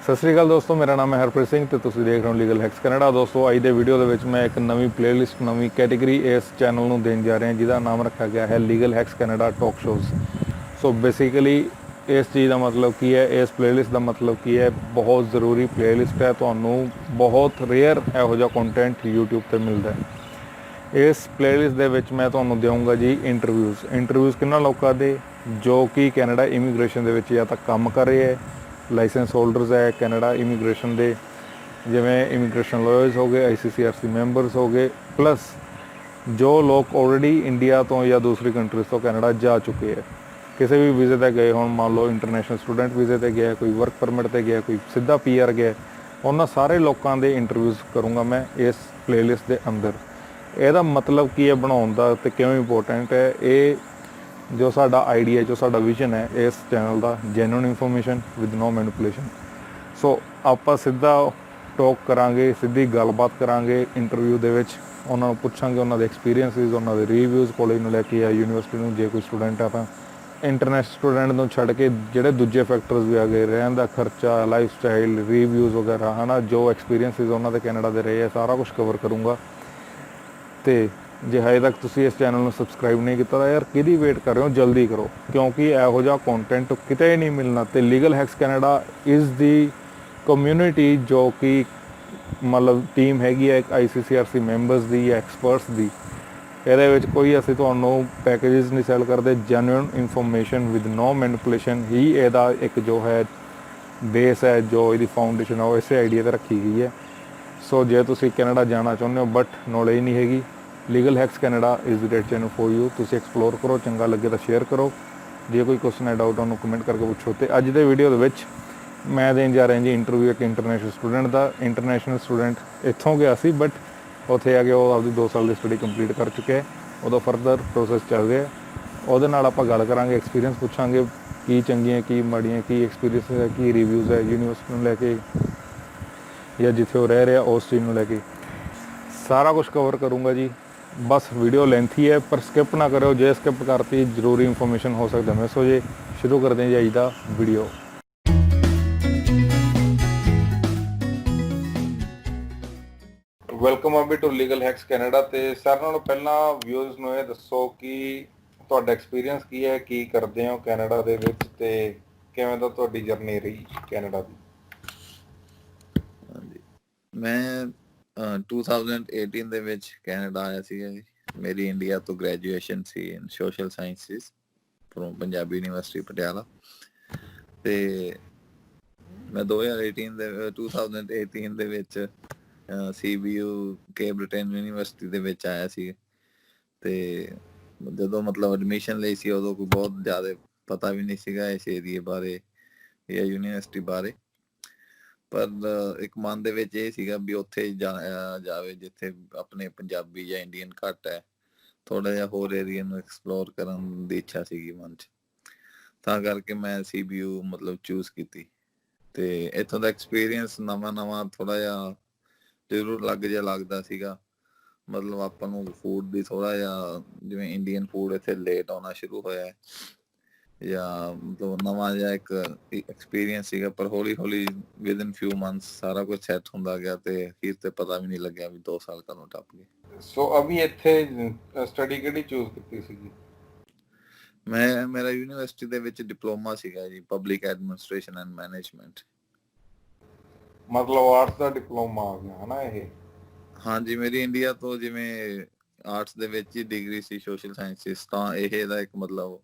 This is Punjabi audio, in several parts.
ਸਤਿ ਸ਼੍ਰੀ ਅਕਾਲ ਦੋਸਤੋ, ਮੇਰਾ ਨਾਮ ਹੈ ਹਰਪ੍ਰੀਤ ਸਿੰਘ ਤੇ ਤੁਸੀਂ ਦੇਖ ਰਹੇ ਹੋ ਲੀਗਲ ਹੈਕਸ ਕੈਨੇਡਾ। ਦੋਸਤੋ, ਅੱਜ ਦੇ ਵੀਡੀਓ ਦੇ ਵਿੱਚ ਮੈਂ ਇੱਕ ਨਵੀਂ ਪਲੇਲਿਸਟ, ਨਵੀਂ ਕੈਟੇਗਰੀ ਇਸ ਚੈਨਲ ਨੂੰ ਦੇਣ ਜਾ ਰਿਹਾ ਜਿਹਦਾ ਨਾਮ ਰੱਖਿਆ ਗਿਆ ਹੈ legal hacks Canada talk shows. So basically ਇਸ ਚੀਜ਼ ਦਾ ਮਤਲਬ ਕੀ ਹੈ, ਇਸ ਪਲੇਲਿਸਟ ਦਾ ਮਤਲਬ ਕੀ ਹੈ, ਬਹੁਤ ਜ਼ਰੂਰੀ ਪਲੇਲਿਸਟ ਹੈ। ਤੁਹਾਨੂੰ ਬਹੁਤ ਰੇਅਰ ਇਹੋ ਜਿਹਾ ਕੰਟੈਂਟ YouTube ਤੇ ਮਿਲਦਾ ਹੈ। ਇਸ ਪਲੇਲਿਸਟ ਦੇ ਵਿੱਚ ਮੈਂ ਤੁਹਾਨੂੰ ਦੇਵਾਂਗਾ ਜੀ ਇੰਟਰਵਿਊਜ਼ ਕਿੰਨਾ ਲੋਕਾਂ ਦੇ ਜੋ ਕਿ ਕੈਨੇਡਾ ਇਮੀਗ੍ਰੇਸ਼ਨ ਦੇ ਵਿੱਚ ਜਾਂ ਤਾਂ ਕੰਮ ਕਰ ਰਹੇ ਹੈ, ਲਾਇਸੈਂਸ ਹੋਲਡਰਸ ਹੈ ਕੈਨੇਡਾ ਇਮੀਗ੍ਰੇਸ਼ਨ ਦੇ, ਜਿਵੇਂ ਇਮੀਗ੍ਰੇਸ਼ਨ ਲਾਇਰਸ ਹੋ ਗਏ, ICCRC ਮੈਂਬਰਸ ਹੋ ਗਏ, ਪਲੱਸ ਜੋ ਲੋਕ ਆਲਰੇਡੀ ਇੰਡੀਆ ਤੋਂ ਜਾਂ ਦੂਸਰੀ ਕੰਟਰੀਜ਼ ਤੋਂ ਕੈਨੇਡਾ ਜਾ ਚੁੱਕੇ ਹੈ, ਕਿਸੇ ਵੀ ਵੀਜ਼ੇ 'ਤੇ ਗਏ ਹੋਣ। ਮੰਨ ਲਓ ਇੰਟਰਨੈਸ਼ਨਲ ਸਟੂਡੈਂਟ ਵੀਜ਼ੇ 'ਤੇ ਗਿਆ, ਕੋਈ ਵਰਕ ਪਰਮਿਟ 'ਤੇ ਗਿਆ, ਕੋਈ ਸਿੱਧਾ PR ਗਿਆ। ਉਹਨਾਂ ਸਾਰੇ ਲੋਕਾਂ ਦੇ ਇੰਟਰਵਿਊਜ਼ ਕਰੂੰਗਾ ਮੈਂ ਇਸ ਪਲੇਲਿਸਟ ਦੇ ਅੰਦਰ। ਇਹਦਾ ਮਤਲਬ ਕੀ ਹੈ ਬਣਾਉਣ ਦਾ ਅਤੇ ਕਿਉਂ ਇੰਪੋਰਟੈਂਟ ਹੈ, ਇਹ ਜੋ ਸਾਡਾ ਆਈਡੀਆ, ਜੋ ਸਾਡਾ ਵਿਜ਼ਨ ਹੈ ਇਸ ਚੈਨਲ ਦਾ, genuine information with no manipulation. So ਆਪਾਂ ਸਿੱਧਾ ਟੋਕ ਕਰਾਂਗੇ, ਸਿੱਧੀ ਗੱਲਬਾਤ ਕਰਾਂਗੇ ਇੰਟਰਵਿਊ ਦੇ ਵਿੱਚ। ਉਹਨਾਂ ਨੂੰ ਪੁੱਛਾਂਗੇ ਉਹਨਾਂ ਦੇ ਐਕਸਪੀਰੀਅੰਸਿਸ, ਉਹਨਾਂ ਦੇ ਰਿਵਿਊਜ਼, ਕਾਲਜ ਨੂੰ ਲੈ ਕੇ ਜਾਂ ਯੂਨੀਵਰਸਿਟੀ ਨੂੰ, ਜੇ ਕੋਈ ਸਟੂਡੈਂਟ ਆ ਤਾਂ। ਇੰਟਰਨੈਸ਼ਨਲ ਸਟੂਡੈਂਟ ਨੂੰ ਛੱਡ ਕੇ ਜਿਹੜੇ ਦੂਜੇ ਫੈਕਟਰਸ ਵੀ ਆ ਗਏ, ਰਹਿਣ ਦਾ ਖਰਚਾ, ਲਾਈਫ ਸਟਾਈਲ, ਰਿਵਿਊਜ਼ ਵਗੈਰਾ, ਹੈ ਨਾ, ਜੋ ਐਕਸਪੀਰੀਅੰਸਿਸ ਉਹਨਾਂ ਦੇ ਕੈਨੇਡਾ ਦੇ ਰਹੇ ਆ, ਸਾਰਾ ਕੁਝ ਕਵਰ ਕਰੂੰਗਾ। ਅਤੇ ਜੇ ਹਜੇ ਤੱਕ ਤੁਸੀਂ ਇਸ ਚੈਨਲ ਨੂੰ ਸਬਸਕ੍ਰਾਈਬ ਨਹੀਂ ਕੀਤਾ ਤਾਂ ਯਾਰ ਕਿਹਦੀ ਵੇਟ ਕਰ ਰਹੇ ਹੋ, ਜਲਦੀ ਕਰੋ, ਕਿਉਂਕਿ ਇਹੋ ਜਿਹਾ ਕੰਟੈਂਟ ਕਿਤੇ ਨਹੀਂ ਮਿਲਣਾ। ਅਤੇ legal hacks Canada is the community ਜੋ ਕਿ ਮਤਲਬ ਟੀਮ ਹੈਗੀ ਹੈ ਇੱਕ ICCRC ਮੈਂਬਰਸ ਦੀ ਜਾਂ ਐਕਸਪਰਟਸ ਦੀ। ਇਹਦੇ ਵਿੱਚ ਕੋਈ ਅਸੀਂ ਤੁਹਾਨੂੰ ਪੈਕੇਜਸ ਨਹੀਂ ਸੈਲ ਕਰਦੇ, genuine information with no manipulation ਹੀ ਇਹਦਾ ਇੱਕ ਜੋ ਹੈ ਬੇਸ ਹੈ, ਜੋ ਇਹਦੀ ਫਾਊਂਡੇਸ਼ਨ ਹੈ, ਉਹ ਇਸੇ ਆਈਡੀਆ 'ਤੇ ਰੱਖੀ ਗਈ ਹੈ। ਸੋ ਜੇ ਤੁਸੀਂ ਕੈਨੇਡਾ ਜਾਣਾ ਚਾਹੁੰਦੇ ਹੋ ਬਟ ਨੌਲੇਜ ਨਹੀਂ ਹੈਗੀ, legal hacks Canada is the right channel for you. ਤੁਸੀਂ ਐਕਸਪਲੋਰ ਕਰੋ, ਚੰਗਾ ਲੱਗੇ ਤਾਂ ਸ਼ੇਅਰ ਕਰੋ, ਜੇ ਕੋਈ ਕੁਐਸਚਨ ਹੈ, ਡਾਊਟ, ਉਹਨੂੰ ਕਮੈਂਟ ਕਰਕੇ ਪੁੱਛੋ। ਅਤੇ ਅੱਜ ਦੇ ਵੀਡੀਓ ਦੇ ਵਿੱਚ ਮੈਂ ਦੇਣ ਜਾ ਰਿਹਾ ਜੀ ਇੰਟਰਵਿਊ ਇੱਕ ਇੰਟਰਨੈਸ਼ਨਲ ਸਟੂਡੈਂਟ ਦਾ। ਇੰਟਰਨੈਸ਼ਨਲ ਸਟੂਡੈਂਟ ਇੱਥੋਂ ਗਿਆ ਸੀ ਬਟ ਉੱਥੇ ਆ ਕੇ ਉਹ ਆਪਦੀ 2 ਸਾਲ ਦੀ ਸਟੱਡੀ ਕੰਪਲੀਟ ਕਰ ਚੁੱਕਿਆ ਹੈ, ਉਹਦਾ ਫਰਦਰ ਪ੍ਰੋਸੈਸ ਚੱਲ ਰਿਹਾ। ਉਹਦੇ ਨਾਲ ਆਪਾਂ ਗੱਲ ਕਰਾਂਗੇ, ਐਕਸਪੀਰੀਅੰਸ ਪੁੱਛਾਂਗੇ, ਕੀ ਚੰਗੀਆਂ, ਕੀ ਮਾੜੀਆਂ, ਕੀ ਐਕਸਪੀਰੀਅੰਸ ਹੈ, ਕੀ ਰਿਵਿਊਜ਼ ਹੈ ਯੂਨੀਵਰਸਿਟੀ ਨੂੰ ਲੈ ਕੇ ਜਾਂ ਜਿੱਥੇ ਉਹ ਰਹਿ ਰਿਹਾ ਉਸ ਚੀਜ਼ ਨੂੰ ਲੈ ਕੇ, ਸਾਰਾ ਕੁਝ ਕਵਰ ਕਰੂੰਗਾ ਜੀ। ਬਸ ਵੀਡੀਓ ਲੈਂਥੀ ਹੈ ਪਰ ਸਕਿਪ ਨਾ ਕਰਿਓ, ਜੇ ਸਕਿਪ ਕਰਤੀ ਜ਼ਰੂਰੀ ਇਨਫੋਰਮੇਸ਼ਨ ਹੋ ਸਕਦਾ ਮਿਸ ਹੋ ਜੇ। ਸ਼ੁਰੂ ਕਰਦੇ ਹਾਂ ਜੀ ਅੱਜ ਦਾ ਵੀਡੀਓ। ਵੈਲਕਮ ਅਬੀ ਟੂ ਲੀਗਲ ਹੈਕਸ ਕੈਨੇਡਾ। ਅਤੇ ਸਾਰਿਆਂ ਨਾਲੋਂ ਪਹਿਲਾਂ ਵਿਊਅਰਸ ਨੂੰ ਇਹ ਦੱਸੋ ਕਿ ਤੁਹਾਡਾ ਐਕਸਪੀਰੀਅੰਸ ਕੀ ਹੈ, ਕੀ ਕਰਦੇ ਹੋ ਕੈਨੇਡਾ ਦੇ ਵਿੱਚ ਅਤੇ ਕਿਵੇਂ ਦਾ ਤੁਹਾਡੀ ਜਰਨੀ ਰਹੀ ਕੈਨੇਡਾ ਦੀ। ਹਾਂਜੀ, ਮੈਂ 2018 ਦੇ ਵਿੱਚ ਕੈਨੇਡਾ ਆਇਆ ਸੀਗਾ ਜੀ। ਮੇਰੀ ਇੰਡੀਆ ਤੋਂ graduation C in social sciences from Punjabi university Patiala. ਅਤੇ ਮੈਂ 2018 ਦੇ ਵਿੱਚ CBU ਕੇਬਰਟਨ ਯੂਨੀਵਰਸਿਟੀ ਦੇ ਵਿੱਚ ਆਇਆ ਸੀ। ਅਤੇ ਜਦੋਂ ਮਤਲਬ ਐਡਮਿਸ਼ਨ ਲਈ ਸੀ ਉਦੋਂ ਕੋਈ ਬਹੁਤ ਜ਼ਿਆਦਾ ਪਤਾ ਵੀ ਨਹੀਂ ਸੀਗਾ ਇਸ ਏਰੀਏ ਬਾਰੇ ਜਾਂ ਯੂਨੀਵਰਸਿਟੀ ਬਾਰੇ, ਪਰ ਇੱਕ ਮਨ ਦੇ ਵਿੱਚ ਇਹ ਸੀਗਾ ਵੀ ਉੱਥੇ ਜਾਇਆ ਜਾਵੇ ਜਿੱਥੇ ਆਪਣੇ ਪੰਜਾਬੀ ਜਾਂ ਇੰਡੀਅਨ ਘੱਟ ਹੈ, ਥੋੜ੍ਹਾ ਜਿਹਾ ਹੋਰ ਏਰੀਆ ਨੂੰ ਐਕਸਪਲੋਰ ਕਰਨ ਦੀ ਇੱਛਾ ਸੀਗੀ ਮਨ 'ਚ। ਤਾਂ ਕਰਕੇ ਮੈਂ CBU ਮਤਲਬ ਚੂਜ਼ ਕੀਤੀ। ਅਤੇ ਇੱਥੋਂ ਦਾ ਐਕਸਪੀਰੀਅੰਸ ਨਵਾਂ ਥੋੜ੍ਹਾ ਜਿਹਾ ਜ਼ਰੂਰ ਲੱਗਦਾ ਸੀਗਾ। ਮਤਲਬ ਆਪਾਂ ਨੂੰ ਫੂਡ ਦੀ ਥੋੜ੍ਹਾ ਜਿਹਾ, ਜਿਵੇਂ ਇੰਡੀਅਨ ਫੂਡ ਇੱਥੇ ਲੇਟ ਆਉਣਾ ਸ਼ੁਰੂ ਹੋਇਆ ਜਾਂ ਮਤਲਬ ਨਵਾਂ ਜਿਹਾ ਇੱਕ ਐਕਸਪੀਰੀਅੰਸ ਸੀਗਾ। ਪਰ ਹੌਲੀ ਵਿਦਨ ਫਿਊ ਮੰਥਸ ਸਾਰਾ ਕੁਝ ਸੈੱਟ ਹੁੰਦਾ ਗਿਆ ਅਤੇ ਅਖੀਰ 'ਤੇ ਪਤਾ ਵੀ ਨਹੀਂ ਲੱਗਿਆ ਵੀ 2 ਸਾਲ ਕਦੋਂ ਟੱਪ ਗਏ। ਸੋ ਅਭੀ ਇੱਥੇ ਸਟੱਡੀ ਕਿਹੜੀ ਚੂਜ਼ ਕੀਤੀ ਸੀਗੀ? ਮੇਰਾ ਯੂਨੀਵਰਸਿਟੀ ਦੇ ਵਿੱਚ ਡਿਪਲੋਮਾ ਸੀਗਾ ਜੀ, ਪਬਲਿਕ ਐਡਮਿਨਿਸਟ੍ਰੇਸ਼ਨ ਐਂਡ ਮੈਨੇਜਮੈਂਟ। ਮਤਲਬ ਆਰਟਸ ਦਾ ਡਿਪਲੋਮਾ ਆ ਗਿਆ ਹੈ ਨਾ ਇਹ? ਹਾਂਜੀ, ਮੇਰੀ ਇੰਡੀਆ ਤੋਂ ਜਿਵੇਂ ਆਰਟਸ ਦੇ ਵਿੱਚ ਹੀ ਡਿਗਰੀ ਸੀ ਸੋਸ਼ਲ ਸਾਇੰਸਿਸ, ਤਾਂ ਇਹ ਦਾ ਇੱਕ ਮਤਲਬ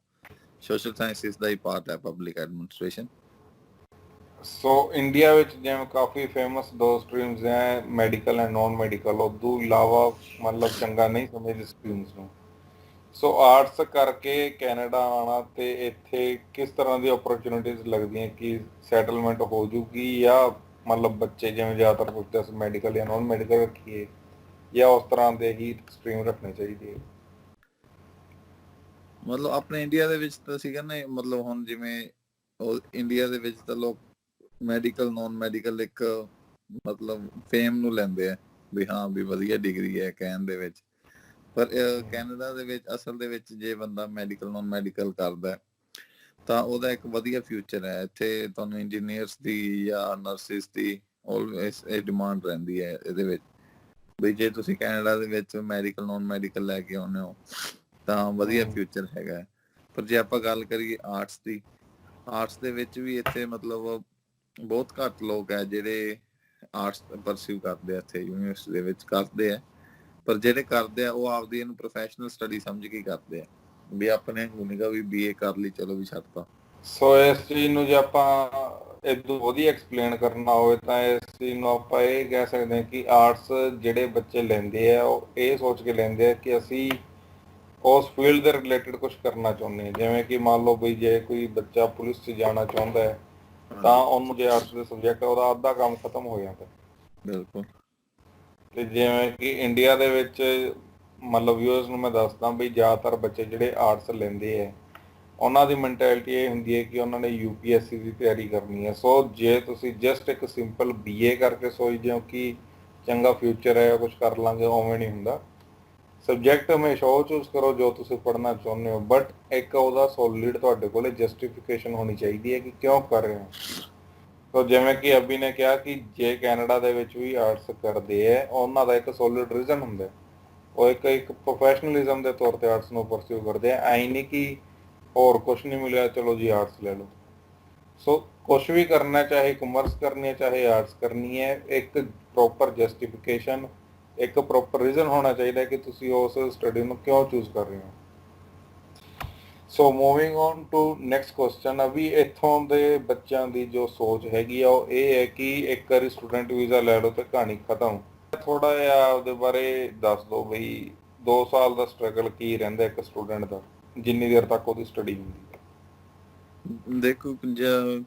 ਸੋਸ਼ਲ ਸਾਇੰਸਿਸ ਦਾ ਹੀ ਪਾਰਟ ਹੈ ਪਬਲਿਕ ਐਡਮਿਨਿਸਟ੍ਰੇਸ਼ਨ। ਸੋ ਇੰਡੀਆ ਵਿੱਚ ਜਿਵੇਂ ਕਾਫੀ ਫੇਮਸ 2 ਸਟਰੀਮਸ ਹੈ, ਮੈਡੀਕਲ ਐਂਡ ਨੋਨ ਮੈਡੀਕਲ, ਉਦੋਂ ਇਲਾਵਾ ਮਤਲਬ ਚੰਗਾ ਨਹੀਂ ਸਮਝਦੇ ਸਟਰੀਮਸ ਨੂੰ। ਸੋ ਆਰਟਸ ਕਰਕੇ ਕੈਨੇਡਾ ਆਉਣਾ ਅਤੇ ਇੱਥੇ ਕਿਸ ਤਰ੍ਹਾਂ ਦੀ ਓਪਰਚੁਨਿਟੀਜ਼ ਲੱਗਦੀਆਂ, ਕਿ ਸੈਟਲਮੈਂਟ ਹੋ ਜੂਗੀ ਜਾਂ ਮਤਲਬ ਬੱਚੇ ਜਿਵੇਂ ਜ਼ਿਆਦਾਤਰ ਪੁੱਛਦੇ ਅਸੀਂ ਮੈਡੀਕਲ ਜਾਂ ਨੋਨ ਮੈਡੀਕਲ ਰੱਖੀਏ ਜਾਂ ਉਸ ਤਰ੍ਹਾਂ ਦੇ ਹੀ ਸਟਰੀਮ ਰੱਖਣੀ ਚਾਹੀਦੀ ਹੈ? ਮਤਲਬ ਆਪਣੇ ਇੰਡੀਆ ਦੇ ਵਿੱਚ ਤਾਂ ਸੀਗਾ ਨਾ, ਮਤਲਬ ਹੁਣ ਜਿਵੇਂ ਉਹ ਇੰਡੀਆ ਦੇ ਵਿੱਚ ਤਾਂ ਲੋਕ ਮੈਡੀਕਲ ਨੋਨ ਮੈਡੀਕਲ ਇੱਕ ਮਤਲਬ ਫੇਮ ਨੂੰ ਲੈਂਦੇ ਆ ਵੀ ਹਾਂ ਵੀ ਵਧੀਆ ਡਿਗਰੀ ਹੈ ਕਹਿਣ ਦੇ ਵਿੱਚ। ਪਰ ਕੈਨੇਡਾ ਦੇ ਵਿੱਚ ਅਸਲ ਦੇ ਵਿੱਚ ਜੇ ਬੰਦਾ ਮੈਡੀਕਲ ਨੋਨ ਮੈਡੀਕਲ ਕਰਦਾ ਤਾਂ ਉਹਦਾ ਇੱਕ ਵਧੀਆ ਫਿਊਚਰ ਹੈ। ਇੱਥੇ ਤੁਹਾਨੂੰ ਇੰਜੀਨੀਅਰਸ ਦੀ ਜਾਂ ਨਰਸਿਸ ਦੀ ਆਲਵੇਸ ਇਹ ਡਿਮਾਂਡ ਰਹਿੰਦੀ ਹੈ ਇਹਦੇ ਵਿੱਚ, ਵੀ ਜੇ ਤੁਸੀਂ ਕੈਨੇਡਾ ਦੇ ਵਿੱਚ ਮੈਡੀਕਲ ਨੋਨ ਮੈਡੀਕਲ ਲੈ ਕੇ ਆਉਂਦੇ ਹੋ ਤਾਂ ਵਧੀਆ ਫਿਊਚਰ ਹੈਗਾ ਹੈ। ਪਰ ਜੇ ਆਪਾਂ ਗੱਲ ਕਰੀਏ ਆਰਟਸ ਦੀ, ਆਰਟਸ ਦੇ ਵਿੱਚ ਵੀ ਇੱਥੇ ਮਤਲਬ ਬਹੁਤ ਘੱਟ ਲੋਕ ਹੈ ਜਿਹੜੇ ਆਰਟਸ ਪਰਸਿਊ ਕਰਦੇ ਆ, ਇੱਥੇ ਯੂਨੀਵਰਸਿਟੀ ਦੇ ਵਿੱਚ ਕਰਦੇ ਆ। ਪਰ ਜਿਹੜੇ ਕਰਦੇ ਆ ਉਹ ਆਪਦੀ ਇਹਨੂੰ ਪ੍ਰੋਫੈਸ਼ਨਲ ਸਟੱਡੀ ਸਮਝ ਕੇ ਕਰਦੇ ਆ, ਵੀ ਆਪਣੇ ਨਿਗਾ ਵੀ BA ਕਰ ਲਈ ਚਲੋ ਵੀ ਛੱਡਤਾ। ਸੋ ਇਸ ਚੀਜ਼ ਨੂੰ ਜੇ ਆਪਾਂ ਇਦੋਂ ਵਧੀਆ ਐਕਸਪਲੇਨ ਕਰਨਾ ਹੋਵੇ ਤਾਂ ਇਸ ਚੀਜ਼ ਨੂੰ ਆਪਾਂ ਇਹ ਕਹਿ ਸਕਦੇ ਹਾਂ ਕਿ ਆਰਟਸ ਜਿਹੜੇ ਬੱਚੇ ਲੈਂਦੇ ਆ ਉਹ ਇਹ ਸੋਚ ਕੇ ਲੈਂਦੇ ਆ ਕਿ ਅਸੀਂ ਉਸ ਫੀਲਡ ਦੇ ਰਿਲੇਟਡ ਕੁਝ ਕਰਨਾ ਚਾਹੁੰਦੇ ਹਾਂ। ਜਿਵੇਂ ਕਿ ਮੰਨ ਲਓ ਬਈ ਜੇ ਕੋਈ ਬੱਚਾ ਪੁਲਿਸ 'ਚ ਜਾਣਾ ਚਾਹੁੰਦਾ ਹੈ ਤਾਂ ਉਹਨੂੰ ਜੇ ਆਰਟਸ ਦੇ ਸਬਜੈਕਟ ਉਹਦਾ ਅੱਧਾ ਕੰਮ ਖਤਮ ਹੋ ਜਾਂਦਾ। ਬਿਲਕੁਲ। ਤੇ ਜਿਵੇਂ ਕਿ ਇੰਡੀਆ ਦੇ ਵਿੱਚ ਮਤਲਬ ਵਿਊਅਰਸ ਨੂੰ ਮੈਂ ਦੱਸਦਾ ਬਈ ਜ਼ਿਆਦਾਤਰ ਬੱਚੇ ਜਿਹੜੇ ਆਰਟਸ ਲੈਂਦੇ ਹੈ ਉਹਨਾਂ ਦੀ ਮੈਂਟੈਲਿਟੀ ਇਹ ਹੁੰਦੀ ਹੈ ਕਿ ਉਹਨਾਂ ਨੇ UPSC ਦੀ ਤਿਆਰੀ ਕਰਨੀ ਹੈ। ਸੋ ਜੇ ਤੁਸੀਂ ਜਸਟ ਇੱਕ ਸਿੰਪਲ BA ਕਰਕੇ ਸੋਚਦੇ ਹੋ ਕਿ ਚੰਗਾ ਫਿਊਚਰ ਹੈ ਕੁਝ ਕਰ ਲਾਂਗੇ, ਉਵੇਂ ਨਹੀਂ ਹੁੰਦਾ। ਸਬਜੈਕਟ ਹਮੇਸ਼ਾ ਉਹ ਚੂਜ਼ ਕਰੋ ਜੋ ਤੁਸੀਂ ਪੜ੍ਹਨਾ ਚਾਹੁੰਦੇ ਹੋ, ਬਟ ਇੱਕ ਉਹਦਾ ਸੋਲਿਡ ਤੁਹਾਡੇ ਕੋਲ ਜਸਟੀਫਿਕੇਸ਼ਨ ਹੋਣੀ ਚਾਹੀਦੀ ਹੈ ਕਿ ਕਿਉਂ ਕਰ ਰਹੇ ਹੋ। ਸੋ ਜਿਵੇਂ ਕਿ ਅਭੀ ਨੇ ਕਿਹਾ ਕਿ ਜੇ ਕੈਨੇਡਾ ਦੇ ਵਿੱਚ ਵੀ ਆਰਟਸ ਕਰਦੇ ਹੈ ਉਹਨਾਂ ਦਾ ਇੱਕ ਸੋਲਿਡ ਰੀਜ਼ਨ ਹੁੰਦਾ, ਉਹ ਇੱਕ ਪ੍ਰੋਫੈਸ਼ਨਲਿਜ਼ਮ ਦੇ ਤੌਰ ਤੇ ਆਰਟਸ ਨੂੰ ਪਰਸਿਊ ਕਰਦੇ ਆ। ਐਂ ਨਹੀਂ ਕਿ ਹੋਰ ਕੁਛ ਨਹੀਂ ਮਿਲਿਆ ਚਲੋ ਜੀ ਆਰਟਸ ਲੈ ਲਓ। ਸੋ ਕੁਛ ਵੀ ਕਰਨਾ, ਚਾਹੇ ਕਮਰਸ ਕਰਨੀ ਹੈ ਚਾਹੇ ਆਰਟਸ ਕਰਨੀ ਹੈ, ਇੱਕ ਪ੍ਰੋਪਰ ਜਸਟੀਫਿਕੇਸ਼ਨ, ਇੱਕ ਪ੍ਰੋਪਰ ਰੀਜ਼ਨ ਹੋਣਾ ਚਾਹੀਦਾ ਕਿ ਤੁਸੀਂ ਉਸ ਸਟੱਡੀ ਨੂੰ ਕਿਉਂ ਚੂਜ਼ ਕਰ ਰਹੇ ਹੋ। So moving on to next question. ਅਭੀ ਇੱਥੋਂ ਦੇ ਬੱਚਿਆਂ ਦੀ ਜੋ ਸੋਚ ਹੈਗੀ ਆ ਉਹ ਇਹ ਹੈ ਕਿ ਇੱਕ ਵਾਰੀ ਸਟੂਡੈਂਟ ਵੀਜ਼ਾ ਲੈ ਲਓ ਤੇ ਕਹਾਣੀ ਖਤਮ। ਥੋੜਾ ਜਿਹਾ ਉਹਦੇ ਬਾਰੇ ਦੱਸ ਦਿਓ ਬਈ 2 ਸਾਲ ਦਾ ਸਟਰਗਲ ਕੀ ਰਹਿੰਦਾ ਇੱਕ ਸਟੂਡੈਂਟ ਦਾ, ਜਿੰਨੀ ਦੇਰ ਤੱਕ ਉਹਦੀ ਸਟੱਡੀ ਹੁੰਦੀ ਹੈ। ਦੇਖੋ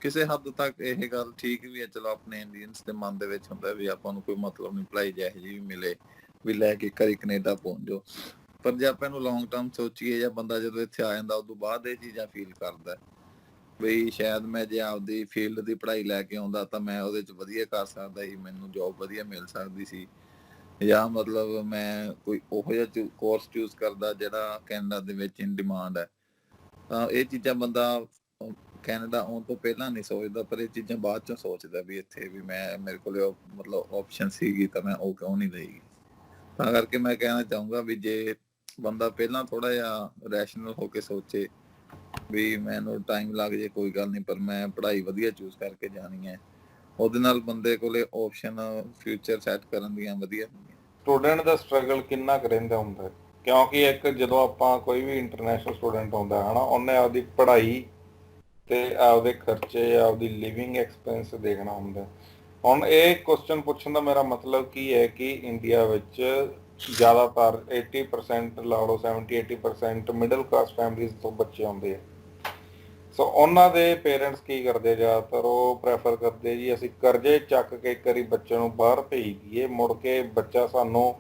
ਕਿਸੇ ਹੱਦ ਤੱਕ ਇਹ ਗੱਲ ਠੀਕ ਵੀ ਹੈ, ਚਲੋ ਆਪਣੇ ਇੰਡੀਅਨਸ ਦੇ ਮਨ ਦੇ ਵਿੱਚ ਹੁੰਦਾ ਵੀ ਆਪਾਂ ਨੂੰ ਕੋਈ ਮਤਲਬ ਨਹੀਂ ਪੜ੍ਹਾਈ ਜਿਹੋ ਜਿਹੀ ਵੀ ਮਿਲੇ ਵੀ ਲੈ ਕੇ ਘਰੇ ਕੈਨੇਡਾ ਪਹੁੰਚ ਜਾਓ। ਪਰ ਜੇ ਆਪਾਂ ਇਹਨੂੰ ਲੌਂਗ ਟਰਮ ਸੋਚੀਏ ਜਾਂ ਬੰਦਾ ਜਦੋਂ ਇੱਥੇ ਆ ਜਾਂਦਾ ਉਦੋਂ ਬਾਅਦ ਇਹ ਚੀਜ਼ਾਂ ਫੀਲ ਕਰਦਾ ਵੀ ਸ਼ਾਇਦ ਮੈਂ ਜੇ ਆਪਦੀ ਫੀਲਡ ਦੀ ਪੜ੍ਹਾਈ ਲੈ ਕੇ ਆਉਂਦਾ ਤਾਂ ਮੈਂ ਉਹਦੇ 'ਚ ਵਧੀਆ ਕਰ ਸਕਦਾ ਸੀ, ਮੈਨੂੰ ਜੋਬ ਵਧੀਆ ਮਿਲ ਸਕਦੀ ਸੀ, ਜਾਂ ਮਤਲਬ ਮੈਂ ਕੋਈ ਉਹੋ ਜਿਹਾ ਕੋਰਸ ਚੂਜ਼ ਕਰਦਾ ਜਿਹੜਾ ਕੈਨੇਡਾ ਦੇ ਵਿੱਚ ਇਨ ਡਿਮਾਂਡ ਹੈ। ਤਾਂ ਇਹ ਚੀਜ਼ਾਂ ਬੰਦਾ ਕੈਨੇਡਾ ਆਉਣ ਤੋਂ ਪਹਿਲਾਂ ਨਹੀਂ ਸੋਚਦਾ, ਪਰ ਇਹ ਚੀਜ਼ਾਂ ਬਾਅਦ ਚੋਂ ਸੋਚਦਾ ਵੀ ਇੱਥੇ ਵੀ ਮੈਂ ਮੇਰੇ ਕੋਲ ਮਤਲਬ ਆਪਸ਼ਨ ਸੀਗੀ ਤਾਂ ਮੈਂ ਉਹ ਕਿਉਂ ਨਹੀਂ ਲਈ। ਤਾਂ ਕਰਕੇ ਮੈਂ ਕਹਿਣਾ ਚਾਹੂੰਗਾ ਵੀ ਜੇ ਬੰਦਾ ਪਹਿਲਾਂ ਥੋੜਾ ਜਿਹਾ ਰੈਸ਼ਨਲ ਹੋ ਕੇ ਸੋਚੇ ਵੀ ਮੈਨੂੰ ਟਾਈਮ ਲੱਗ ਜੇ ਕੋਈ ਗੱਲ ਨਹੀਂ, ਪਰ ਮੈਂ ਪੜ੍ਹਾਈ ਵਧੀਆ ਚੂਜ਼ ਕਰਕੇ ਜਾਣੀ ਹੈ, ਉਹਦੇ ਨਾਲ ਬੰਦੇ ਕੋਲੇ ਆਪਸ਼ਨ ਫਿਊਚਰ ਸੈੱਟ ਕਰਨ ਦੀਆਂ ਵਧੀਆ ਹੁੰਦੀਆਂ। ਸਟੂਡੈਂਟ ਦਾ ਸਟਰਗਲ ਕਿੰਨਾ ਕੁ ਰਹਿੰਦਾ ਹੁੰਦਾ, ਕਿਉਂਕਿ ਇੱਕ ਜਦੋਂ ਆਪਾਂ ਕੋਈ ਵੀ ਇੰਟਰਨੈਸ਼ਨਲ ਸਟੂਡੈਂਟ ਆਉਂਦਾ ਹੈ ਨਾ, ਉਹਨੇ ਆਪਦੀ ਪੜ੍ਹਾਈ ਤੇ ਆਪਦੇ ਖਰਚੇ, ਆਪਦੀ ਲਿਵਿੰਗ ਐਕਸਪੈਂਸ ਦੇਖਣਾ ਹੁੰਦਾ। ਹੁਣ ਇਹ ਕੁਐਸਚਨ ਪੁੱਛਣ ਦਾ ਮੇਰਾ ਮਤਲਬ ਕੀ ਹੈ ਕਿ ਇੰਡੀਆ ਵਿੱਚ ਜ਼ਿਆਦਾਤਰ 80% ਲਾ ਲਓ 70-80% ਮਿਡਲ ਕਲਾਸ ਫੈਮਲੀਜ਼ ਤੋਂ ਬੱਚੇ ਆਉਂਦੇ ਆ। ਸੋ ਉਹਨਾਂ ਦੇ ਪੇਰੈਂਟਸ ਕੀ ਕਰਦੇ, ਜ਼ਿਆਦਾਤਰ ਉਹ ਪ੍ਰੈਫਰ ਕਰਦੇ ਜੀ ਅਸੀਂ ਕਰਜ਼ੇ ਚੱਕ ਕੇ ਇੱਕ ਵਾਰੀ ਬੱਚੇ ਨੂੰ ਬਾਹਰ ਭੇਜ ਦਈਏ, ਮੁੜ ਕੇ ਬੱਚਾ ਸਾਨੂੰ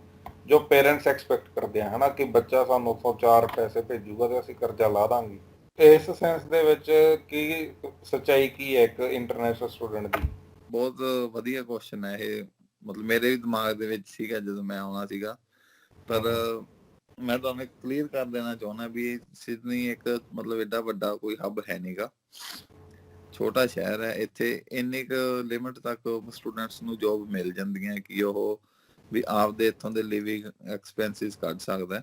ਜੋ ਪੇਰੈਂਟਸ ਐਕਸਪੈਕਟ ਕਰਦੇ ਆ ਹਨਾ ਕਿ ਬੱਚਾ ਸਾਨੂੰ ਉੱਥੋਂ 4 ਪੈਸੇ ਭੇਜੂਗਾ ਤੇ ਅਸੀਂ ਕਰਜ਼ਾ ਲਾ ਦਾਂਗੇ। ਇਸ ਸੈਂਸ ਦੇ ਵਿੱਚ ਕੀ ਸੱਚਾਈ ਕੀ ਹੈ ਇੱਕ ਇੰਟਰਨੈਸ਼ਨਲ ਸਟੂਡੈਂਟ ਦੀ? ਬਹੁਤ ਵਧੀਆ ਕੁਐਸਚਨ ਹੈ ਇਹ, ਮਤਲਬ ਮੇਰੇ ਵੀ ਦਿਮਾਗ ਦੇ ਵਿੱਚ ਸੀਗਾ ਜਦੋਂ ਮੈਂ ਆਉਣਾ ਸੀਗਾ, ਪਰ ਮੈਂ ਤੁਹਾਨੂੰ ਇੱਕ ਕਲੀਅਰ ਕਰ ਦੇਣਾ ਚਾਹੁੰਦਾ ਵੀ ਸਿਡਨੀ ਇੱਕ ਮਤਲਬ ਏਡਾ ਵੱਡਾ ਕੋਈ ਹੱਬ ਹੈ ਨਹੀਂਗਾ, ਛੋਟਾ ਸ਼ਹਿਰ ਹੈ। ਇੱਥੇ ਇੰਨੀ ਕੁ ਲਿਮਿਟ ਤੱਕ ਸਟੂਡੈਂਟਸ ਨੂੰ ਜੋਬ ਮਿਲ ਜਾਂਦੀਆਂ ਕਿ ਉਹ ਵੀ ਆਪਦੇ ਇੱਥੋਂ ਦੇ ਲਿਵਿੰਗ ਐਕਸਪੈਂਸਿਸ ਕੱਢ ਸਕਦਾ।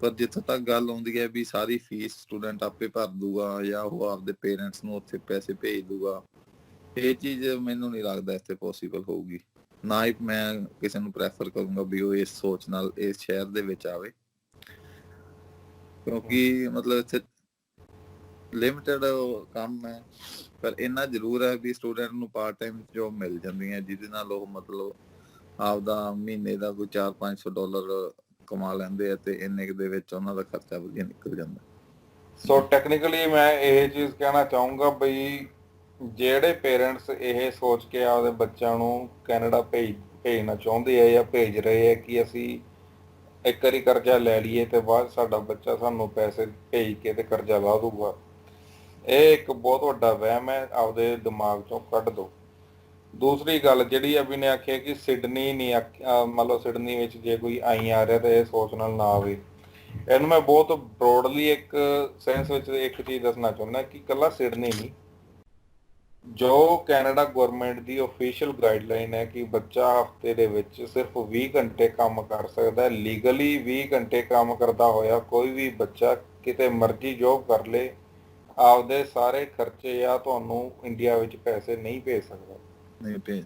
ਪਰ ਜਿੱਥੋਂ ਤੱਕ ਗੱਲ ਆਉਂਦੀ ਹੈ ਵੀ ਸਾਰੀ ਫੀਸ ਸਟੂਡੈਂਟ ਆਪੇ ਭਰ ਦੂਗਾ ਜਾਂ ਉਹ ਆਪਦੇ ਪੇਰੈਂਟਸ ਨੂੰ ਉੱਥੇ ਪੈਸੇ ਭੇਜ ਦੂਗਾ, ਇਹ ਚੀਜ਼ ਮੈਨੂੰ ਨਹੀਂ ਲੱਗਦਾ ਇੱਥੇ ਪੋਸੀਬਲ ਹੋਊਗੀ। ਨਾ ਹੀ ਮੈਂ ਕਿਸੇ ਨੂੰ ਪ੍ਰੈਫਰ ਕਰੂੰਗਾ ਵੀ ਉਹ ਇਸ ਸੋਚ ਨਾਲ ਇਸ ਸ਼ਹਿਰ ਦੇ ਵਿੱਚ ਆਵੇ, ਕਿਉਂਕਿ ਮਤਲਬ ਇੱਥੇ ਲਿਮਿਟਡ ਕੰਮ ਹੈ। ਪਰ ਇੰਨਾ ਜ਼ਰੂਰ ਹੈ ਵੀ ਸਟੂਡੈਂਟ ਨੂੰ ਪਾਰਟ ਟਾਈਮ ਜੋਬ ਮਿਲ ਜਾਂਦੀ ਹੈ ਜਿਹਦੇ ਨਾਲ ਉਹ ਮਤਲਬ ਆਪਦਾ ਮਹੀਨੇ ਦਾ ਕੋਈ $400-500 ਕਮਾ ਲੈਂਦੇ ਆ ਤੇ ਇੰਨੇ ਕੁ ਦੇ ਵਿੱਚ ਉਹਨਾਂ ਦਾ ਖਰਚਾ ਵਧੀਆ ਨਿਕਲ ਜਾਂਦਾ। ਸੋ ਟੈਕਨੀਕਲੀ ਮੈਂ ਇਹ ਚੀਜ਼ ਕਹਿਣਾ ਚਾਹੂੰਗਾ ਬਈ ਜਿਹੜੇ ਪੇਰੈਂਟਸ ਇਹ ਸੋਚ ਕੇ ਆਪਦੇ ਬੱਚਿਆਂ ਨੂੰ ਕੈਨੇਡਾ ਭੇਜਣਾ ਚਾਹੁੰਦੇ ਆ ਜਾਂ ਭੇਜ ਰਹੇ ਆ ਕਿ ਅਸੀਂ ਇੱਕ ਵਾਰੀ ਕਰਜ਼ਾ ਲੈ ਲਈਏ ਤੇ ਬਾਅਦ ਸਾਡਾ ਬੱਚਾ ਸਾਨੂੰ ਪੈਸੇ ਭੇਜ ਕੇ ਤੇ ਕਰਜ਼ਾ ਲਾ ਦੂਗਾ, ਇਹ ਇੱਕ ਬਹੁਤ ਵੱਡਾ ਵਹਿਮ ਹੈ, ਆਪਦੇ ਦਿਮਾਗ ਚੋਂ ਕੱਢ ਦਿਓ। ਦੂਸਰੀ ਗੱਲ ਜਿਹੜੀ ਅਭੀ ਨੇ ਆਖੀ ਕਿ ਸਿਡਨੀ ਨਹੀਂ ਮਤਲਬ ਸਿਡਨੀ ਵਿੱਚ ਜੇ ਕੋਈ ਆਈ ਆ ਰਿਹਾ ਤਾਂ ਇਹ ਸੋਚ ਨਾਲ ਨਾ ਆਵੇ। ਇਹਨੂੰ ਮੈਂ ਬਹੁਤ ਬਰੋਡਲੀ ਇੱਕ ਸੈਂਸ ਵਿੱਚ ਇੱਕ ਚੀਜ਼ ਦੱਸਣਾ ਚਾਹੁੰਦਾ ਕਿ ਇਕੱਲਾ ਸਿਡਨੀ ਨਹੀਂ, ਜੋ ਕੈਨੇਡਾ ਗਵਰਨਮੈਂਟ ਦੀ ਅਫੀਸ਼ੀਅਲ ਗਾਈਡਲਾਈਨ ਹੈ ਕਿ ਬੱਚਾ ਹਫਤੇ ਦੇ ਵਿੱਚ ਸਿਰਫ 20 ਘੰਟੇ ਕੰਮ ਕਰ ਸਕਦਾ ਹੈ। ਲੀਗਲੀ 20 ਘੰਟੇ ਕੰਮ ਕਰਦਾ ਹੋਇਆ ਕੋਈ ਵੀ ਬੱਚਾ ਕਿਤੇ ਮਰਜ਼ੀ ਜੋਬ ਕਰ ਲੇ, ਆਪਦੇ ਸਾਰੇ ਖਰਚੇ ਆ ਤੁਹਾਨੂੰ ਇੰਡੀਆ ਵਿੱਚ ਪੈਸੇ ਨਹੀਂ ਭੇਜ ਸਕਦਾ। ਨਹੀਂ ਭੇਜ।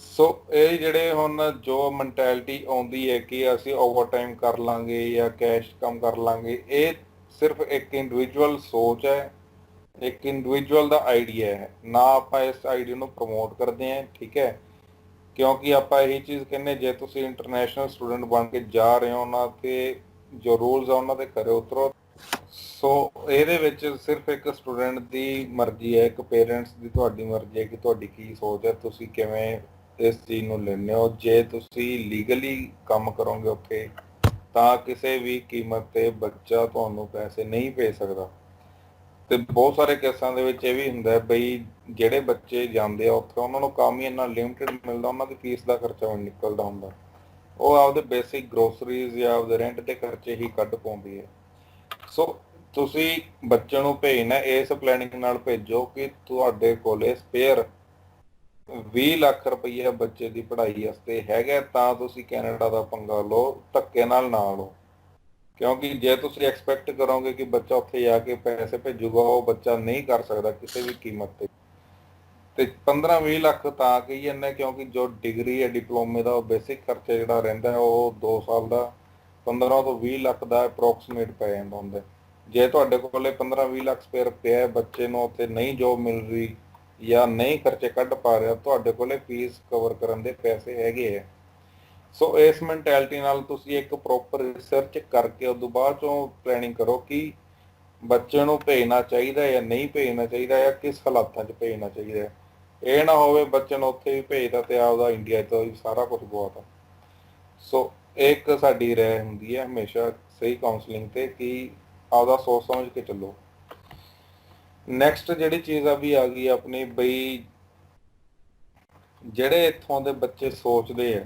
ਸੋ ਇਹ ਜਿਹੜੇ ਹੁਣ ਜੋ ਮੈਂਟੈਲਿਟੀ ਆਉਂਦੀ ਹੈ ਕਿ ਅਸੀਂ ਓਵਰਟਾਈਮ ਕਰ ਲਾਂਗੇ ਜਾਂ ਕੈਸ਼ ਕੰਮ ਕਰ ਲਾਂਗੇ, ਇਹ ਸਿਰਫ ਇੱਕ ਇੰਡੀਵਿਜੂਅਲ ਸੋਚ ਹੈ, ਇੱਕ ਇੰਡੀਵਿਜੂਅਲ ਦਾ ਆਈਡੀਆ ਹੈ, ਨਾ ਆਪਾਂ ਇਸ ਆਈਡੀਆ ਨੂੰ ਪ੍ਰਮੋਟ ਕਰਦੇ ਹਾਂ, ਠੀਕ ਹੈ। ਕਿਉਂਕਿ ਆਪਾਂ ਇਹੀ ਚੀਜ਼ ਕਹਿੰਦੇ, ਜੇ ਤੁਸੀਂ ਇੰਟਰਨੈਸ਼ਨਲ ਸਟੂਡੈਂਟ ਬਣ ਕੇ ਜਾ ਰਹੇ ਹੋ, ਉਹਨਾਂ ਤੇ ਜੋ ਰੂਲਸ ਆ ਉਹਨਾਂ ਤੇ ਖਰੇ ਉਤਰੋ। ਸੋ ਇਹਦੇ ਵਿੱਚ ਸਿਰਫ ਇੱਕ ਸਟੂਡੈਂਟ ਦੀ ਮਰਜ਼ੀ ਹੈ, ਇੱਕ ਪੇਰੈਂਟਸ ਦੀ ਤੁਹਾਡੀ ਮਰਜ਼ੀ ਹੈ ਕਿ ਤੁਹਾਡੀ ਕੀ ਸੋਚ ਹੈ, ਤੁਸੀਂ ਕਿਵੇਂ ਇਸ ਚੀਜ਼ ਨੂੰ ਲੈਂਦੇ ਹੋ। ਜੇ ਤੁਸੀਂ ਲੀਗਲੀ ਕੰਮ ਕਰੋਗੇ ਉੱਥੇ, ਤਾਂ ਕਿਸੇ ਵੀ ਕੀਮਤ ਤੇ ਬੱਚਾ ਤੁਹਾਨੂੰ ਪੈਸੇ ਨਹੀਂ ਭੇਜ ਸਕਦਾ। ਤੇ ਬਹੁਤ ਸਾਰੇ ਕੇਸਾਂ ਦੇ ਵਿੱਚ ਇਹ ਵੀ ਹੁੰਦਾ ਬਈ ਜਿਹੜੇ ਬੱਚੇ ਜਾਂਦੇ ਆ ਉੱਥੇ, ਉਹਨਾਂ ਨੂੰ ਕੰਮ ਹੀ ਇੰਨਾ ਲਿਮਟਿਡ ਮਿਲਦਾ, ਉਹਨਾਂ ਦੀ ਫੀਸ ਦਾ ਖਰਚਾ ਵੀ ਨਿਕਲਦਾ ਹੁੰਦਾ, ਉਹ ਆਪਦੇ ਬੇਸਿਕ ਗਰੋਸਰੀਜ਼ ਜਾਂ ਆਪਦੇ ਰੈਂਟ ਦੇ ਖਰਚੇ ਹੀ ਕੱਢ ਪਾਉਂਦੀ ਹੈ। ਸੋ ਤੁਸੀਂ ਬੱਚੇ ਨੂੰ ਭੇਜਣਾ ਇਸ ਪਲੈਨਿੰਗ ਨਾਲ ਭੇਜੋ ਕਿ ਤੁਹਾਡੇ ਕੋਲੇ ਸਪੇਅਰ 20 ਲੱਖ ਰੁਪਈਆ ਬੱਚੇ ਦੀ ਪੜ੍ਹਾਈ ਵਾਸਤੇ ਹੈਗਾ, ਤਾਂ ਤੁਸੀਂ ਕੈਨੇਡਾ ਦਾ ਪੰਗਾ ਲਓ, ਧੱਕੇ ਨਾਲ ਨਾ ਲਓ। ਕਿਉਂਕਿ ਜੇ ਤੁਸੀਂ ਐਕਸਪੈਕਟ ਕਰੋਗੇ ਕਿ ਬੱਚਾ ਉੱਥੇ ਜਾ ਕੇ ਪੈਸੇ ਭੇਜੂਗਾ, ਉਹ ਬੱਚਾ ਨਹੀਂ ਕਰ ਸਕਦਾ ਕਿਸੇ ਵੀ ਕੀਮਤ ਤੇ 15-20 ਲੱਖ ਤਾਂ ਕਹੀ ਜਾਂਦੇ, ਕਿਉਂਕਿ ਜੋ ਡਿਗਰੀ ਹੈ ਡਿਪਲੋਮੇ ਦਾ, ਉਹ ਬੇਸਿਕ ਖਰਚਾ ਜਿਹੜਾ ਰਹਿੰਦਾ ਉਹ 2 ਸਾਲ ਦਾ 15 ਤੋਂ 20 ਲੱਖ ਦਾ ਅਪਰੋਕਸੀਮੇਟ ਪੈ ਜਾਂਦਾ ਹੁੰਦਾ। ਜੇ ਤੁਹਾਡੇ ਕੋਲੇ 15-20 ਲੱਖ ਸਪੇਅਰ ਪਿਆ, ਬੱਚੇ ਨੂੰ ਉੱਥੇ ਨਹੀਂ ਜੋਬ ਮਿਲ ਰਹੀ ਜਾਂ ਨਹੀਂ ਖਰਚੇ ਕੱਢ ਪਾ ਰਿਹਾ, ਤੁਹਾਡੇ ਕੋਲੇ ਫੀਸ ਕਵਰ ਕਰਨ ਦੇ ਪੈਸੇ ਹੈਗੇ ਹੈ। ਸੋ ਇਸ ਮੈਂਟੈਲਿਟੀ ਨਾਲ ਤੁਸੀਂ ਇੱਕ ਪ੍ਰੋਪਰ ਰਿਸਰਚ ਕਰਕੇ ਉਸ ਤੋਂ ਬਾਅਦ ਚੋਂ ਪਲੈਨਿੰਗ ਕਰੋ ਕਿ ਬੱਚੇ ਨੂੰ ਭੇਜਣਾ ਚਾਹੀਦਾ ਜਾਂ ਨਹੀਂ ਭੇਜਣਾ ਚਾਹੀਦਾ, ਜਾਂ ਕਿਸ ਹਾਲਾਤਾਂ 'ਚ ਭੇਜਣਾ ਚਾਹੀਦਾ ਹੈ। ਇਹ ਨਾ ਹੋਵੇ ਬੱਚੇ ਨੂੰ ਉੱਥੇ ਵੀ ਭੇਜਦਾ ਤੇ ਆਪਦਾ ਇੰਡੀਆ ਤੋਂ ਹੀ ਸਾਰਾ ਕੁਝ ਗਵਾਤਾ। ਸੋ ਇੱਕ ਸਾਡੀ ਰਾਏ ਹੁੰਦੀ ਹੈ ਹਮੇਸ਼ਾ ਸਹੀ ਕਾਉਂਸਲਿੰਗ ਤੇ ਕਿ ਆਪਦਾ ਸੋਚ ਸਮਝ ਕੇ ਚੱਲੋ। ਨੈਕਸਟ ਜਿਹੜੀ ਚੀਜ਼ ਆ ਵੀ ਆ ਗਈ ਆਪਣੀ ਬਈ, ਜਿਹੜੇ ਇੱਥੋਂ ਦੇ ਬੱਚੇ ਸੋਚਦੇ ਆ,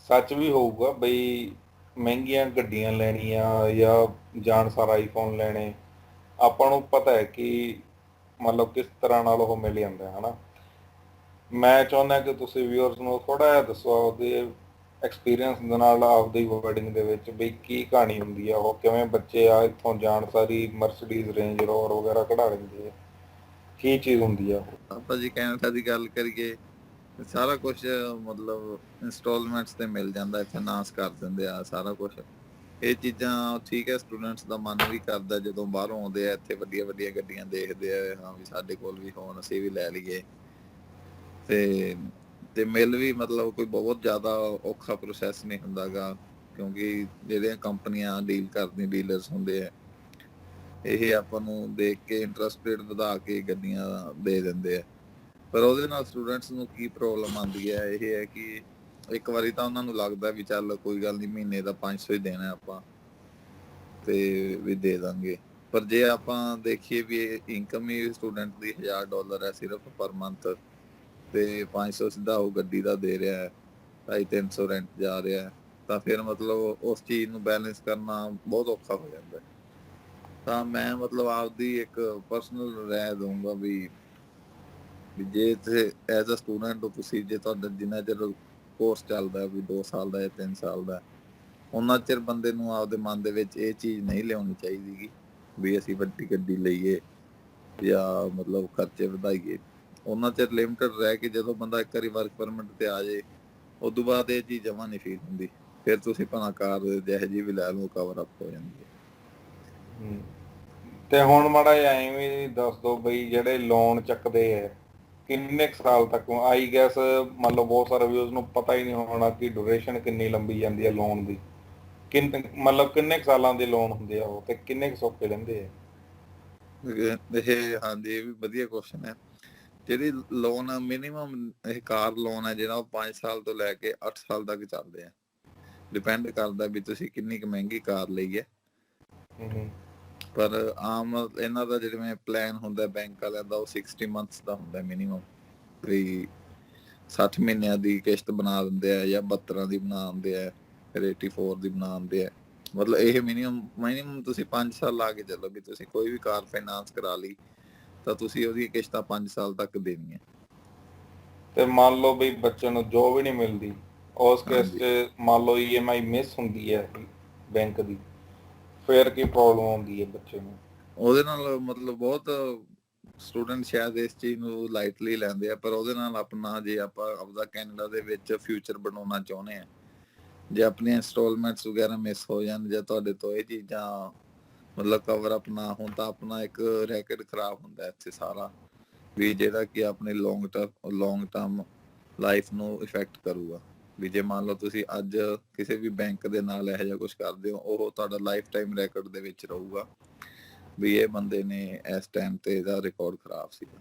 ਸੱਚ ਵੀ ਹੋਊਗਾ ਬਈ ਮਹਿੰਗੀਆਂ ਗੱਡੀਆਂ ਲੈਣੀਆਂ ਜਾਂ ਜਾਣ ਸਾਰ ਆਈਫੋਨ ਲੈਣੇ, ਆਪਾਂ ਨੂੰ ਪਤਾ ਹੈ ਕਿ ਮਤਲਬ ਕਿਸ ਤਰ੍ਹਾਂ ਨਾਲ ਉਹ ਮਿਲ ਜਾਂਦਾ ਹੈ ਨਾ। ਮੈਂ ਚਾਹੁੰਦਾ ਕਿ ਤੁਸੀਂ ਵਿਊਅਰਸ ਨੂੰ ਥੋੜਾ ਜਿਹਾ ਦੱਸੋ ਆਪਦੇ ਐਕਸਪੀਰੀਅੰਸ ਦੇ ਨਾਲ, ਆਪਦੀ ਵਰਡਿੰਗ ਦੇ ਵਿੱਚ ਵੀ ਕੀ ਕਹਾਣੀ ਹੁੰਦੀ ਆ, ਉਹ ਕਿਵੇਂ ਬੱਚੇ ਆ ਇੱਥੋਂ ਜਾਣ ਸਾਰੀ ਮਰਸੀਡੀਜ਼ ਰੇਂਜ ਰੋਵਰ ਵਗੈਰਾ ਕਢਾ ਲੈਂਦੇ ਆ, ਕੀ ਚੀਜ਼ ਹੁੰਦੀ ਆ ਉਹ। ਆਪਾਂ ਜੀ ਕੈਨੇਡਾ ਦੀ ਗੱਲ ਕਰੀਏ, ਸਾਰਾ ਕੁਝ ਮਤਲਬ ਇੰਸਟਾਲਮੈਂਟਸ ਤੇ ਮਿਲ ਜਾਂਦਾ, ਫਾਈਨਾਂਸ ਕਰ ਦਿੰਦੇ ਆ ਸਾਰਾ ਕੁਝ। ਇਹ ਚੀਜ਼ਾਂ ਠੀਕ ਹੈ, ਸਟੂਡੈਂਟਸ ਦਾ ਮਨ ਵੀ ਕਰਦਾ ਜਦੋਂ ਬਾਹਰੋਂ ਆਉਂਦੇ ਆ ਇੱਥੇ ਵੱਡੀਆਂ ਵੱਡੀਆਂ ਗੱਡੀਆਂ ਦੇਖਦੇ ਆ, ਹਾਂ ਵੀ ਸਾਡੇ ਕੋਲ ਵੀ ਹੋਣ, ਅਸੀਂ ਵੀ ਲੈ ਲਈਏ। ਤੇ ਮਿਲ ਵੀ ਮਤਲਬ ਕੋਈ ਬਹੁਤ ਜ਼ਿਆਦਾ ਔਖਾ ਪ੍ਰੋਸੈਸ ਨਹੀਂ ਹੁੰਦਾ ਗਾ, ਕਿਉਂਕਿ ਜਿਹੜੀਆਂ ਕੰਪਨੀਆਂ ਡੀਲ ਕਰਦੀਆਂ, ਡੀਲਰਸ ਹੁੰਦੇ ਆ, ਇਹ ਆਪਾਂ ਨੂੰ ਦੇਖ ਕੇ ਇੰਟਰਸਟ ਰੇਟ ਵਧਾ ਕੇ ਗੱਡੀਆਂ ਦੇ ਦਿੰਦੇ ਆ। ਪਰ ਉਹਦੇ ਨਾਲ ਸਟੂਡੈਂਟਸ ਨੂੰ ਕੀ ਪ੍ਰੋਬਲਮ ਆਉਂਦੀ ਹੈ, ਇਹ ਹੈ ਕਿ ਇੱਕ ਵਾਰੀ ਤਾਂ ਉਹਨਾਂ ਨੂੰ ਲੱਗਦਾ ਵੀ ਚੱਲ ਕੋਈ ਗੱਲ ਨਹੀਂ, ਮਹੀਨੇ ਦਾ 500 ਹੀ ਦੇਣਾ ਆਪਾਂ ਤੇ ਵੀ ਦੇ ਦਾਂਗੇ। ਪਰ ਜੇ ਆਪਾਂ ਦੇਖੀਏ ਵੀ ਇਨਕਮ ਹੀ ਸਟੂਡੈਂਟ ਦੀ $1000 ਹੈ ਸਿਰਫ ਪਰ ਮੰਥ, ਤੇ 500 ਸਿੱਧਾ ਉਹ ਗੱਡੀ ਦਾ ਦੇ ਰਿਹਾ ਹੈ, 250-300 ਰੈਂਟ ਜਾ ਰਿਹਾ ਹੈ, ਤਾਂ ਫਿਰ ਮਤਲਬ ਉਸ ਚੀਜ਼ ਨੂੰ ਬੈਲੈਂਸ ਕਰਨਾ ਬਹੁਤ ਔਖਾ ਹੋ ਜਾਂਦਾ। ਤਾਂ ਮੈਂ ਮਤਲਬ ਆਪਦੀ ਇੱਕ ਪਰਸਨਲ ਰਾਏ ਦਊਂਗਾ ਵੀ ਜੇ ਤੇ ਐਜ਼ ਅ ਸਟੂਡੈਂਟ ਹੋ ਤੁਸੀਂ, ਜੇ ਤੁਹਾਡਾ ਜਿੰਨਾ ਚਿਰ ਕੋਰਸ ਚੱਲਦਾ ਵੀ 2 ਸਾਲ ਦਾ ਜਾਂ 3 ਸਾਲ ਦਾ, ਉਹਨਾਂ ਚਿਰ ਬੰਦੇ ਨੂੰ ਆਪਦੇ ਮਨ ਦੇ ਵਿੱਚ ਇਹ ਚੀਜ਼ ਨਹੀਂ ਲਿਆਉਣੀ ਚਾਹੀਦੀ ਗੀ ਵੀ ਅਸੀਂ ਵੱਡੀ ਗੱਡੀ ਲਈਏ ਜਾਂ ਮਤਲਬ ਖਰਚੇ ਵਧਾਈਏ। ਉਹਨਾਂ ਚਿਰ ਲਿਮਟਡ ਰਹਿ ਕੇ ਜਦੋਂ ਬੰਦਾ ਇੱਕ ਵਾਰੀ ਵਰਕ ਪਰਮਿਟ ਤੇ ਆ ਜਾਏ, ਉਦੋਂ ਬਾਅਦ ਇਹ ਚੀਜ਼ ਜਮਾਂ ਨਹੀਂ ਫੀਲ ਹੁੰਦੀ। ਫਿਰ ਤੁਸੀਂ ਭਾਵੇਂ ਕਾਰ ਜਿਹੋ ਜਿਹੀ ਵੀ ਲੈ ਲਓ, ਕਵਰ ਅਪ ਹੋ ਜਾਂਦੀ ਹੈ। ਤੇ ਹੁਣ ਮਾੜਾ ਜਿਹਾ ਐਵੇਂ ਦੱਸ ਦੋ ਬਈ, ਜਿਹੜੇ ਲੋਨ ਚੱਕਦੇ ਆ ਕਿੰਨੇ ਕੁ ਸਾਲ ਤੱਕ, ਆਈ ਗੈਸ ਮੰਨ ਲਓ ਬਹੁਤ ਸਾਰੇ ਵਿਊਜ਼ ਨੂੰ ਪਤਾ ਹੀ ਨਹੀਂ ਹੋਣਾ ਕਿ ਡਿਊਰੇਸ਼ਨ ਕਿੰਨੀ ਲੰਬੀ ਜਾਂਦੀ ਹੈ ਲੋਨ ਦੀ, ਮਤਲਬ ਕਿੰਨੇ ਕੁ ਸਾਲਾਂ ਦੇ ਲੋਨ ਹੁੰਦੇ ਆ ਉਹ, ਤੇ ਕਿੰਨੇ ਕੁ ਸੌਖੇ ਲੈਂਦੇ ਆ। ਇਹ ਹਾਂਜੀ, ਇਹ ਵੀ ਵਧੀਆ ਕੁਐਸਚਨ ਹੈ। ਜਿਹੜੀ ਲੋਨ ਆ ਮਿਨੀਮਮ, ਇਹ ਕਾਰ ਲੋਨ ਹੈ ਜਿਹੜਾ, ਉਹ 5 ਸਾਲ ਤੋਂ ਲੈ ਕੇ 8 ਸਾਲ ਤੱਕ ਚੱਲਦੇ ਆ। ਡਿਪੈਂਡ ਕਰਦਾ ਵੀ ਤੁਸੀਂ ਕਿੰਨੀ ਕੁ ਮਹਿੰਗੀ ਕਾਰ ਲਈ ਹੈ। ਪਰ ਆਮ ਇਹਨਾਂ ਦਾ ਜਿਵੇਂ ਪਲਾਨ ਹੁੰਦਾ ਬੈਂਕ ਵਾਲਿਆਂ ਦਾ, ਉਹ 60 ਮੰਥਸ ਦਾ ਹੁੰਦਾ ਮਿਨੀਮਮ, ਵੀ 60 ਮਹੀਨਿਆਂ ਦੀ ਕਿਸ਼ਤ ਬਣਾ ਦਿੰਦੇ ਆ ਜਾਂ 72 ਦੀ ਬਣਾ ਦਿੰਦੇ ਆ, ਫਿਰ 84 ਦੀ ਬਣਾ ਦਿੰਦੇ ਆ। ਮਤਲਬ ਇਹ ਮਿਨੀਮਮ ਤੁਸੀਂ 5 ਸਾਲ ਲਾ ਕੇ ਚੱਲੋ ਵੀ ਤੁਸੀਂ ਕੋਈ ਵੀ ਕਾਰ ਫਾਈਨਾਂਸ ਕਰਾ ਲਈ ਤਾਂ ਤੁਸੀਂ ਉਹਦੀ ਕਿਸ਼ਤਾਂ 5 ਸਾਲ ਤੱਕ ਦੇਣੀਆਂ। ਤੇ ਮੰਨ ਲਓ ਵੀ ਬੱਚੇ ਨੂੰ ਜੋਬ ਹੀ ਨਹੀਂ ਮਿਲਦੀ, ਉਸ ਕੇਸ ਹਾਂਜੀ 'ਚ ਮੰਨ ਲਓ EMI ਮਿਸ ਹੁੰਦੀ ਹੈ ਬੈਂਕ ਦੀ, ਫਿਰ ਕੀ ਪ੍ਰੋਬਲਮ ਆਉਂਦੀ ਹੈ ਬੱਚੇ ਨੂੰ? ਉਹਦੇ ਨਾਲ ਮਤਲਬ ਬਹੁਤ ਸਟੂਡੈਂਟ ਸ਼ਾਇਦ ਇਸ ਚੀਜ਼ ਨੂੰ ਲਾਈਟਲੀ ਲੈਂਦੇ ਆ, ਪਰ ਉਹਦੇ ਨਾਲ ਆਪਣਾ ਜੇ ਆਪਾਂ ਆਪਦਾ ਕੈਨੇਡਾ ਦੇ ਵਿੱਚ ਫਿਊਚਰ ਬਣਾਉਣਾ ਚਾਹੁੰਦੇ ਆ, ਜੇ ਆਪਣੀਆਂ ਇੰਸਟਾਲਮੈਂਟਸ ਵਗੈਰਾ ਮਿਸ ਹੋ ਜਾਣ ਜਾਂ ਤੁਹਾਡੇ ਤੋਂ ਇਹ ਚੀਜ਼ਾਂ ਮਤਲਬ ਕਵਰ ਅਪ ਨਾ ਹੋਣ ਤਾਂ ਆਪਣਾ ਇੱਕ ਰੈਕਟ ਖਰਾਬ ਹੁੰਦਾ ਇੱਥੇ ਸਾਰਾ, ਵੀ ਜਿਹੜਾ ਕਿ ਆਪਣੇ ਲੌਂਗ ਟਰਮ ਲਾਈਫ ਨੂੰ ਇਫੈਕਟ ਕਰੂਗਾ। ਵੀ ਜੇ ਮੰਨ ਲਓ ਤੁਸੀਂ ਅੱਜ ਕਿਸੇ ਵੀ ਬੈਂਕ ਦੇ ਨਾਲ ਇਹੋ ਜਿਹਾ ਕੁਝ ਕਰਦੇ ਹੋ, ਉਹ ਤੁਹਾਡਾ ਲਾਈਫ ਟਾਈਮ ਰੈਕਡ ਦੇ ਵਿੱਚ ਰਹੂਗਾ ਵੀ ਇਹ ਬੰਦੇ ਨੇ ਇਸ ਟਾਈਮ ਤੇ ਇਹਦਾ ਰਿਕਾਰਡ ਖਰਾਬ ਸੀਗਾ।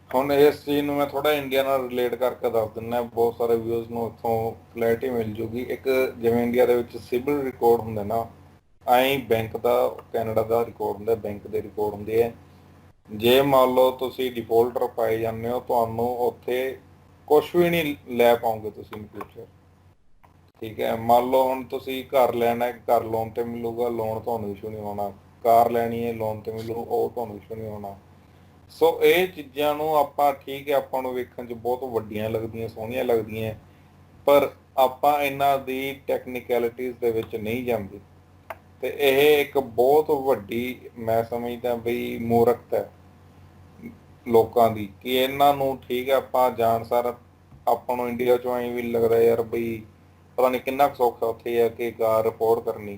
ਹੁਣ ਇਸ ਚੀਜ਼ ਨੂੰ ਮੈਂ ਥੋੜਾ ਇੰਡੀਆ ਨਾਲ ਰਿਲੇਟ ਕਰਕੇ ਦੱਸ ਦਿੰਦਾ, ਬਹੁਤ ਸਾਰੇ ਵਿਊਜ਼ ਨੂੰ ਉੱਥੋਂ ਕਲੈਰਿਟੀ ਮਿਲ ਜੂਗੀ। ਇੱਕ ਜਿਵੇਂ ਇੰਡੀਆ ਦੇ ਵਿੱਚ ਸਿਵਲ ਰਿਕਾਰਡ ਹੁੰਦਾ ਨਾ, ਐਂ ਬੈਂਕ ਦਾ ਕੈਨੇਡਾ ਦਾ ਰਿਕਾਰਡ ਹੁੰਦਾ, ਬੈਂਕ ਦੇ ਰਿਕਾਰਡ ਹੁੰਦੇ ਆ। ਜੇ ਮੰਨ ਲਓ ਤੁਸੀਂ ਡਿਫੋਲਟਰ ਪਾਏ ਜਾਂਦੇ ਹੋ, ਤੁਹਾਨੂੰ ਉੱਥੇ ਕੁਛ ਵੀ ਨਹੀਂ ਲੈ ਪਾਓਗੇ ਤੁਸੀਂ ਇਨ ਫਿਊਚਰ, ਠੀਕ ਹੈ। ਮੰਨ ਲਓ ਹੁਣ ਤੁਸੀਂ ਘਰ ਲੈਣਾ, ਘਰ ਲੋਨ ਤੇ ਮਿਲੂਗਾ, ਲੋਨ ਤੁਹਾਨੂੰ ਇਸ਼ੂ ਨਹੀਂ ਹੋਣਾ। ਕਾਰ ਲੈਣੀ ਹੈ, ਲੋਨ ਤੇ ਮਿਲੂ, ਉਹ ਤੁਹਾਨੂੰ ਇਸ਼ੂ ਨਹੀਂ ਹੋਣਾ। ਸੋ ਇਹ ਚੀਜ਼ਾਂ ਨੂੰ ਆਪਾਂ, ਠੀਕ ਹੈ, ਆਪਾਂ ਨੂੰ ਵੇਖਣ 'ਚ ਬਹੁਤ ਵੱਡੀਆਂ ਲੱਗਦੀਆਂ, ਸੋਹਣੀਆਂ ਲੱਗਦੀਆਂ, ਪਰ ਆਪਾਂ ਇਹਨਾਂ ਦੀ ਟੈਕਨੀਕੈਲਿਟੀਜ਼ ਦੇ ਵਿੱਚ ਨਹੀਂ ਜਾਂਦੇ। ਤੇ ਇਹ ਇੱਕ ਬਹੁਤ ਵੱਡੀ, ਮੈਂ ਸਮਝਦਾ ਬਈ ਮੂਰਖਤਾ ਹੈ ਲੋਕਾਂ ਦੀ, ਕਿ ਇਹਨਾਂ ਨੂੰ, ਠੀਕ ਹੈ, ਆਪਾਂ ਜਾਣਸਾਰ ਆਪਾਂ ਨੂੰ ਇੰਡੀਆ 'ਚੋਂ ਐਂ ਵੀ ਲੱਗਦਾ ਯਾਰ ਬਈ ਪਤਾ ਨਹੀਂ ਕਿੰਨਾ ਕੁ ਸੌਖਾ ਉੱਥੇ ਆ ਕਿ ਕਾਰ ਅਫੋਰਡ ਕਰਨੀ,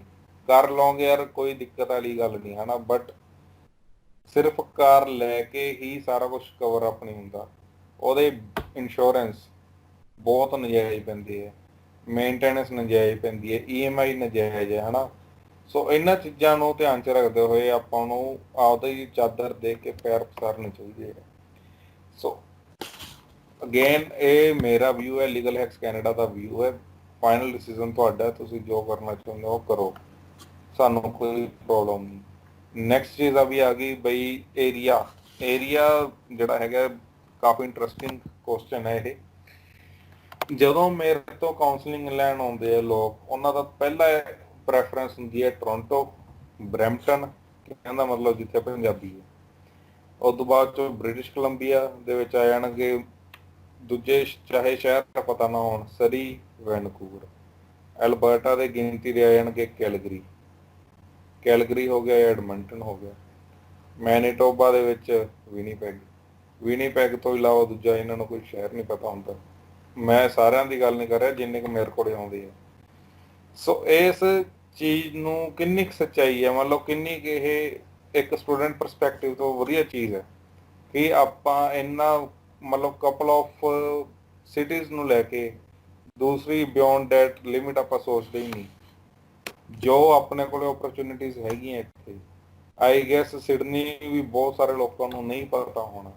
ਕਰ ਲਓਗੇ ਯਾਰ, ਕੋਈ ਦਿੱਕਤ ਵਾਲੀ ਗੱਲ ਨਹੀਂ ਹੈ ਨਾ, ਬਟ ਸਿਰਫ ਕਾਰ ਲੈ ਕੇ ਹੀ ਸਾਰਾ ਕੁਝ ਕਵਰ ਅਪ ਨਹੀਂ ਹੁੰਦਾ। ਉਹਦੇ ਇੰਸ਼ੋਰੈਂਸ ਬਹੁਤ ਨਜਾਇਜ਼ ਪੈਂਦੀ ਹੈ, ਮੇਨਟੇਨੈਂਸ ਨਜਾਇਜ਼ ਪੈਂਦੀ ਹੈ, EMI ਨਜਾਇਜ਼ ਹੈ, ਹੈ ਨਾ। ਸੋ ਇਹਨਾਂ ਚੀਜ਼ਾਂ ਨੂੰ ਧਿਆਨ 'ਚ ਰੱਖਦੇ ਹੋਏ ਆਪਾਂ ਨੂੰ ਆਪਦੀ ਚਾਦਰ ਦੇ ਕੇ ਪੈਰ ਪਸਾਰਨੇ ਚਾਹੀਦੇ ਹੈ। ਸੋ ਅਗੇਨ ਇਹ ਮੇਰਾ ਵਿਊ ਹੈ, ਲੀਗਲ ਹੈਕਸ ਕੈਨੇਡਾ ਦਾ ਵਿਊ ਹੈ। ਫਾਈਨਲ ਡਿਸੀਜਨ ਤੁਹਾਡਾ, ਤੁਸੀਂ ਜੋ ਕਰਨਾ ਚਾਹੁੰਦੇ ਹੋ ਕਰੋ, ਸਾਨੂੰ ਕੋਈ ਪ੍ਰੋਬਲਮ ਨਹੀਂ। ਨੈਕਸਟ ਚੀਜ਼ ਆ ਗਈ ਬਈ ਏਰੀਆ ਜਿਹੜਾ ਹੈਗਾ, ਕਾਫੀ ਇੰਟਰਸਟਿੰਗ ਕੁਐਸਚਨ ਹੈ ਇਹ। ਜਦੋਂ ਮੇਰੇ ਤੋਂ ਕਾਉਂਸਲਿੰਗ ਲੈਣ ਆਉਂਦੇ ਆ ਲੋਕ, ਉਹਨਾਂ ਦਾ ਪਹਿਲਾ ਪ੍ਰੈਫਰੈਂਸ ਹੁੰਦੀ ਹੈ ਟੋਰਾਂਟੋ, ਬਰੈਂਪਟਨ, ਕਹਿੰਦਾ ਮਤਲਬ ਜਿੱਥੇ ਪੰਜਾਬੀ ਹੈ। ਉਸ ਤੋਂ ਬਾਅਦ ਚੋਂ ਬ੍ਰਿਟਿਸ਼ ਕੋਲੰਬੀਆ ਦੇ ਵਿੱਚ ਆ ਜਾਣਗੇ ਦੂਜੇ, ਚਾਹੇ ਸ਼ਹਿਰ ਦਾ ਪਤਾ ਨਾ ਹੋਣ, ਸਰੀ, ਵੈਨਕੂਵਰ। ਐਲਬਰਟਾ ਦੇ ਗਿਣਤੀ ਦੇ ਆ ਜਾਣਗੇ ਕੈਲਗਰੀ ਹੋ ਗਿਆ, ਐਡਮੰਟਨ ਹੋ ਗਿਆ। ਮੈਨੀਟੋਬਾ ਦੇ ਵਿੱਚ ਵਿਨੀਪੈਗ ਤੋਂ ਇਲਾਵਾ ਦੂਜਾ ਇਹਨਾਂ ਨੂੰ ਕੋਈ ਸ਼ਹਿਰ ਨਹੀਂ ਪਤਾ ਹੁੰਦਾ। ਮੈਂ ਸਾਰਿਆਂ ਦੀ ਗੱਲ ਨਹੀਂ ਕਰ ਰਿਹਾ, ਜਿੰਨੇ ਕੁ ਮੇਰੇ ਕੋਲ ਆਉਂਦੇ ਆ। ਸੋ ਇਸ ਚੀਜ਼ ਨੂੰ ਕਿੰਨੀ ਕੁ ਸੱਚਾਈ ਹੈ, ਮਤਲਬ ਕਿੰਨੀ ਕੁ ਇਹ ਇੱਕ ਸਟੂਡੈਂਟ ਪਰਸਪੈਕਟਿਵ ਤੋਂ ਵਧੀਆ ਚੀਜ਼ ਹੈ ਕਿ ਆਪਾਂ ਇਹਨਾਂ ਮਤਲਬ ਕਪਲ ਆਫ ਸਿਟੀਜ਼ ਨੂੰ ਲੈ ਕੇ ਦੂਸਰੀ ਬਿਯੋਂਡ ਡੈਟ ਲਿਮਿਟ ਆਪਾਂ ਸੋਚਦੇ ਹੀ ਨਹੀਂ। ਜੋ ਆਪਣੇ ਕੋਲ ਓਪਰਚੁਨਿਟੀਜ਼ ਹੈਗੀਆਂ ਇੱਥੇ, ਆਈ ਗੈਸ ਸਿਡਨੀ ਵੀ ਬਹੁਤ ਸਾਰੇ ਲੋਕਾਂ ਨੂੰ ਨਹੀਂ ਪਤਾ ਹੋਣਾ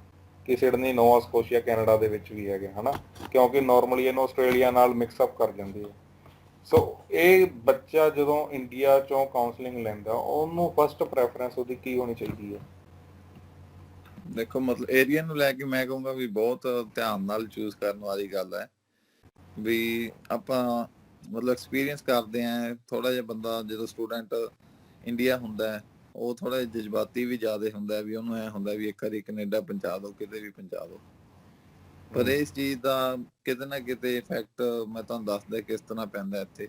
ਕਿ ਸਿਡਨੀ ਨੋਵਾ ਸਕੋਸ਼ੀਆ ਕੈਨੇਡਾ ਦੇ ਵਿੱਚ ਵੀ ਹੈਗੇ, ਹਨਾ, ਕਿਉਂਕਿ ਨਾਰਮਲੀ ਇਹਨੂੰ ਆਸਟ੍ਰੇਲੀਆ ਨਾਲ ਮਿਕਸ ਅਪ ਕਰ ਜਾਂਦੇ ਆ। ਸੋ ਇਹ ਬੱਚਾ ਜਦੋਂ ਇੰਡੀਆ ਚੋਂ ਕਾਉਂਸਲਿੰਗ ਲੈਂਦਾ, ਉਹਨੂੰ ਫਸਟ ਪ੍ਰੈਫਰੈਂਸ ਉਹਦੀ ਕੀ ਹੋਣੀ ਚਾਹੀਦੀ ਹੈ? ਦੇਖੋ ਮਤਲਬ ਏਰੀਆ ਨੂੰ ਲੈ ਕੇ ਮੈਂ ਕਹੂੰਗਾ ਵੀ ਬਹੁਤ ਧਿਆਨ ਨਾਲ ਚੂਜ਼ ਕਰਨ ਵਾਲੀ ਗੱਲ ਹੈ। ਵੀ ਆਪਾਂ ਮਤਲਬ ਐਕਸਪੀਰੀਅੰਸ ਕਰਦੇ ਆ, ਥੋੜਾ ਜਿਹਾ ਬੰਦਾ ਜਦੋਂ ਸਟੂਡੈਂਟ ਇੰਡੀਆ ਹੁੰਦਾ ਉਹ ਥੋੜਾ ਜਿਹਾ ਜਜ਼ਬਾਤੀ ਵੀ ਜ਼ਿਆਦਾ ਹੁੰਦਾ, ਵੀ ਉਹਨੂੰ ਐ ਹੁੰਦਾ ਵੀ ਇੱਕ ਵਾਰੀ ਕੈਨੇਡਾ ਪਹੁੰਚਾ ਦਿਓ, ਕਿਤੇ ਵੀ ਪਹੁੰਚਾ ਦਿਓ। ਪਰ ਇਸ ਚੀਜ਼ ਦਾ ਕਿਤੇ ਨਾ ਕਿਤੇ ਇਫੈਕਟ ਮੈਂ ਤੁਹਾਨੂੰ ਦੱਸਦਾ ਕਿਸ ਤਰ੍ਹਾਂ ਪੈਂਦਾ ਇੱਥੇ।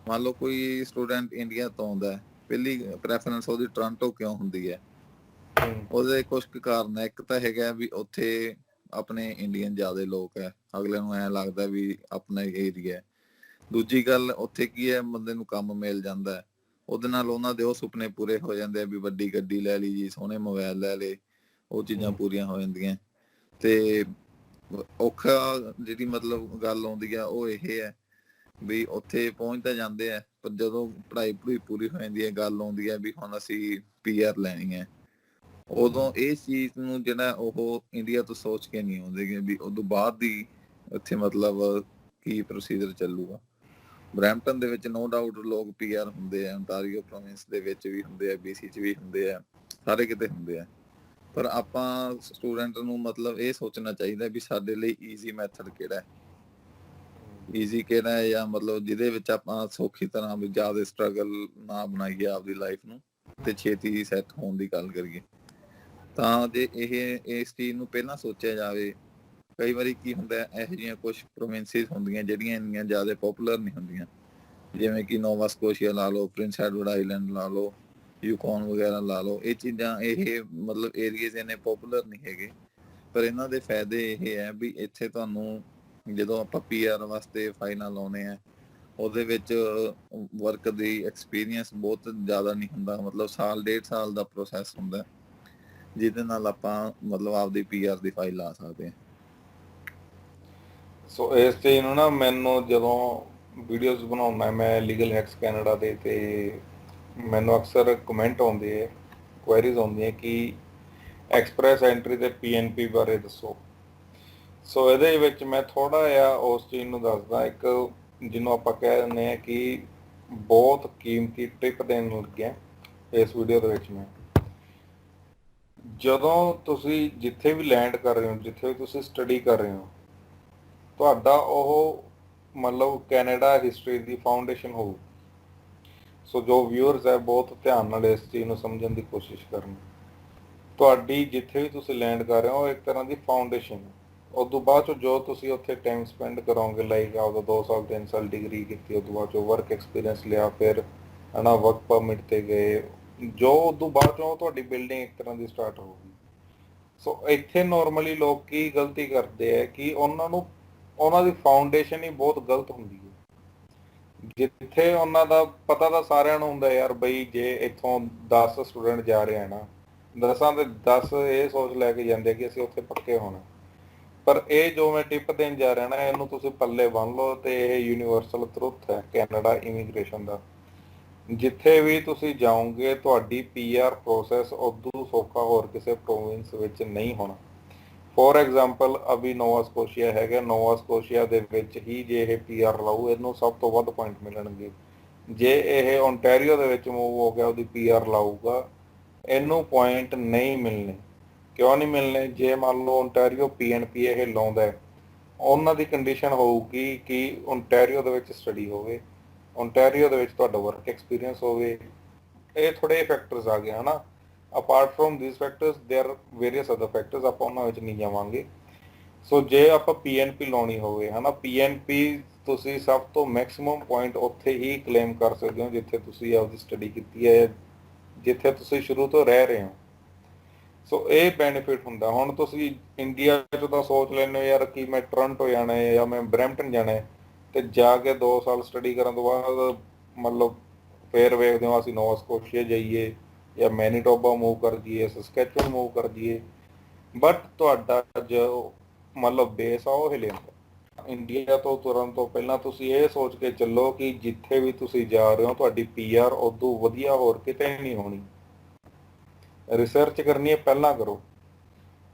ਮੰਨ ਲਓ ਕੋਈ ਸਟੂਡੈਂਟ ਇੰਡੀਆ ਤੋਂ ਆਉਂਦਾ, ਪਹਿਲੀ ਪ੍ਰੈਫਰੈਂਸ ਉਹਦੀ ਟੋਰਾਂਟੋ ਕਿਉਂ ਹੁੰਦੀ ਹੈ? ਉਹਦੇ ਕੁਝ ਕੁ ਕਾਰਨ ਹੈ। ਇੱਕ ਤਾਂ ਹੈਗਾ ਵੀ ਉੱਥੇ ਆਪਣੇ ਇੰਡੀਅਨ ਜ਼ਿਆਦਾ ਲੋਕ ਹੈ, ਅਗਲੇ ਨੂੰ ਐਂ ਲੱਗਦਾ ਵੀ ਆਪਣਾ ਏਰੀਆ। ਦੂਜੀ ਗੱਲ ਉੱਥੇ ਕੀ ਹੈ, ਬੰਦੇ ਨੂੰ ਕੰਮ ਮਿਲ ਜਾਂਦਾ, ਉਹਦੇ ਨਾਲ ਉਹਨਾਂ ਦੇ ਉਹ ਸੁਪਨੇ ਪੂਰੇ ਹੋ ਜਾਂਦੇ ਆ ਵੀ ਵੱਡੀ ਗੱਡੀ ਲੈ ਲਈ ਜੀ, ਸੋਹਣੇ ਮੋਬਾਈਲ ਲੈ ਲਏ, ਉਹ ਚੀਜ਼ਾਂ ਪੂਰੀਆਂ ਹੋ ਜਾਂਦੀਆਂ। ਤੇ ਔਖਾ ਜਿਹੜੀ ਮਤਲਬ ਗੱਲ ਆਉਂਦੀ ਆ ਉਹ ਇਹ ਹੈ ਵੀ ਉੱਥੇ ਪਹੁੰਚ ਤਾਂ ਜਾਂਦੇ ਆ, ਪਰ ਜਦੋਂ ਪੜ੍ਹਾਈ ਪੂਰੀ ਹੋ ਜਾਂਦੀ ਹੈ, ਗੱਲ ਆਉਂਦੀ ਹੈ ਵੀ ਹੁਣ ਅਸੀਂ PR ਲੈਣੀ ਹੈ, ਉਦੋਂ ਇਸ ਚੀਜ਼ ਨੂੰ ਜਿਹੜਾ ਉਹ ਇੰਡੀਆ ਤੋਂ ਸੋਚ ਕੇ ਨਹੀਂ ਆਉਂਦੇ ਵੀ ਉਦੋਂ ਬਾਅਦ ਦੀ ਉੱਥੇ ਮਤਲਬ ਕੀ ਪ੍ਰੋਸੀਜਰ ਚੱਲੂਗਾ। ਬਰੈਂਪਟਨ ਦੇ ਵਿੱਚ ਨੋ ਡਾਊਟ ਲੋਕ PR ਹੁੰਦੇ ਆ, ontario ਪ੍ਰੋਵਿੰਸ ਦੇ ਵਿੱਚ ਵੀ ਹੁੰਦੇ ਆ, BC 'ਚ ਵੀ ਹੁੰਦੇ ਆ, ਸਾਰੇ ਕਿਤੇ ਹੁੰਦੇ ਆ। ਪਰ ਆਪਾਂ ਸਟੂਡੈਂਟ ਨੂੰ ਮਤਲਬ ਇਹ ਸੋਚਣਾ ਚਾਹੀਦਾ ਵੀ ਸਾਡੇ ਲਈ ਈਜ਼ੀ ਮੈਥਡ ਕਿਹੜਾ ਹੈ। ਈਜ਼ੀ ਕਿਹੜਾ ਹੈ ਜਾਂ ਮਤਲਬ ਜਿਹਦੇ ਵਿੱਚ ਆਪਾਂ ਸੌਖੀ ਤਰ੍ਹਾਂ ਵੀ ਜ਼ਿਆਦਾ ਸਟਰਗਲ ਨਾ ਬਣਾਈਏ ਆਪਦੀ ਲਾਈਫ ਨੂੰ ਤੇ ਛੇਤੀ ਸੈੱਟ ਹੋਣ ਦੀ ਗੱਲ ਕਰੀਏ, ਤਾਂ ਜੇ ਇਸ ਚੀਜ਼ ਨੂੰ ਪਹਿਲਾਂ ਸੋਚਿਆ ਜਾਵੇ। ਕਈ ਵਾਰੀ ਕੀ ਹੁੰਦਾ ਇਹੋ ਜਿਹੀਆਂ ਕੁਛ ਪ੍ਰੋਵਿੰਸਿਸ ਹੁੰਦੀਆਂ ਜਿਹੜੀਆਂ ਇੰਨੀਆਂ ਜ਼ਿਆਦਾ ਪੋਪੂਲਰ ਨਹੀਂ ਹੁੰਦੀਆਂ, ਜਿਵੇਂ ਕਿ ਨੋਵਾ ਸਕੋਸ਼ੀਆ ਲਾ ਲਓ, ਪ੍ਰਿੰਸ ਐਡਵਰਡ ਆਈਲੈਂਡ ਲਾ ਲਓ, ਯੂਕੋਨ ਵਗੈਰਾ ਲਾ ਲਓ। ਇਹ ਚੀਜ਼ਾਂ ਇਹ ਮਤਲਬ ਏਰੀਏਜ਼ ਇੰਨੇ ਪੋਪੂਲਰ ਨਹੀਂ ਹੈਗੇ, ਪਰ ਇਹਨਾਂ ਦੇ ਫਾਇਦੇ ਇਹ ਹੈ ਵੀ ਇੱਥੇ ਤੁਹਾਨੂੰ ਜਦੋਂ ਆਪਾਂ PR ਵਾਸਤੇ ਫਾਈਲਾਂ ਲਾਉਂਦੇ ਆ, ਉਹਦੇ ਵਿੱਚ ਵਰਕ ਦੀ ਐਕਸਪੀਰੀਅੰਸ ਬਹੁਤ ਜ਼ਿਆਦਾ ਨਹੀਂ ਹੁੰਦਾ, ਮਤਲਬ ਸਾਲ 1.5 ਸਾਲ ਦਾ ਪ੍ਰੋਸੈਸ ਹੁੰਦਾ ਜਿਹਦੇ ਨਾਲ ਆਪਾਂ ਮਤਲਬ ਆਪਦੀ PR ਦੀ ਫਾਈਲ ਲਾ ਸਕਦੇ ਹਾਂ। ਸੋ ਇਸ ਚੀਜ਼ ਨੂੰ ਨਾ ਮੈਨੂੰ ਜਦੋਂ ਵੀਡੀਓਜ਼ ਬਣਾਉਣਾ ਮੈਂ ਲੀਗਲ ਹੈਕਸ ਕੈਨੇਡਾ ਦੇ, ਤੇ ਮੈਨੂੰ ਅਕਸਰ ਕਮੈਂਟ ਆਉਂਦੇ ਹੈ, ਕੁਐਰੀਜ਼ ਆਉਂਦੀਆਂ ਕਿ ਐਕਸਪ੍ਰੈਸ ਐਂਟਰੀ ਤੇ PNP ਬਾਰੇ ਦੱਸੋ। ਸੋ ਇਹਦੇ ਵਿੱਚ ਮੈਂ ਥੋੜ੍ਹਾ ਜਿਹਾ ਉਸ ਚੀਜ਼ ਨੂੰ ਦੱਸਦਾ, ਇੱਕ ਜਿਹਨੂੰ ਆਪਾਂ ਕਹਿ ਦਿੰਦੇ ਹਾਂ ਕਿ ਬਹੁਤ ਕੀਮਤੀ ਟਿਪ ਦੇਣ ਲੱਗਿਆ ਇਸ ਵੀਡੀਓ ਦੇ ਵਿੱਚ। ਮੈਂ ਜਦੋਂ ਤੁਸੀਂ ਜਿੱਥੇ ਵੀ ਲੈਂਡ ਕਰ ਰਹੇ ਹੋ, ਜਿੱਥੇ ਵੀ ਤੁਸੀਂ ਸਟੱਡੀ ਕਰ ਰਹੇ ਹੋ, ਤੁਹਾਡਾ ਉਹ ਮਤਲਬ ਕੈਨੇਡਾ ਹਿਸਟਰੀ ਦੀ ਫਾਊਂਡੇਸ਼ਨ ਹੋਊ। ਸੋ ਜੋ ਵਿਊਅਰਸ ਹੈ ਬਹੁਤ ਧਿਆਨ ਨਾਲ ਇਸ ਚੀਜ਼ ਨੂੰ ਸਮਝਣ ਦੀ ਕੋਸ਼ਿਸ਼ ਕਰਨ। ਤੁਹਾਡੀ ਜਿੱਥੇ ਵੀ ਤੁਸੀਂ ਲੈਂਡ ਕਰ ਰਹੇ ਹੋ ਇੱਕ ਤਰ੍ਹਾਂ ਦੀ ਫਾਊਂਡੇਸ਼ਨ। ਉਸ ਤੋਂ ਬਾਅਦ 'ਚੋਂ ਜੋ ਤੁਸੀਂ ਉੱਥੇ ਟਾਈਮ ਸਪੈਂਡ ਕਰੋਗੇ, ਲਾਈਕ ਆਪਦਾ 2 ਸਾਲ 3 ਸਾਲ ਡਿਗਰੀ ਕੀਤੀ, ਉਸ ਤੋਂ ਬਾਅਦ 'ਚੋਂ ਵਰਕ ਐਕਸਪੀਰੀਅੰਸ ਲਿਆ, ਫਿਰ ਹੈ ਨਾ ਵਰਕ ਪਰਮਿਟ 'ਤੇ ਗਏ, ਜੋ ਉਸ ਤੋਂ ਬਾਅਦ 'ਚੋਂ ਤੁਹਾਡੀ ਬਿਲਡਿੰਗ ਇੱਕ ਤਰ੍ਹਾਂ ਦੀ ਸਟਾਰਟ ਹੋਊਗੀ। ਸੋ ਇੱਥੇ ਨੋਰਮਲੀ ਲੋਕ ਕੀ ਗਲਤੀ ਕਰਦੇ ਹੈ ਕਿ ਉਹਨਾਂ ਦੀ ਫਾਊਂਡੇਸ਼ਨ ਹੀ ਬਹੁਤ ਗਲਤ ਹੁੰਦੀ ਹੈ। ਜਿੱਥੇ ਉਹਨਾਂ ਦਾ ਪਤਾ ਤਾਂ ਸਾਰਿਆਂ ਨੂੰ ਹੁੰਦਾ ਯਾਰ ਬਈ ਜੇ ਇੱਥੋਂ 10 ਸਟੂਡੈਂਟ ਜਾ ਰਹੇ ਆ ਨਾ, 10 ਦੇ 10 ਇਹ ਸੋਚ ਲੈ ਕੇ ਜਾਂਦੇ ਕਿ ਅਸੀਂ ਉੱਥੇ ਪੱਕੇ ਹੋਣਾ। ਪਰ ਇਹ ਜੋ ਮੈਂ ਟਿਪ ਦੇਣ ਜਾ ਰਿਹਾ ਨਾ, ਇਹਨੂੰ ਤੁਸੀਂ ਪੱਲੇ ਬੰਨ ਲਓ ਤੇ ਇਹ ਯੂਨੀਵਰਸਲ ਟਰੁੱਥ ਹੈ ਕੈਨੇਡਾ ਇਮੀਗ੍ਰੇਸ਼ਨ ਦਾ। ਜਿੱਥੇ ਵੀ ਤੁਸੀਂ ਜਾਓਗੇ ਤੁਹਾਡੀ PR ਪ੍ਰੋਸੈਸ ਉਦੋਂ ਸੌਖਾ ਹੋਰ ਕਿਸੇ ਪ੍ਰੋਵਿੰਸ ਵਿੱਚ ਨਹੀਂ ਹੋਣਾ। ਫੋਰ ਐਗਜ਼ਾਮਪਲ ਅਭੀ ਨੋਵਾ ਸਕੋਸ਼ੀਆ ਹੈਗਾ, ਨੋਵਾ ਸਕੋਸ਼ੀਆ ਦੇ ਵਿੱਚ ਹੀ ਜੇ ਇਹ PR ਲਾਊ ਇਹਨੂੰ ਸਭ ਤੋਂ ਵੱਧ ਪੁਆਇੰਟ ਮਿਲਣਗੇ। ਜੇ ਇਹ ਓਨਟਾਰੀਓ ਦੇ ਵਿੱਚ ਮੂਵ ਹੋ ਗਿਆ ਉਹਦੀ PR ਲਾਊਗਾ, ਇਹਨੂੰ ਪੁਆਇੰਟ ਨਹੀਂ ਮਿਲਣੇ। ਕਿਉਂ ਨਹੀਂ ਮਿਲਣੇ? ਜੇ ਮੰਨ ਲਓ ਓਨਟਾਰੀਓ PNP ਇਹ ਲਾਉਂਦਾ ਹੈ, ਉਹਨਾਂ ਦੀ ਕੰਡੀਸ਼ਨ ਹੋਊਗੀ ਕਿ ਓਨਟਾਰੀਓ ਦੇ ਵਿੱਚ ਸਟੱਡੀ ਹੋਵੇ, ਓਨਟਾਰੀਓ ਦੇ ਵਿੱਚ ਤੁਹਾਡਾ ਵਰਕ ਐਕਸਪੀਰੀਅੰਸ ਹੋਵੇ। ਇਹ ਥੋੜੇ ਫੈਕਟਰਸ ਆ ਗਏ ਹਨਾ। Apart from these factors there various other factors, ਆਪਾਂ ਉਹਨਾਂ ਵਿੱਚ ਨਹੀਂ ਜਾਵਾਂਗੇ। ਸੋ ਜੇ ਆਪਾਂ PNP ਲਾਉਣੀ ਹੋਵੇ ਹਨਾ, PNP ਤੁਸੀਂ ਸਭ ਤੋਂ ਮੈਕਸਿਮਮ ਪੁਆਇੰਟ ਉੱਥੇ ਹੀ ਕਲੇਮ ਕਰ ਸਕਦੇ ਹੋ ਜਿੱਥੇ ਤੁਸੀਂ ਆਪਦੀ ਸਟੱਡੀ ਕੀਤੀ ਹੈ, ਜਿੱਥੇ ਤੁਸੀਂ ਸ਼ੁਰੂ ਤੋਂ ਰਹਿ ਰਹੇ ਹੋ। ਸੋ ਇਹ ਬੈਨੀਫਿਟ ਹੁੰਦਾ। ਹੁਣ ਤੁਸੀਂ ਇੰਡੀਆ 'ਚ ਤਾਂ ਸੋਚ ਲੈਂਦੇ ਹੋ ਯਾਰ ਕਿ ਮੈਂ ਟੋਰਾਂਟੋ ਜਾਣਾ ਹੈ ਜਾਂ ਮੈਂ ਬਰੈਂਪਟਨ ਜਾਣਾ ਹੈ, ਤੇ ਜਾ ਕੇ 2 ਸਾਲ ਸਟੱਡੀ ਕਰਨ ਤੋਂ ਬਾਅਦ ਮਤਲਬ ਫੇਰ ਵੇਖਦੇ ਹੋ ਅਸੀਂ ਨੋਵਾ ਸਕੋਸ਼ੀਆ ਜਾਈਏ ਜਾਂ ਮੈਨੀਟੋਬਾ ਮੂਵ ਕਰ ਜਾਈਏ, ਸਸਕੈਚੁਅਨ ਮੂਵ ਕਰ ਜਾਈਏ, ਬਟ ਤੁਹਾਡਾ ਜੋ ਮਤਲਬ ਬੇਸ ਆ ਉਹ ਹਿਲੇ ਹੁੰਦਾ। ਇੰਡੀਆ ਤੋਂ ਤੁਰਨ ਤੋਂ ਪਹਿਲਾਂ ਤੁਸੀਂ ਇਹ ਸੋਚ ਕੇ ਚੱਲੋ ਕਿ ਜਿੱਥੇ ਵੀ ਤੁਸੀਂ ਜਾ ਰਹੇ ਹੋ ਤੁਹਾਡੀ PR ਉਦੋਂ ਵਧੀਆ ਹੋਰ ਕਿਤੇ ਨਹੀਂ ਹੋਣੀ। ਰਿਸਰਚ ਕਰਨੀ ਹੈ ਪਹਿਲਾਂ ਕਰੋ।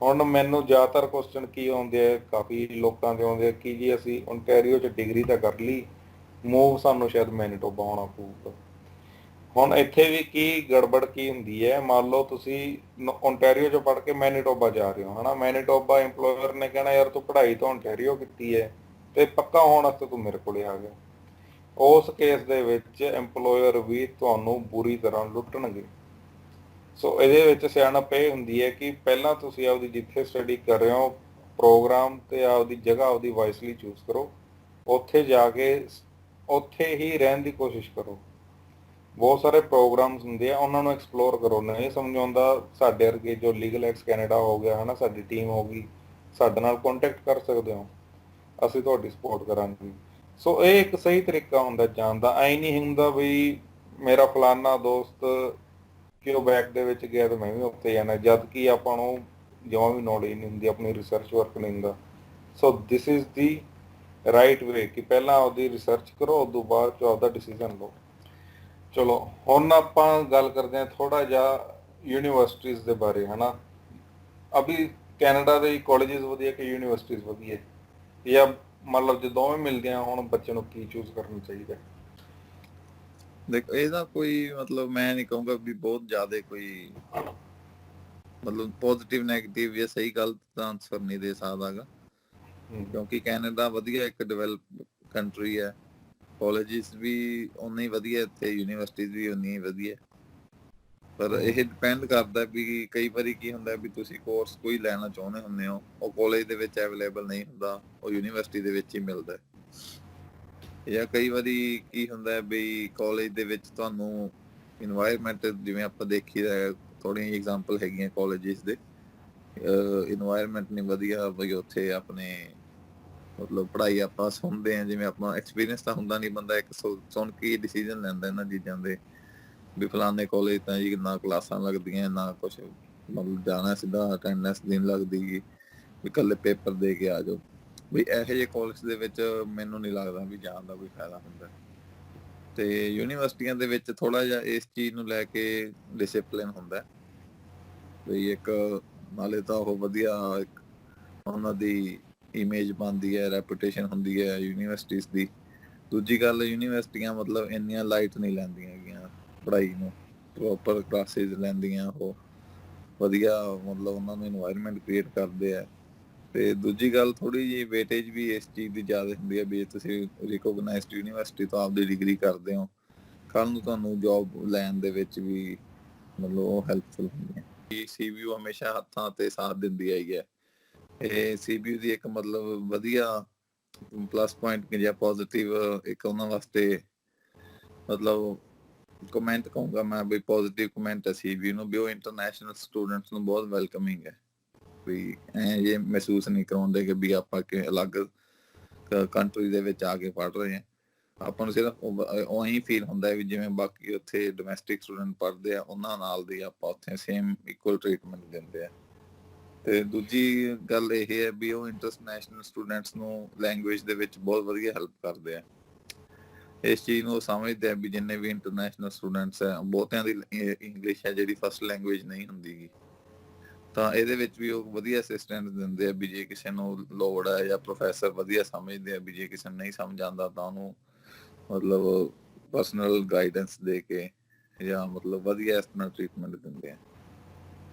ਹੁਣ ਮੈਨੂੰ ਜ਼ਿਆਦਾਤਰ ਕੁਐਸਚਨ ਕੀ ਆਉਂਦੇ ਆ, ਕਾਫੀ ਲੋਕਾਂ ਦੇ ਆਉਂਦੇ ਆ ਕਿ ਜੀ ਅਸੀਂ ਓਨਟਾਰੀਓ 'ਚ ਡਿਗਰੀ ਤਾਂ ਕਰ ਲਈ, ਮੂਵ ਸਾਨੂੰ ਸ਼ਾਇਦ ਮੈਨੀਟੋਬਾ ਹੋਣਾ ਪਊਗਾ। ਹੁਣ ਇੱਥੇ ਵੀ ਕੀ ਗੜਬੜ ਕੀ ਹੁੰਦੀ ਹੈ, ਮੰਨ ਲਓ ਤੁਸੀਂ ਓਨਟਾਰੀਓ 'ਚ ਪੜ੍ਹ ਕੇ ਮੈਨੀਟੋਬਾ ਜਾ ਰਹੇ ਹੋ ਹਨਾ, ਮੈਨੀਟੋਬਾ ਇੰਪਲੋਇਰ ਨੇ ਕਹਿਣਾ ਯਾਰ ਤੂੰ ਪੜ੍ਹਾਈ ਤਾਂ ਓਨਟਾਰੀਓ ਕੀਤੀ ਹੈ ਤੇ ਪੱਕਾ ਹੋਣ ਵਾਸਤੇ ਤੂੰ ਮੇਰੇ ਕੋਲੇ ਆ ਗਿਆ। ਉਸ ਕੇਸ ਦੇ ਵਿੱਚ ਇੰਪਲੋਇਰ ਵੀ ਤੁਹਾਨੂੰ ਬੁਰੀ ਤਰ੍ਹਾਂ ਲੁੱਟਣਗੇ। ਸੋ ਇਹਦੇ ਵਿੱਚ ਸਿਆਣਪ ਇਹ ਹੁੰਦੀ ਹੈ ਕਿ ਪਹਿਲਾਂ ਤੁਸੀਂ ਆਪਦੀ ਜਿੱਥੇ ਸਟੱਡੀ ਕਰ ਰਹੇ ਹੋ ਪ੍ਰੋਗਰਾਮ ਤੇ ਆਪਦੀ ਜਗ੍ਹਾ ਆਪਦੀ ਵਾਈਸਲੀ ਚੂਜ਼ ਕਰੋ, ਉੱਥੇ ਜਾ ਕੇ ਉੱਥੇ ਹੀ ਰਹਿਣ ਦੀ ਕੋਸ਼ਿਸ਼ ਕਰੋ। ਬਹੁਤ ਸਾਰੇ ਪ੍ਰੋਗਰਾਮਸ ਹੁੰਦੇ ਆ, ਉਹਨਾਂ ਨੂੰ ਐਕਸਪਲੋਰ ਕਰੋ। ਨਹੀਂ ਸਮਝ ਆਉਂਦਾ, ਸਾਡੇ ਵਰਗੇ ਜੋ ਲੀਗਲ ਹੈਕਸ ਕੈਨੇਡਾ ਹੋ ਗਿਆ ਹੈ ਨਾ, ਸਾਡੀ ਟੀਮ ਹੋ ਗਈ, ਸਾਡੇ ਨਾਲ ਕੰਟੈਕਟ ਕਰ ਸਕਦੇ ਹੋ, ਅਸੀਂ ਤੁਹਾਡੀ ਸਪੋਰਟ ਕਰਾਂਗੇ। ਸੋ ਇਹ ਇੱਕ ਸਹੀ ਤਰੀਕਾ ਹੁੰਦਾ ਜਾਣ ਦਾ। ਐਂ ਨਹੀਂ ਹੁੰਦਾ ਵੀ ਮੇਰਾ ਫਲਾਨਾ ਦੋਸਤ ਕਿਊਬੈਕ ਦੇ ਵਿੱਚ ਗਿਆ ਤੇ ਮੈਂ ਵੀ ਉੱਥੇ ਜਾਣਾ, ਜਦ ਕਿ ਆਪਾਂ ਨੂੰ ਜਮਾਂ ਵੀ ਨੌਲੇਜ ਨਹੀਂ ਹੁੰਦੀ, ਆਪਣੀ ਰਿਸਰਚ ਵਰਕ ਨਹੀਂ ਹੁੰਦਾ। ਸੋ ਦਿਸ ਇਜ਼ ਦੀ ਰਾਈਟ ਵੇ ਕਿ ਪਹਿਲਾਂ ਆਪਦੀ ਰਿਸਰਚ ਕਰੋ, ਉਸ ਤੋਂ ਬਾਅਦ 'ਚ ਆਪਦਾ ਡਿਸੀਜ਼ਨ ਲਓ। ਚਲੋ ਹੁਣ ਆਪਾਂ ਗੱਲ ਕਰਦੇ ਹਾਂ ਥੋੜਾ ਜਿਹਾ ਯੂਨੀਵਰਸਿਟੀਜ਼ ਦੇ ਬਾਰੇ ਹੈ ਨਾ। ਅਭੀ ਕੈਨੇਡਾ ਦੇ ਕਾਲਜਿਸ ਵਧੀਆ ਕਿ ਯੂਨੀਵਰਸਿਟੀਜ਼ ਵਧੀਆ, ਜਾਂ ਮਤਲਬ ਜੇ ਦੋਵੇਂ ਮਿਲਦੀਆਂ ਹੁਣ ਬੱਚੇ ਨੂੰ ਕੀ ਚੂਜ਼ ਕਰਨਾ ਚਾਹੀਦਾ? ਦੇਖੋ ਇਹਦਾ ਕੋਈ ਮਤਲਬ ਮੈਂ ਨਹੀਂ ਕਹੂੰਗਾ ਵੀ ਬਹੁਤ ਜ਼ਿਆਦਾ ਕੋਈ ਮਤਲਬ ਪੋਜ਼ਿਟਿਵ ਨੈਗੇਟਿਵ ਜਾਂ ਸਹੀ ਗਲਤ ਦਾ ਆਨਸਰ ਨਹੀਂ ਦੇ ਸਕਦਾ ਗਾ, ਕਿਉਂਕਿ ਕੈਨੇਡਾ ਵਧੀਆ ਇੱਕ ਡਿਵੈਲਪ ਕੰਟਰੀ ਹੈ, ਕਾਲਜਿਸ ਵੀ ਉਨੇ ਹੀ ਵਧੀਆ ਇੱਥੇ, ਯੂਨੀਵਰਸਿਟੀਜ਼ ਵੀ ਉਨੀਆਂ ਹੀ ਵਧੀਆ। ਪਰ ਇਹ ਡਿਪੈਂਡ ਕਰਦਾ ਵੀ ਕਈ ਵਾਰੀ ਕੀ ਹੁੰਦਾ ਵੀ ਤੁਸੀਂ ਕੋਰਸ ਕੋਈ ਲੈਣਾ ਚਾਹੁੰਦੇ ਹੁੰਦੇ ਹੋ, ਉਹ ਕਾਲਜ ਦੇ ਵਿੱਚ ਅਵੇਲੇਬਲ ਨਹੀਂ ਹੁੰਦਾ, ਉਹ ਯੂਨੀਵਰਸਿਟੀ ਦੇ ਵਿੱਚ ਹੀ ਮਿਲਦਾ। ਜਾਂ ਕਈ ਵਾਰੀ ਕੀ ਹੁੰਦਾ ਵੀ ਕਾਲਜ ਦੇ ਵਿੱਚ ਤੁਹਾਨੂੰ ਇਨਵਾਇਰਮੈਂਟ, ਜਿਵੇਂ ਆਪਾਂ ਦੇਖੀਦਾ ਥੋੜ੍ਹੀਆਂ ਐਗਜ਼ਾਮਪਲ ਹੈਗੀਆਂ ਕਾਲਜਿਸ ਦੇ, ਇਨਵਾਇਰਮੈਂਟ ਨਹੀਂ ਵਧੀਆ ਬਈ ਉੱਥੇ ਆਪਣੇ ਮਤਲਬ ਪੜ੍ਹਾਈ ਆਪਾਂ ਸੁਣਦੇ ਹਾਂ, ਜਿਵੇਂ ਆਪਣਾ ਐਕਸਪੀਰੀਅੰਸ ਤਾਂ ਹੁੰਦਾ ਨਹੀਂ, ਬੰਦਾ ਇੱਕ ਸੁਣ ਕੇ ਡਿਸੀਜ਼ਨ ਲੈਂਦਾ ਇਹਨਾਂ ਚੀਜ਼ਾਂ ਦੇ ਵੀ ਫਲਾਣੇ ਕਾਲਜ ਤਾਂ ਜੀ ਨਾ ਕਲਾਸਾਂ ਲੱਗਦੀਆਂ, ਨਾ ਕੁਛ, ਮਤਲਬ ਜਾਣਾ ਸਿੱਧਾ ਅਟੈਂਡੈਂਸ ਦੇਣ ਲੱਗਦੀ ਗੀ, ਵੀ ਇਕੱਲੇ ਪੇਪਰ ਦੇ ਕੇ ਆ ਜਾਓ। ਵੀ ਇਹੋ ਜਿਹੇ ਕਾਲਜ ਦੇ ਵਿੱਚ ਮੈਨੂੰ ਨਹੀਂ ਲੱਗਦਾ ਵੀ ਜਾਣ ਦਾ ਕੋਈ ਫਾਇਦਾ ਹੁੰਦਾ। ਤੇ ਯੂਨੀਵਰਸਿਟੀਆਂ ਦੇ ਵਿੱਚ ਥੋੜ੍ਹਾ ਜਿਹਾ ਇਸ ਚੀਜ਼ ਨੂੰ ਲੈ ਕੇ ਡਿਸਿਪਲਿਨ ਹੁੰਦਾ ਵੀ ਇੱਕ, ਨਾਲੇ ਤਾਂ ਉਹ ਵਧੀਆ ਇੱਕ ਉਹਨਾਂ ਦੀ ਇਮੇਜ ਬਣਦੀ ਹੈ, ਰੈਪੂਟੇਸ਼ਨ ਹੁੰਦੀ ਹੈ ਯੂਨੀਵਰਸਿਟੀਜ਼ ਦੀ। ਦੂਜੀ ਗੱਲ, ਯੂਨੀਵਰਸਿਟੀਆਂ ਮਤਲਬ ਇੰਨੀਆਂ ਲਾਈਟ ਨਹੀਂ ਲੈਂਦੀਆਂ ਹੈਗੀਆਂ ਪੜ੍ਹਾਈ ਨੂੰ, ਪ੍ਰੋਪਰ ਕਲਾਸਿਸ ਲੈਂਦੀਆਂ ਉਹ, ਵਧੀਆ ਮਤਲਬ ਉਹਨਾਂ ਨੂੰ ਇਨਵਾਇਰਮੈਂਟ ਕ੍ਰੀਏਟ ਕਰਦੇ ਆ। ਤੇ ਦੂਜੀ ਗੱਲ, ਥੋੜ੍ਹੀ ਜਿਹੀ ਵੇਟੇਜ ਵੀ ਇਸ ਚੀਜ਼ ਦੀ ਜ਼ਿਆਦਾ ਹੁੰਦੀ ਹੈ ਵੀ ਜੇ ਤੁਸੀਂ ਰਿਕੋਗਨਾਈਜ਼ਡ ਯੂਨੀਵਰਸਿਟੀ ਤੋਂ ਆਪਦੀ ਡਿਗਰੀ ਕਰਦੇ ਹੋ, ਕੱਲ੍ਹ ਨੂੰ ਤੁਹਾਨੂੰ ਜੋਬ ਲੈਣ ਦੇ ਵਿੱਚ ਵੀ ਮਤਲਬ ਉਹ ਹੈਲਪਫੁਲ ਹੁੰਦੀ ਹੈ। CBU ਹਮੇਸ਼ਾ ਹੱਥਾਂ ਤੇ ਸਾਥ ਦਿੰਦੀ ਆਈ ਹੈ। ਇਹ CBU ਦੀ ਇੱਕ ਮਤਲਬ ਵਧੀਆ ਪਲੱਸ ਪੁਆਇੰਟ ਜਾਂ ਪੋਜ਼ੀਟਿਵ ਇੱਕ ਉਹਨਾਂ ਵਾਸਤੇ ਮਤਲਬ ਕਮੈਂਟ ਕਹੂੰਗਾ ਮੈਂ ਵੀ ਪੋਜ਼ੀਟਿਵ ਕਮੈਂਟ ਹੈ CBU ਨੂੰ, ਵੀ ਉਹ ਇੰਟਰਨੈਸ਼ਨਲ ਸਟੂਡੈਂਟਸ ਨੂੰ ਬਹੁਤ ਵੈਲਕਮਿੰਗ ਹੈ। ਵੀ ਇਹ ਮਹਿਸੂਸ ਨਹੀਂ ਕਰਾਉਂਦੇ ਕਿ ਵੀ ਆਪਾਂ ਕਿ ਅਲੱਗ ਕੰਟਰੀ ਦੇ ਵਿੱਚ ਆ ਕੇ ਪੜ੍ਹ ਰਹੇ ਹਾਂ। ਆਪਾਂ ਨੂੰ ਸਿਰਫ ਉਹੀ ਫੀਲ ਹੁੰਦਾ ਹੈ ਵੀ ਜਿਵੇਂ ਬਾਕੀ ਉੱਥੇ ਡੋਮੈਸਟਿਕ ਸਟੂਡੈਂਟ ਪੜ੍ਹਦੇ ਆ ਉਹਨਾਂ ਨਾਲ ਦੀ ਆਪਾਂ ਉੱਥੇ ਸੇਮ ਇਕੁਅਲ ਟ੍ਰੀਟਮੈਂਟ ਦਿੰਦੇ ਆ। ਤੇ ਦੂਜੀ ਗੱਲ ਇਹ ਹੈ ਵੀ ਉਹ ਇੰਟਰਨੈਸ਼ਨਲ ਸਟੂਡੈਂਟਸ ਨੂੰ ਲੈਂਗੁਏਜ ਦੇ ਵਿੱਚ ਬਹੁਤ ਵਧੀਆ ਹੈਲਪ ਕਰਦੇ ਆ। ਇਸ ਚੀਜ਼ ਨੂੰ ਉਹ ਸਮਝਦੇ ਆ ਵੀ ਜਿੰਨੇ ਵੀ ਇੰਟਰਨੈਸ਼ਨਲ ਸਟੂਡੈਂਟਸ ਹੈ, ਬਹੁਤਿਆਂ ਦੀ ਇੰਗਲਿਸ਼ ਹੈ ਜਿਹੜੀ ਫਸਟ ਲੈਂਗੁਏਜ ਨਹੀਂ ਹੁੰਦੀ ਗੀ, ਤਾਂ ਇਹਦੇ ਵਿੱਚ ਵੀ ਉਹ ਵਧੀਆ ਅਸਿਸਟੈਂਟ ਦਿੰਦੇ ਆ ਵੀ ਜੇ ਕਿਸੇ ਨੂੰ ਲੋੜ ਹੈ, ਜਾਂ ਪ੍ਰੋਫੈਸਰ ਵਧੀਆ ਸਮਝਦੇ ਆ ਵੀ ਜੇ ਕਿਸੇ ਨੂੰ ਨਹੀਂ ਸਮਝ ਆਉਂਦਾ ਤਾਂ ਉਹਨੂੰ ਮਤਲਬ ਪਰਸਨਲ ਗਾਈਡੈਂਸ ਦੇ ਕੇ ਜਾਂ ਮਤਲਬ ਵਧੀਆ ਇਸ ਤਰ੍ਹਾਂ ਟ੍ਰੀਟਮੈਂਟ ਦਿੰਦੇ ਆ।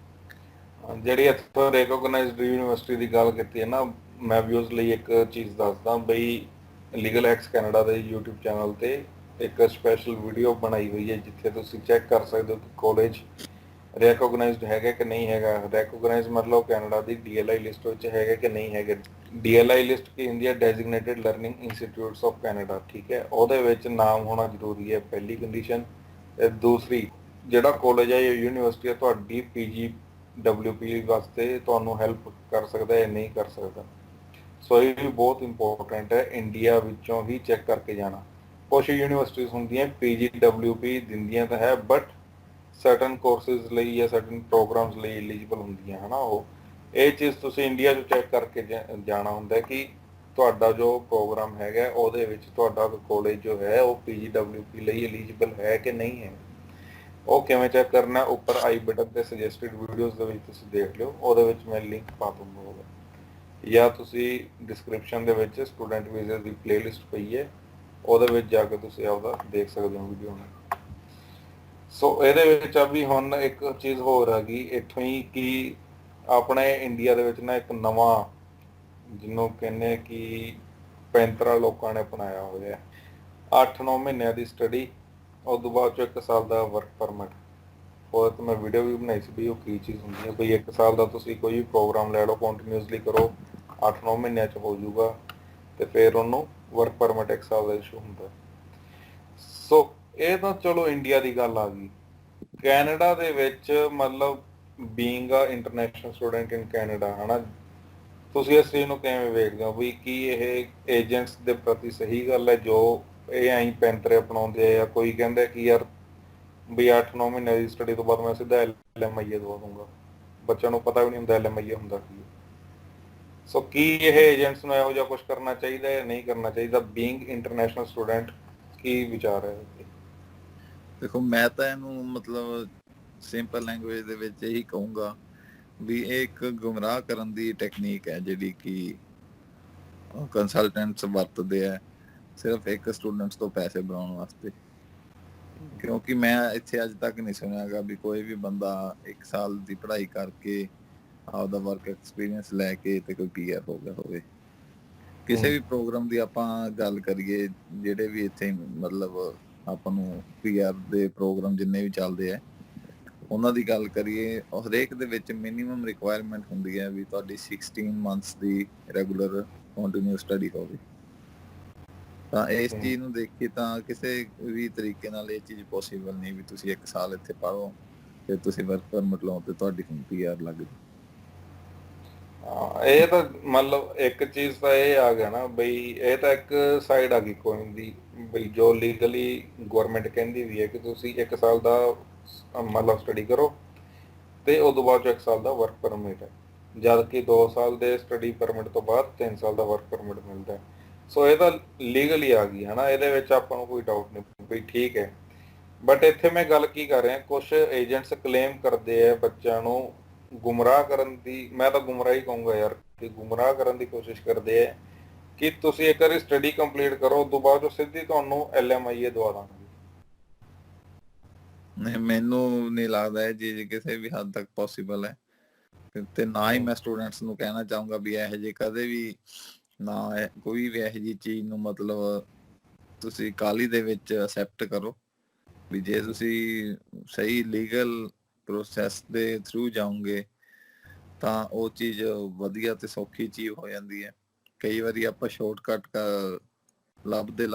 ਜਿਹੜੀ ਇੱਥੋਂ ਰਿਕੋਗਨਾਈਜ਼ਡ ਯੂਨੀਵਰਸਿਟੀ ਦੀ ਗੱਲ ਕੀਤੀ ਹੈ ਨਾ, ਮੈਂ ਵੀ ਉਸ ਲਈ ਇੱਕ ਚੀਜ਼ ਦੱਸਦਾ ਬਈ, ਲੀਗਲ ਹੈਕਸ ਕੈਨੇਡਾ ਦੇ YouTube ਚੈਨਲ ਤੇ ਇੱਕ ਸਪੈਸ਼ਲ ਵੀਡੀਓ ਬਣਾਈ ਹੋਈ ਹੈ ਜਿੱਥੇ ਤੁਸੀਂ ਚੈੱਕ ਕਰ ਸਕਦੇ ਹੋ ਕਿ ਕਾਲਜ ਰਿਕੋਗਨਾਈਜ਼ਡ ਹੈਗਾ ਕਿ ਨਹੀਂ ਹੈਗਾ। ਰਿਕੋਗਨਾਈਜ਼ ਮਤਲਬ ਕੈਨੇਡਾ ਦੀ DLI ਲਿਸਟ ਵਿੱਚ ਹੈਗਾ ਕਿ ਨਹੀਂ ਹੈਗਾ। DLI ਲਿਸਟ ਕੀ ਹੁੰਦੀ ਹੈ, designated learning institutes of Canada, ਠੀਕ ਹੈ। ਉਹਦੇ ਵਿੱਚ ਨਾਮ ਹੋਣਾ ਜ਼ਰੂਰੀ ਹੈ, ਪਹਿਲੀ ਕੰਡੀਸ਼ਨ। ਤੇ ਦੂਸਰੀ, ਜਿਹੜਾ ਕਾਲਜ ਹੈ ਜਾਂ ਯੂਨੀਵਰਸਿਟੀ ਹੈ ਤੁਹਾਡੀ PGWP ਵਾਸਤੇ ਤੁਹਾਨੂੰ ਹੈਲਪ ਕਰ ਸਕਦਾ ਹੈ ਨਹੀਂ ਕਰ ਸਕਦਾ। ਸੋ ਇਹ ਵੀ ਬਹੁਤ ਇੰਪੋਰਟੈਂਟ ਹੈ, ਇੰਡੀਆ ਵਿੱਚੋਂ ਹੀ ਚੈੱਕ ਕਰਕੇ ਜਾਣਾ। ਕੁਛ ਯੂਨੀਵਰਸਿਟੀਜ਼ ਹੁੰਦੀਆਂ PGWP ਦਿੰਦੀਆਂ ਤਾਂ ਹੈ, ਬਟ ਸਰਟਨ ਕੋਰਸਿਸ ਲਈ ਜਾਂ ਸਰਟਨ ਪ੍ਰੋਗਰਾਮਸ ਲਈ ਐਲੀਜੀਬਲ ਹੁੰਦੀਆਂ ਹੈ ਨਾ ਉਹ। ਇਹ ਚੀਜ਼ ਤੁਸੀਂ ਇੰਡੀਆ 'ਚ ਚੈੱਕ ਕਰਕੇ ਜਾਣਾ ਹੁੰਦਾ ਕਿ ਤੁਹਾਡਾ ਜੋ ਪ੍ਰੋਗਰਾਮ ਹੈਗਾ ਉਹਦੇ ਵਿੱਚ ਤੁਹਾਡਾ ਕਾਲਜ ਜੋ ਹੈ ਉਹ PGWP ਲਈ ਐਲੀਜੀਬਲ ਹੈ ਕਿ ਨਹੀਂ ਹੈ। ਉਹ ਕਿਵੇਂ ਚੈੱਕ ਕਰਨਾ, ਉੱਪਰ ਆਈ ਬਟਨ ਤੇ ਸੁਜੈਸਟਡ ਵੀਡੀਓਜ਼ ਦੇ ਵਿੱਚ ਤੁਸੀਂ ਦੇਖ ਲਿਓ, ਉਹਦੇ ਵਿੱਚ ਮੈਂ ਲਿੰਕ ਪਾ ਦੂੰਗਾ ਉਹਦਾ, ਜਾਂ ਤੁਸੀਂ ਡਿਸਕ੍ਰਿਪਸ਼ਨ ਦੇ ਵਿੱਚ ਸਟੂਡੈਂਟ ਵੀਜ਼ੇ ਦੀ ਪਲੇਲਿਸਟ ਪਈ ਹੈ, ਉਹਦੇ ਵਿੱਚ ਜਾ ਕੇ ਤੁਸੀਂ ਆਪਦਾ ਦੇਖ ਸਕਦੇ ਹੋ ਵੀਡੀਓ ਨੂੰ। ਸੋ ਇਹਦੇ ਵਿੱਚ ਆ ਵੀ ਹੁਣ ਇੱਕ ਚੀਜ਼ ਹੋਰ ਆ ਗਈ ਇੱਥੋਂ ਹੀ ਕਿ ਆਪਣੇ ਇੰਡੀਆ ਦੇ ਵਿੱਚ ਨਾ ਇੱਕ ਨਵਾਂ, ਜਿਹਨੂੰ ਕਹਿੰਦੇ ਕਿ ਪੈਂਤਰਾ ਲੋਕਾਂ ਨੇ ਅਪਣਾਇਆ ਹੋਇਆ, 8-9 ਮਹੀਨਿਆਂ ਦੀ ਸਟੱਡੀ, ਉਸ ਤੋਂ ਬਾਅਦ 'ਚੋਂ 1 ਸਾਲ ਦਾ ਵਰਕ ਪਰਮਿਟ। ਉਹ ਤਾਂ ਮੈਂ ਵੀਡੀਓ ਵੀ ਬਣਾਈ ਸੀ ਵੀ ਉਹ ਕੀ ਚੀਜ਼ ਹੁੰਦੀ ਹੈ। ਬਈ 1 ਸਾਲ ਦਾ ਤੁਸੀਂ ਕੋਈ ਵੀ ਪ੍ਰੋਗਰਾਮ ਲੈ ਲਓ, ਕੰਟੀਨਿਊਸਲੀ ਕਰੋ, 8-9 ਮਹੀਨਿਆਂ 'ਚ ਹੋ ਜਾਊਗਾ, ਤੇ ਫਿਰ ਉਹਨੂੰ ਵਰਕ ਪਰਮਿਟ 1 ਸਾਲ ਦਾ ਇਸ਼ੂ ਹੁੰਦਾ। ਸੋ ਇਹ ਤਾਂ ਚਲੋ ਇੰਡੀਆ ਦੀ ਗੱਲ ਆ ਗਈ। ਕੈਨੇਡਾ ਦੇ ਵਿੱਚ ਮਤਲਬ ਬੀਇੰਗ ਆ ਇੰਟਰਨੈਸ਼ਨਲ ਸਟੂਡੈਂਟ ਇਨ ਕੈਨੇਡਾ, ਹੈ ਨਾ, ਤੁਸੀਂ ਇਸ ਚੀਜ਼ ਨੂੰ ਕਿਵੇਂ ਵੇਖਦੇ ਹੋ ਵੀ ਕੀ ਇਹ ਏਜੰਟਸ ਦੇ ਪ੍ਰਤੀ ਸਹੀ ਗੱਲ ਹੈ ਜੋ ਇਹ ਐਂ ਪੈਂਤਰੇ ਅਪਣਾਉਂਦੇ ਆ, ਜਾਂ ਕੋਈ ਕਹਿੰਦਾ ਕਿ ਯਾਰ ਵੀ 8-9 ਮਹੀਨੇ ਦੀ ਸਟੱਡੀ ਤੋਂ ਬਾਅਦ ਮੈਂ ਸਿੱਧਾ LMIA ਦਵਾ ਦੂੰਗਾ, ਬੱਚਿਆਂ ਨੂੰ ਪਤਾ ਵੀ ਨਹੀਂ ਹੁੰਦਾ LMIA ਹੁੰਦਾ ਕੀ ਹੈ। ਸੋ ਕੀ ਇਹ ਏਜੰਟਸ ਨੂੰ ਇਹੋ ਜਿਹਾ ਕੁਝ ਕਰਨਾ ਚਾਹੀਦਾ ਹੈ, ਨਹੀਂ ਕਰਨਾ ਚਾਹੀਦਾ, ਬੀਇੰਗ ਇੰਟਰਨੈਸ਼ਨਲ ਸਟੂਡੈਂਟ, ਕੀ ਵਿਚਾਰ ਹੈ? ਦੇਖੋ, ਮੈਂ ਤਾਂ ਇਹਨੂੰ ਮਤਲਬ ਸਿੰਪਲ ਲੈਂਗੁਏਜ ਦੇ ਵਿੱਚ ਇਹੀ ਕਹੂੰਗਾ ਵੀ ਇਹ ਇੱਕ ਗੁੰਮਰਾਹ ਕਰਨ ਦੀ ਟੈਕਨੀਕ ਹੈ ਜਿਹੜੀ ਕਿ ਕੰਸਲਟੈਂਟਸ ਵਰਤਦੇ ਆ ਸਿਰਫ ਇੱਕ ਸਟੂਡੈਂਟਸ ਤੋਂ ਪੈਸੇ ਬਣਾਉਣ ਵਾਸਤੇ। ਕਿਉਂਕਿ ਮੈਂ ਇੱਥੇ ਅੱਜ ਤੱਕ ਨਹੀਂ ਸੁਣਿਆਗਾ ਵੀ ਕੋਈ ਵੀ ਬੰਦਾ 1 ਸਾਲ ਦੀ ਪੜ੍ਹਾਈ ਕਰਕੇ ਆਪਦਾ ਵਰਕ ਐਕਸਪੀਰੀਅੰਸ ਲੈ ਕੇ ਤੇ ਕੋਈ PR ਹੋ ਗਿਆ ਹੋਵੇ। ਕਿਸੇ ਵੀ ਪ੍ਰੋਗਰਾਮ ਦੀ ਆਪਾਂ ਗੱਲ ਕਰੀਏ, ਜਿਹੜੇ ਵੀ ਇੱਥੇ ਮਤਲਬ ਆਪਾਂ ਨੂੰ ਪੀਆਰ ਦੇ ਪ੍ਰੋਗਰਾਮ ਜਿੰਨੇ ਵੀ ਚੱਲਦੇ ਆ, ਉਹਨਾਂ ਦੀ ਗੱਲ ਕਰੀਏ, ਹਰੇਕ ਦੇ ਵਿੱਚ ਮਿਨੀਮਮ ਰਿਕੁਆਇਰਮੈਂਟ ਹੁੰਦੀ ਹੈ ਵੀ ਤੁਹਾਡੀ 16 ਮੰਥਸ ਦੀ ਰੈਗੂਲਰ ਕੰਟੀਨਿਊ ਸਟੱਡੀ ਹੋਵੇ। ਤਾਂ ਇਸ ਚੀਜ਼ ਨੂੰ ਦੇਖੀਏ ਤਾਂ ਕਿਸੇ ਵੀ ਤਰੀਕੇ ਨਾਲ ਇਹ ਚੀਜ਼ ਪੋਸੀਬਲ ਨਹੀਂ ਵੀ ਤੁਸੀਂ 1 ਸਾਲ ਇੱਥੇ ਪੜ੍ਹੋ ਤੇ ਤੁਸੀਂ ਵਰਕ ਪਰਮਿਟ ਲਓ ਤੇ ਤੁਹਾਡੀ ਹੁਣ ਪੀਆਰ ਲੱਗ ਜਾਏ। ਇਹ ਤਾਂ ਮਤਲਬ ਇੱਕ ਚੀਜ਼ ਤਾਂ ਇਹ ਆ ਗਿਆ ਨਾ ਬਈ, ਇਹ ਤਾਂ ਇੱਕ ਸਾਈਡ ਆ ਗਈ ਕੋਇਨ ਦੀ, ਬਈ ਜੋ ਲੀਗਲੀ ਗਵਰਨਮੈਂਟ ਕਹਿੰਦੀ ਵੀ ਹੈ ਕਿ ਤੁਸੀਂ 1 ਸਾਲ ਦਾ ਮਤਲਬ ਸਟੱਡੀ ਕਰੋ ਤੇ ਉਦੋਂ ਬਾਅਦ 'ਚ 1 ਸਾਲ ਦਾ ਵਰਕ ਪਰਮਿਟ ਹੈ, ਜਦ ਕਿ 2 ਸਾਲ ਦੇ ਸਟੱਡੀ ਪਰਮਿਟ ਤੋਂ ਬਾਅਦ 3 ਸਾਲ ਦਾ ਵਰਕ ਪਰਮਿਟ ਮਿਲਦਾ ਹੈ। ਸੋ ਇਹ ਤਾਂ ਲੀਗਲੀ ਆ ਗਈ ਹੈ ਨਾ, ਇਹਦੇ ਵਿੱਚ ਆਪਾਂ ਨੂੰ ਕੋਈ ਡਾਊਟ ਨਹੀਂ ਬਈ ਠੀਕ ਹੈ। ਬਟ ਇੱਥੇ ਮੈਂ ਗੱਲ ਕੀ ਕਰ ਰਿਹਾ, ਕੁਛ ਏਜੰਟਸ ਕਲੇਮ ਕਰਦੇ ਆ ਬੱਚਿਆਂ ਨੂੰ ਗੁੰਮਰਾਹ ਕਰਨ ਦੀ, ਮੈਂ ਤਾਂ ਗੁੰਮਰਾਹ ਹੀ ਕਹੂੰਗਾ ਯਾਰ, ਕਿ ਗੁੰਮਰਾਹ ਕਰਨ ਦੀ ਕੋਸ਼ਿਸ਼ ਕਰਦੇ ਆ ਕਿ ਤੁਸੀਂ ਇੱਕ ਵਾਰੀ ਸਟੱਡੀ ਕੰਪਲੀਟ ਕਰੋ, ਉਸ ਤੋਂ ਬਾਅਦ ਸਿੱਧੀ ਤੁਹਾਨੂੰ LMIA ਦਵਾ ਦਾਂਗੇ। ਨਹੀਂ, ਮੈਨੂੰ ਨਹੀਂ ਲੱਗਦਾ ਇਹ ਚੀਜ਼ ਕਿਸੇ ਵੀ ਹੱਦ ਤੱਕ ਪੋਸੀਬਲ ਹੈ ਤੇ ਨਾ ਹੀ ਮੈਂ ਸਟੂਡੈਂਟਸ ਨੂੰ ਕਹਿਣਾ ਚਾਹੂੰਗਾ ਵੀ ਇਹੋ ਜਿਹੇ ਕਦੇ ਵੀ ਨਾ ਕੋਈ ਵੀ ਇਹੋ ਜਿਹੀ ਚੀਜ਼ ਨੂੰ ਮਤਲਬ ਤੁਸੀਂ ਕਾਹਲੀ ਦੇ ਵਿੱਚ ਅਸੈਪਟ ਕਰੋ। ਵੀ ਜੇ ਤੁਸੀਂ ਸਹੀ ਲੀਗਲ ਪ੍ਰੋਸੈਸ ਦੇ ਥਰੂ ਜਾਓਗੇ ਤਾਂ ਉਹ ਚੀਜ਼ ਵਧੀਆ ਤੇ ਸੌਖੀ ਚੀਜ਼ ਹੋ ਜਾਂਦੀ ਹੈ। ਕਈ ਵਾਰੀ ਆਪਾਂ ਸ਼ਾਰਟਕਟ ਲੱਭਦੇ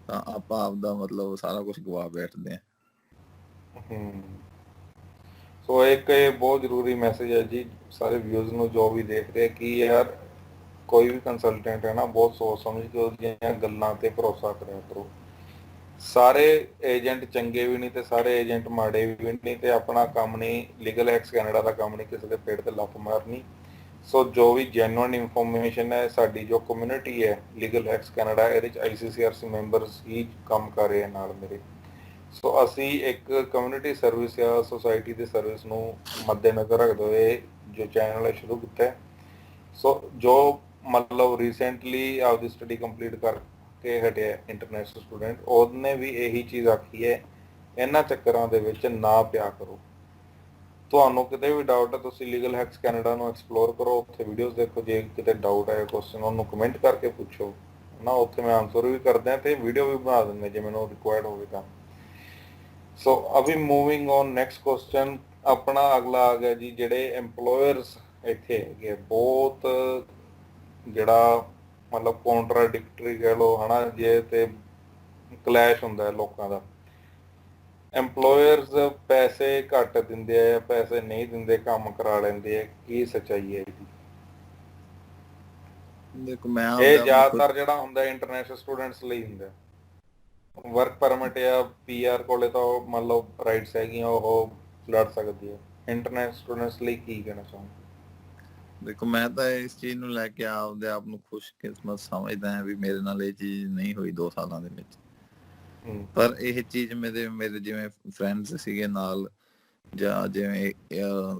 ਤਾਂ ਆਪਾਂ ਆਪਦਾ ਮਤਲਬ ਸਾਰਾ ਕੁਝ ਗਵਾ ਬੈਠਦੇ ਹਾਂ। ਸੋ ਇੱਕ ਇਹ ਬਹੁਤ ਜ਼ਰੂਰੀ ਮੈਸੇਜ ਹੈ ਜੀ ਸਾਰੇ ਵਿਊਜ਼ ਨੂੰ ਜੋ ਵੀ ਦੇਖ ਰਹੇ, ਕਿ ਯਾਰ ਕੋਈ ਵੀ ਕੰਸਲਟੈਂਟ ਹੈ ਨਾ, ਬਹੁਤ ਸੋਚ ਸਮਝ ਕੇ ਉਹਦੀਆਂ ਗੱਲਾਂ ਤੇ ਭਰੋਸਾ ਕਰਿਆ ਕਰੋ। ਸਾਰੇ ਏਜੰਟ ਚੰਗੇ ਵੀ ਨਹੀਂ ਤੇ ਸਾਰੇ ਏਜੰਟ ਮਾੜੇ ਵੀ ਨਹੀਂ, ਤੇ ਆਪਣਾ ਕੰਮ ਨਹੀਂ, ਲੀਗਲ ਹੈਕਸ ਕੈਨੇਡਾ ਦਾ ਕੰਮ ਨਹੀਂ ਕਿਸੇ ਦੇ ਪੇਟ ਤੇ ਲੱਤ ਮਾਰਨੀ। ਸੋ ਜੋ ਵੀ ਜੈਨੂਇਨ ਇਨਫੋਰਮੇਸ਼ਨ ਹੈ, ਸਾਡੀ ਜੋ ਕਮਿਊਨਿਟੀ ਹੈ ਲੀਗਲ ਹੈਕਸ ਕੈਨੇਡਾ, ਇਹਦੇ ਚ ICCRC ਮੈਂਬਰਸ ਹੀ ਕੰਮ ਕਰ ਰਹੇ ਨਾਲ ਮੇਰੇ। ਸੋ ਅਸੀਂ ਇੱਕ ਕਮਿਊਨਿਟੀ ਸਰਵਿਸ ਜਾਂ ਸੋਸਾਇਟੀ ਦੀ ਸਰਵਿਸ ਨੂੰ ਮੱਦੇਨਜ਼ਰ ਰੱਖਦੇ ਹੋਏ ਜੋ ਚੈਨਲ ਹੈ ਸ਼ੁਰੂ ਕੀਤਾ ਹੈ। ਸੋ ਜੋ ਮਤਲਬ ਰੀਸੈਂਟਲੀ ਆਪਦੀ ਸਟੱਡੀ ਕੰਪਲੀਟ ਕਰਕੇ ਹਟਿਆ ਇੰਟਰਨੈਸ਼ਨਲ ਸਟੂਡੈਂਟ, ਉਹਨੇ ਵੀ ਇਹੀ ਚੀਜ਼ ਆਖੀ ਹੈ, ਇਹਨਾਂ ਚੱਕਰਾਂ ਦੇ ਵਿੱਚ ਨਾ ਪਿਆ ਕਰੋ। ਤੁਹਾਨੂੰ ਕਿਤੇ ਵੀ ਡਾਊਟ ਹੈ, ਤੁਸੀਂ ਲੀਗਲ ਹੈਕਸ ਕੈਨੇਡਾ ਨੂੰ ਐਕਸਪਲੋਰ ਕਰੋ, ਉੱਥੇ ਵੀਡੀਓਜ਼ ਦੇਖੋ, ਜੇ ਕਿਤੇ ਡਾਊਟ ਹੈ ਕੁਐਸਚਨ ਉਹਨੂੰ ਕਮੈਂਟ ਕਰਕੇ ਪੁੱਛੋ ਨਾ, ਉੱਥੇ ਮੈਂ ਆਨਸਰ ਵੀ ਕਰਦੇ ਹਾਂ ਤੇ ਵੀਡੀਓ ਵੀ ਬਣਾ ਦਿੰਦੇ ਜੇ ਮੈਨੂੰ ਰਿਕੁਆਇਰਡ ਹੋਵੇ ਤਾਂ। ਸੋ ਅਭੀ ਮੂਵਿੰਗ ਔਨ ਨੈਕਸਟ ਕੁਐਸਚਨ, ਆਪਣਾ ਅਗਲਾ ਆ ਗਿਆ ਜੀ, ਜਿਹੜੇ ਐਮਪਲੋਇਰਸ ਇੱਥੇ ਹੈਗੇ ਬਹੁਤ ਜਿਹੜਾ ਮਤਲਬ ਕੌਂਟਰਾਡਿਕਟਰੀ ਕਹਿ ਲਓ ਹੈ ਨਾ, ਜੇ ਤੇ ਕਲੈਸ਼ ਹੁੰਦਾ ਹੈ ਲੋਕਾਂ ਦਾ। ਐਮਪਲੋਇਰਸ ਪੈਸੇ ਘੱਟ ਦਿੰਦੇ ਆ, ਪੈਸੇ ਨਹੀਂ ਦਿੰਦੇ, ਕੰਮ ਕਰਾ ਲੈਂਦੇ ਆ, ਕੀ ਸੱਚਾਈ ਹੈ ਇਹਦੀ? ਦੇਖੋ ਮੈਂ ਇਹ ਜ਼ਿਆਦਾਤਰ ਜਿਹੜਾ ਹੁੰਦਾ ਇੰਟਰਨੈਸ਼ਨਲ ਸਟੂਡੈਂਟਸ ਲਈ ਹੁੰਦਾ, ਵਰਕ ਪਰਮਿਟ ਜਾਂ PR ਕੋਲੇ ਤਾਂ ਉਹ ਮੰਨ ਲਓ ਰਾਈਟਸ ਹੈਗੀਆਂ, ਉਹ ਲੜ ਸਕਦੀ ਹੈ। ਇੰਟਰਨੈਸ਼ਨਲ ਸਟੂਡੈਂਟਸ ਲਈ ਕੀ ਕਹਿਣਾ ਚਾਹੁੰਦੇ? ਦੇਖੋ ਮੈਂ ਤਾਂ ਇਸ ਚੀਜ਼ ਨੂੰ ਲੈ ਕੇ ਆਪਦੇ ਆਪ ਨੂੰ ਖੁਸ਼ਕਿਸਮਤ ਸਮਝਦਾ ਹਾਂ ਵੀ ਮੇਰੇ ਨਾਲ ਇਹ ਚੀਜ਼ ਨਹੀਂ ਹੋਈ 2 ਸਾਲਾਂ ਦੇ ਵਿੱਚ। ਪਰ ਇਹ ਚੀਜ਼ ਮੇਰੇ ਜਿਵੇਂ ਫਰੈਂਡਸ ਸੀਗੇ ਨਾਲ, ਜਾਂ ਜਿਵੇਂ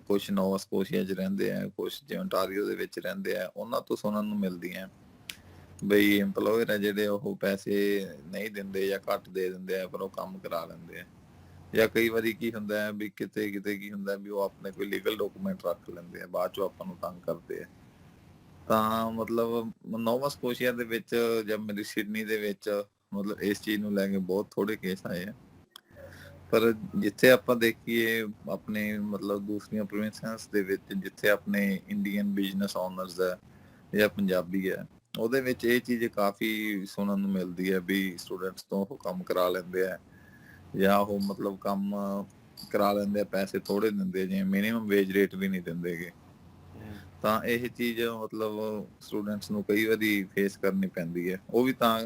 ਕੁਛ ਨੋਵਾ ਸਕੋਸ਼ੀਆ 'ਚ ਰਹਿੰਦੇ ਆ, ਕੁਛ ਜਿਵੇਂ ontario ਦੇ ਵਿੱਚ ਰਹਿੰਦੇ ਆ, ਉਹਨਾਂ ਤੋਂ ਸੁਣਨ ਨੂੰ ਮਿਲਦੀਆਂ ਬਈ ਐਮਪਲੋਇਰ ਆ ਜਿਹੜੇ ਉਹ ਪੈਸੇ ਨਹੀਂ ਦਿੰਦੇ ਜਾਂ ਘੱਟ ਦੇ ਦਿੰਦੇ ਆ, ਪਰ ਉਹ ਕੰਮ ਕਰਾ ਲੈਂਦੇ ਆ। ਜਾਂ ਕਈ ਵਾਰੀ ਕੀ ਹੁੰਦਾ ਹੈ ਵੀ ਕਿਤੇ ਕੀ ਹੁੰਦਾ ਵੀ ਉਹ ਆਪਣੇ ਕੋਈ ਲੀਗਲ ਡਾਕੂਮੈਂਟ ਰੱਖ ਲੈਂਦੇ ਆ, ਬਾਅਦ ਚੋਂ ਆਪਾਂ ਨੂੰ ਤੰਗ ਕਰਦੇ ਆ। ਤਾਂ ਮਤਲਬ ਨੋਵਾ ਸਕੋਸ਼ੀਆ ਦੇ ਵਿੱਚ ਜਾਂ ਮੇਰੀ ਸਿਡਨੀ ਦੇ ਵਿੱਚ ਮਤਲਬ ਇਸ ਚੀਜ਼ ਨੂੰ ਲੈ ਕੇ ਬਹੁਤ ਥੋੜੇ ਕੇਸ ਆਏ ਆ। ਪਰ ਜਿੱਥੇ ਆਪਾਂ ਦੇਖੀਏ ਆਪਣੇ ਮਤਲਬ ਦੂਸਰੀਆਂ ਪ੍ਰੋਵਿੰਸਾਂ ਦੇ ਵਿੱਚ, ਜਿੱਥੇ ਆਪਣੇ ਇੰਡੀਅਨ ਬਿਜ਼ਨਸ ਓਨਰਸ ਹੈ ਜਾਂ ਪੰਜਾਬੀ ਹੈ, ਉਹਦੇ ਵਿੱਚ ਇਹ ਚੀਜ਼ ਕਾਫੀ ਸੁਣਨ ਨੂੰ ਮਿਲਦੀ ਹੈ ਵੀ ਸਟੂਡੈਂਟਸ ਤੋਂ ਉਹ ਕੰਮ ਕਰਾ ਲੈਂਦੇ ਆ, ਜਾਂ ਉਹ ਮਤਲਬ ਕੰਮ ਕਰਾ ਲੈਂਦੇ ਆ, ਪੈਸੇ ਥੋੜੇ ਦਿੰਦੇ, ਜਿਵੇਂ ਮਿਨੀਮਮ ਵੇਜ ਰੇਟ ਵੀ ਨਹੀਂ ਦਿੰਦੇਗੇ। ਤਾਂ ਇਹ ਚੀਜ਼ ਮਤਲਬ ਸਟੂਡੈਂਟਸ ਨੂੰ ਕਈ ਵਾਰੀ ਫੇਸ ਕਰਨੀ ਪੈਂਦੀ ਹੈ। ਉਹ ਵੀ ਤਾਂ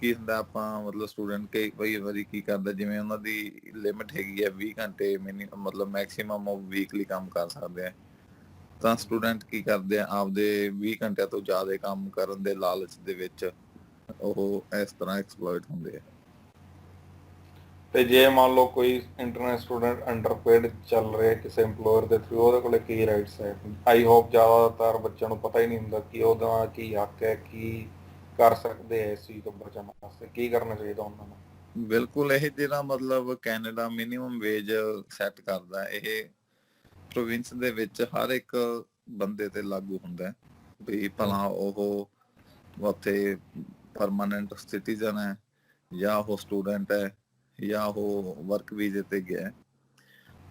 ਕੀ ਹੁੰਦਾ, ਆਪਾਂ ਮਤਲਬ ਸਟੂਡੈਂਟ ਕਈ ਵਾਰੀ ਕੀ ਕਰਦਾ, ਜਿਵੇਂ ਉਹਨਾਂ ਦੀ ਲਿਮਿਟ ਹੈਗੀ ਹੈ 20 ਘੰਟੇ ਮਤਲਬ ਮੈਕਸੀਮਮ ਉਹ ਵੀਕਲੀ ਕੰਮ ਕਰ ਸਕਦੇ ਆ, ਤਾਂ ਸਟੂਡੈਂਟ ਕੀ ਕਰਦੇ ਆ ਆਪਦੇ 20 ਘੰਟਿਆਂ ਤੋਂ ਜ਼ਿਆਦਾ ਕੰਮ ਕਰਨ ਦੇ ਲਾਲਚ ਦੇ ਵਿੱਚ ਉਹ ਇਸ ਤਰ੍ਹਾਂ ਐਕਸਪਲੋਇਟ ਹੁੰਦੇ ਆ। ਤੇ ਜੇ ਮੰਨ ਲਓ ਕੋਈ ਇੰਟਰਨੈਸ਼ਨਲ ਸਟੂਡੈਂਟ ਅੰਡਰਪੇਡ ਚੱਲ ਰਿਹਾ ਕਿਸੇ ਐਮਪਲੋਇਰ ਦੇ ਥਰੂ, ਉਹਦੇ ਕੋਲੇ ਕੀ ਰਾਈਟਸ ਹੈ? ਆਈ ਹੋਪ ਜ਼ਿਆਦਾਤਰ ਬੱਚਿਆਂ ਨੂੰ ਪਤਾ ਹੀ ਨਹੀਂ ਹੁੰਦਾ ਕਿ ਉਹਦਾ ਕੀ ਹੱਕ ਹੈ, ਕੀ ਕਰ ਸਕਦੇ ਆ ਇਸ ਚੀਜ਼ ਤੋਂ ਬਚਣ ਵਾਸਤੇ, ਕੀ ਕਰਨਾ ਚਾਹੀਦਾ ਉਹਨਾਂ ਨੂੰ? ਬਿਲਕੁਲ, ਇਹ ਜਿਹੜਾ ਮਤਲਬ ਕੈਨੇਡਾ ਮਿਨੀਮਮ ਵੇਜ ਸੈੱਟ ਕਰਦਾ, ਇਹ ਪ੍ਰੋਵਿੰਸ ਦੇ ਵਿੱਚ ਹਰ ਇੱਕ ਬੰਦੇ ਤੇ ਲਾਗੂ ਹੁੰਦਾ ਵੀ ਭਲਾ ਉਹ ਉੱਥੇ ਪਰਮਾਨੈਂਟ ਸਿਟੀਜ਼ਨ ਹੈ ਜਾਂ ਉਹ ਸਟੂਡੈਂਟ ਹੈ ਜਾਂ ਉਹ ਵਰਕ ਵੀਜ਼ੇ ਤੇ ਗਿਆ ਹੈ,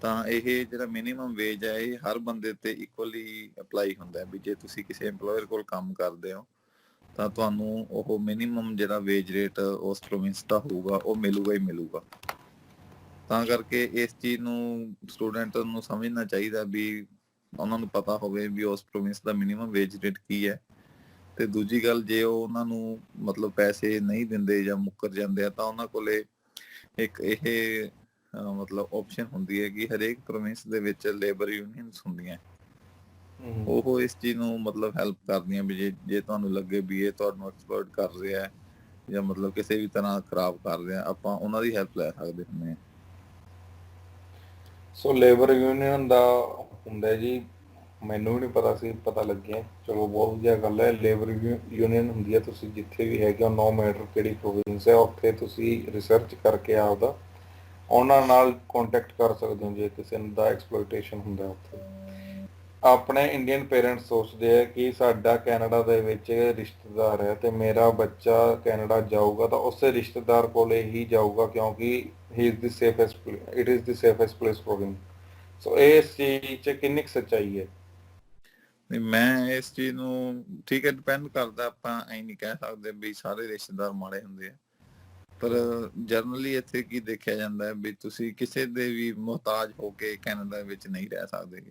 ਤਾਂ ਇਹ ਜਿਹੜਾ ਮਿਨੀਮਮ ਵੇਜ ਹੈ ਇਹ ਹਰ ਬੰਦੇ ਤੇ ਇਕੁਅਲੀ ਅਪਲਾਈ ਹੁੰਦਾ ਹੈ। ਵੀ ਜੇ ਤੁਸੀਂ ਕਿਸੇ EMPLOYER ਕੋਲ ਕੰਮ ਕਰਦੇ ਹੋ ਤਾਂ ਤੁਹਾਨੂੰ ਉਹ ਮਿਨੀਮਮ ਜਿਹੜਾ ਵੇਜ ਰੇਟ ਉਸ ਪ੍ਰੋਵਿੰਸ ਦਾ ਹੋਊਗਾ ਉਹ ਮਿਲੂਗਾ ਹੀ ਮਿਲੂਗਾ। ਤਾਂ ਕਰਕੇ ਇਸ ਚੀਜ਼ ਨੂੰ ਸਟੂਡੈਂਟ ਨੂੰ ਸਮਝਣਾ ਚਾਹੀਦਾ ਵੀ ਉਹਨਾਂ ਨੂੰ ਪਤਾ ਹੋਵੇ ਵੀ ਉਸ ਪ੍ਰੋਵਿੰਸ ਦਾ ਮਿਨੀਮਮ ਵੇਜ ਰੇਟ ਕੀ ਹੈ। ਤੇ ਦੂਜੀ ਗੱਲ, ਜੇ ਉਹ ਉਹਨਾਂ ਨੂੰ ਮਤਲਬ ਪੈਸੇ ਨਹੀਂ ਦਿੰਦੇ ਜਾਂ ਮੁੱਕਰ ਜਾਂਦੇ ਆ ਤਾਂ ਉਹਨਾਂ ਕੋਲੇ ਇੱਕ ਇਹ ਮਤਲਬ ਆਪਸ਼ਨ ਹੁੰਦੀ ਹੈ ਕਿ ਹਰੇਕ ਪ੍ਰੋਵਿੰਸ ਦੇ ਵਿੱਚ ਲੇਬਰ ਯੂਨੀਅਨਸ ਹੁੰਦੀਆਂ, ਉਹ ਇਸ ਚੀਜ਼ ਨੂੰ ਮਤਲਬ ਹੈਲਪ ਕਰਦੀਆਂ ਵੀ ਜੇ ਤੁਹਾਨੂੰ ਲੱਗੇ ਵੀ ਇਹ ਤੁਹਾਨੂੰ ਐਕਸਪਲੋਇਟ ਕਰ ਰਿਹਾ ਹੈ ਜਾਂ ਮਤਲਬ ਕਿਸੇ ਵੀ ਤਰ੍ਹਾਂ ਖਰਾਬ ਕਰ ਰਿਹਾ, ਆਪਾਂ ਉਹਨਾਂ ਦੀ ਹੈਲਪ ਲੈ ਸਕਦੇ ਹੁੰਦੇ ਹਾਂ। ਸੋ ਲੇਬਰ ਯੂਨੀਅਨ ਦਾ ਹੁੰਦਾ ਜੀ, ਮੈਨੂੰ ਵੀ ਨਹੀਂ ਪਤਾ ਸੀ, ਪਤਾ ਲੱਗਿਆ। ਚਲੋ ਬਹੁਤ ਵਧੀਆ ਗੱਲ ਹੈ। ਲੇਬਰ ਯੂਨੀਅਨ ਹੁੰਦੀ ਹੈ, ਤੁਸੀਂ ਜਿੱਥੇ ਵੀ ਹੈਗੇ ਹੋ, ਨੋ ਮੈਟਰ ਕਿਹੜੀ ਪ੍ਰੋਵਿੰਸ ਹੈ, ਉੱਥੇ ਤੁਸੀਂ ਰਿਸਰਚ ਕਰਕੇ ਆਪਦਾ ਉਹਨਾਂ ਨਾਲ ਕੰਟੈਕਟ ਕਰ ਸਕਦੇ ਹੋ ਜੇ ਕਿਸੇ ਦਾ ਐਕਸਪਲੋਇਟੇਸ਼ਨ ਹੁੰਦਾ ਉੱਥੇ। ਆਪਣੇ ਇੰਡੀਅਨ ਪੇਰੈਂਟਸ ਸੋਚਦੇ ਆ ਕਿ ਸਾਡਾ ਕੈਨੇਡਾ ਦੇ ਵਿੱਚ ਰਿਸ਼ਤੇਦਾਰ ਹੈ ਤੇ ਮੇਰਾ ਬੱਚਾ ਕੈਨੇਡਾ ਜਾਊਗਾ ਤਾਂ ਉਸੇ ਰਿਸ਼ਤੇਦਾਰ ਕੋਲੇ ਹੀ ਜਾਊਗਾ ਕਿਉਂਕਿ he is the safest, it is the safest place for him. So ਇਸ ਚੀਜ਼ 'ਚ ਕਿੰਨੀ ਕੁ ਸੱਚਾਈ ਹੈ? ਨਹੀਂ, ਮੈਂ ਇਸ ਚੀਜ਼ ਨੂੰ ਠੀਕ ਹੈ, ਡਿਪੈਂਡ ਕਰਦਾ। ਆਪਾਂ ਐਂ ਨਹੀਂ ਕਹਿ ਸਕਦੇ ਵੀ ਸਾਰੇ ਰਿਸ਼ਤੇਦਾਰ ਮਾੜੇ ਹੁੰਦੇ ਆ, ਪਰ ਜਨਰਲੀ ਇੱਥੇ ਕੀ ਦੇਖਿਆ ਜਾਂਦਾ ਹੈ ਵੀ ਤੁਸੀਂ ਕਿਸੇ ਦੇ ਵੀ ਮੁਹਤਾਜ ਹੋ ਕੇ ਕੈਨੇਡਾ ਵਿੱਚ ਨਹੀਂ ਰਹਿ ਸਕਦੇ।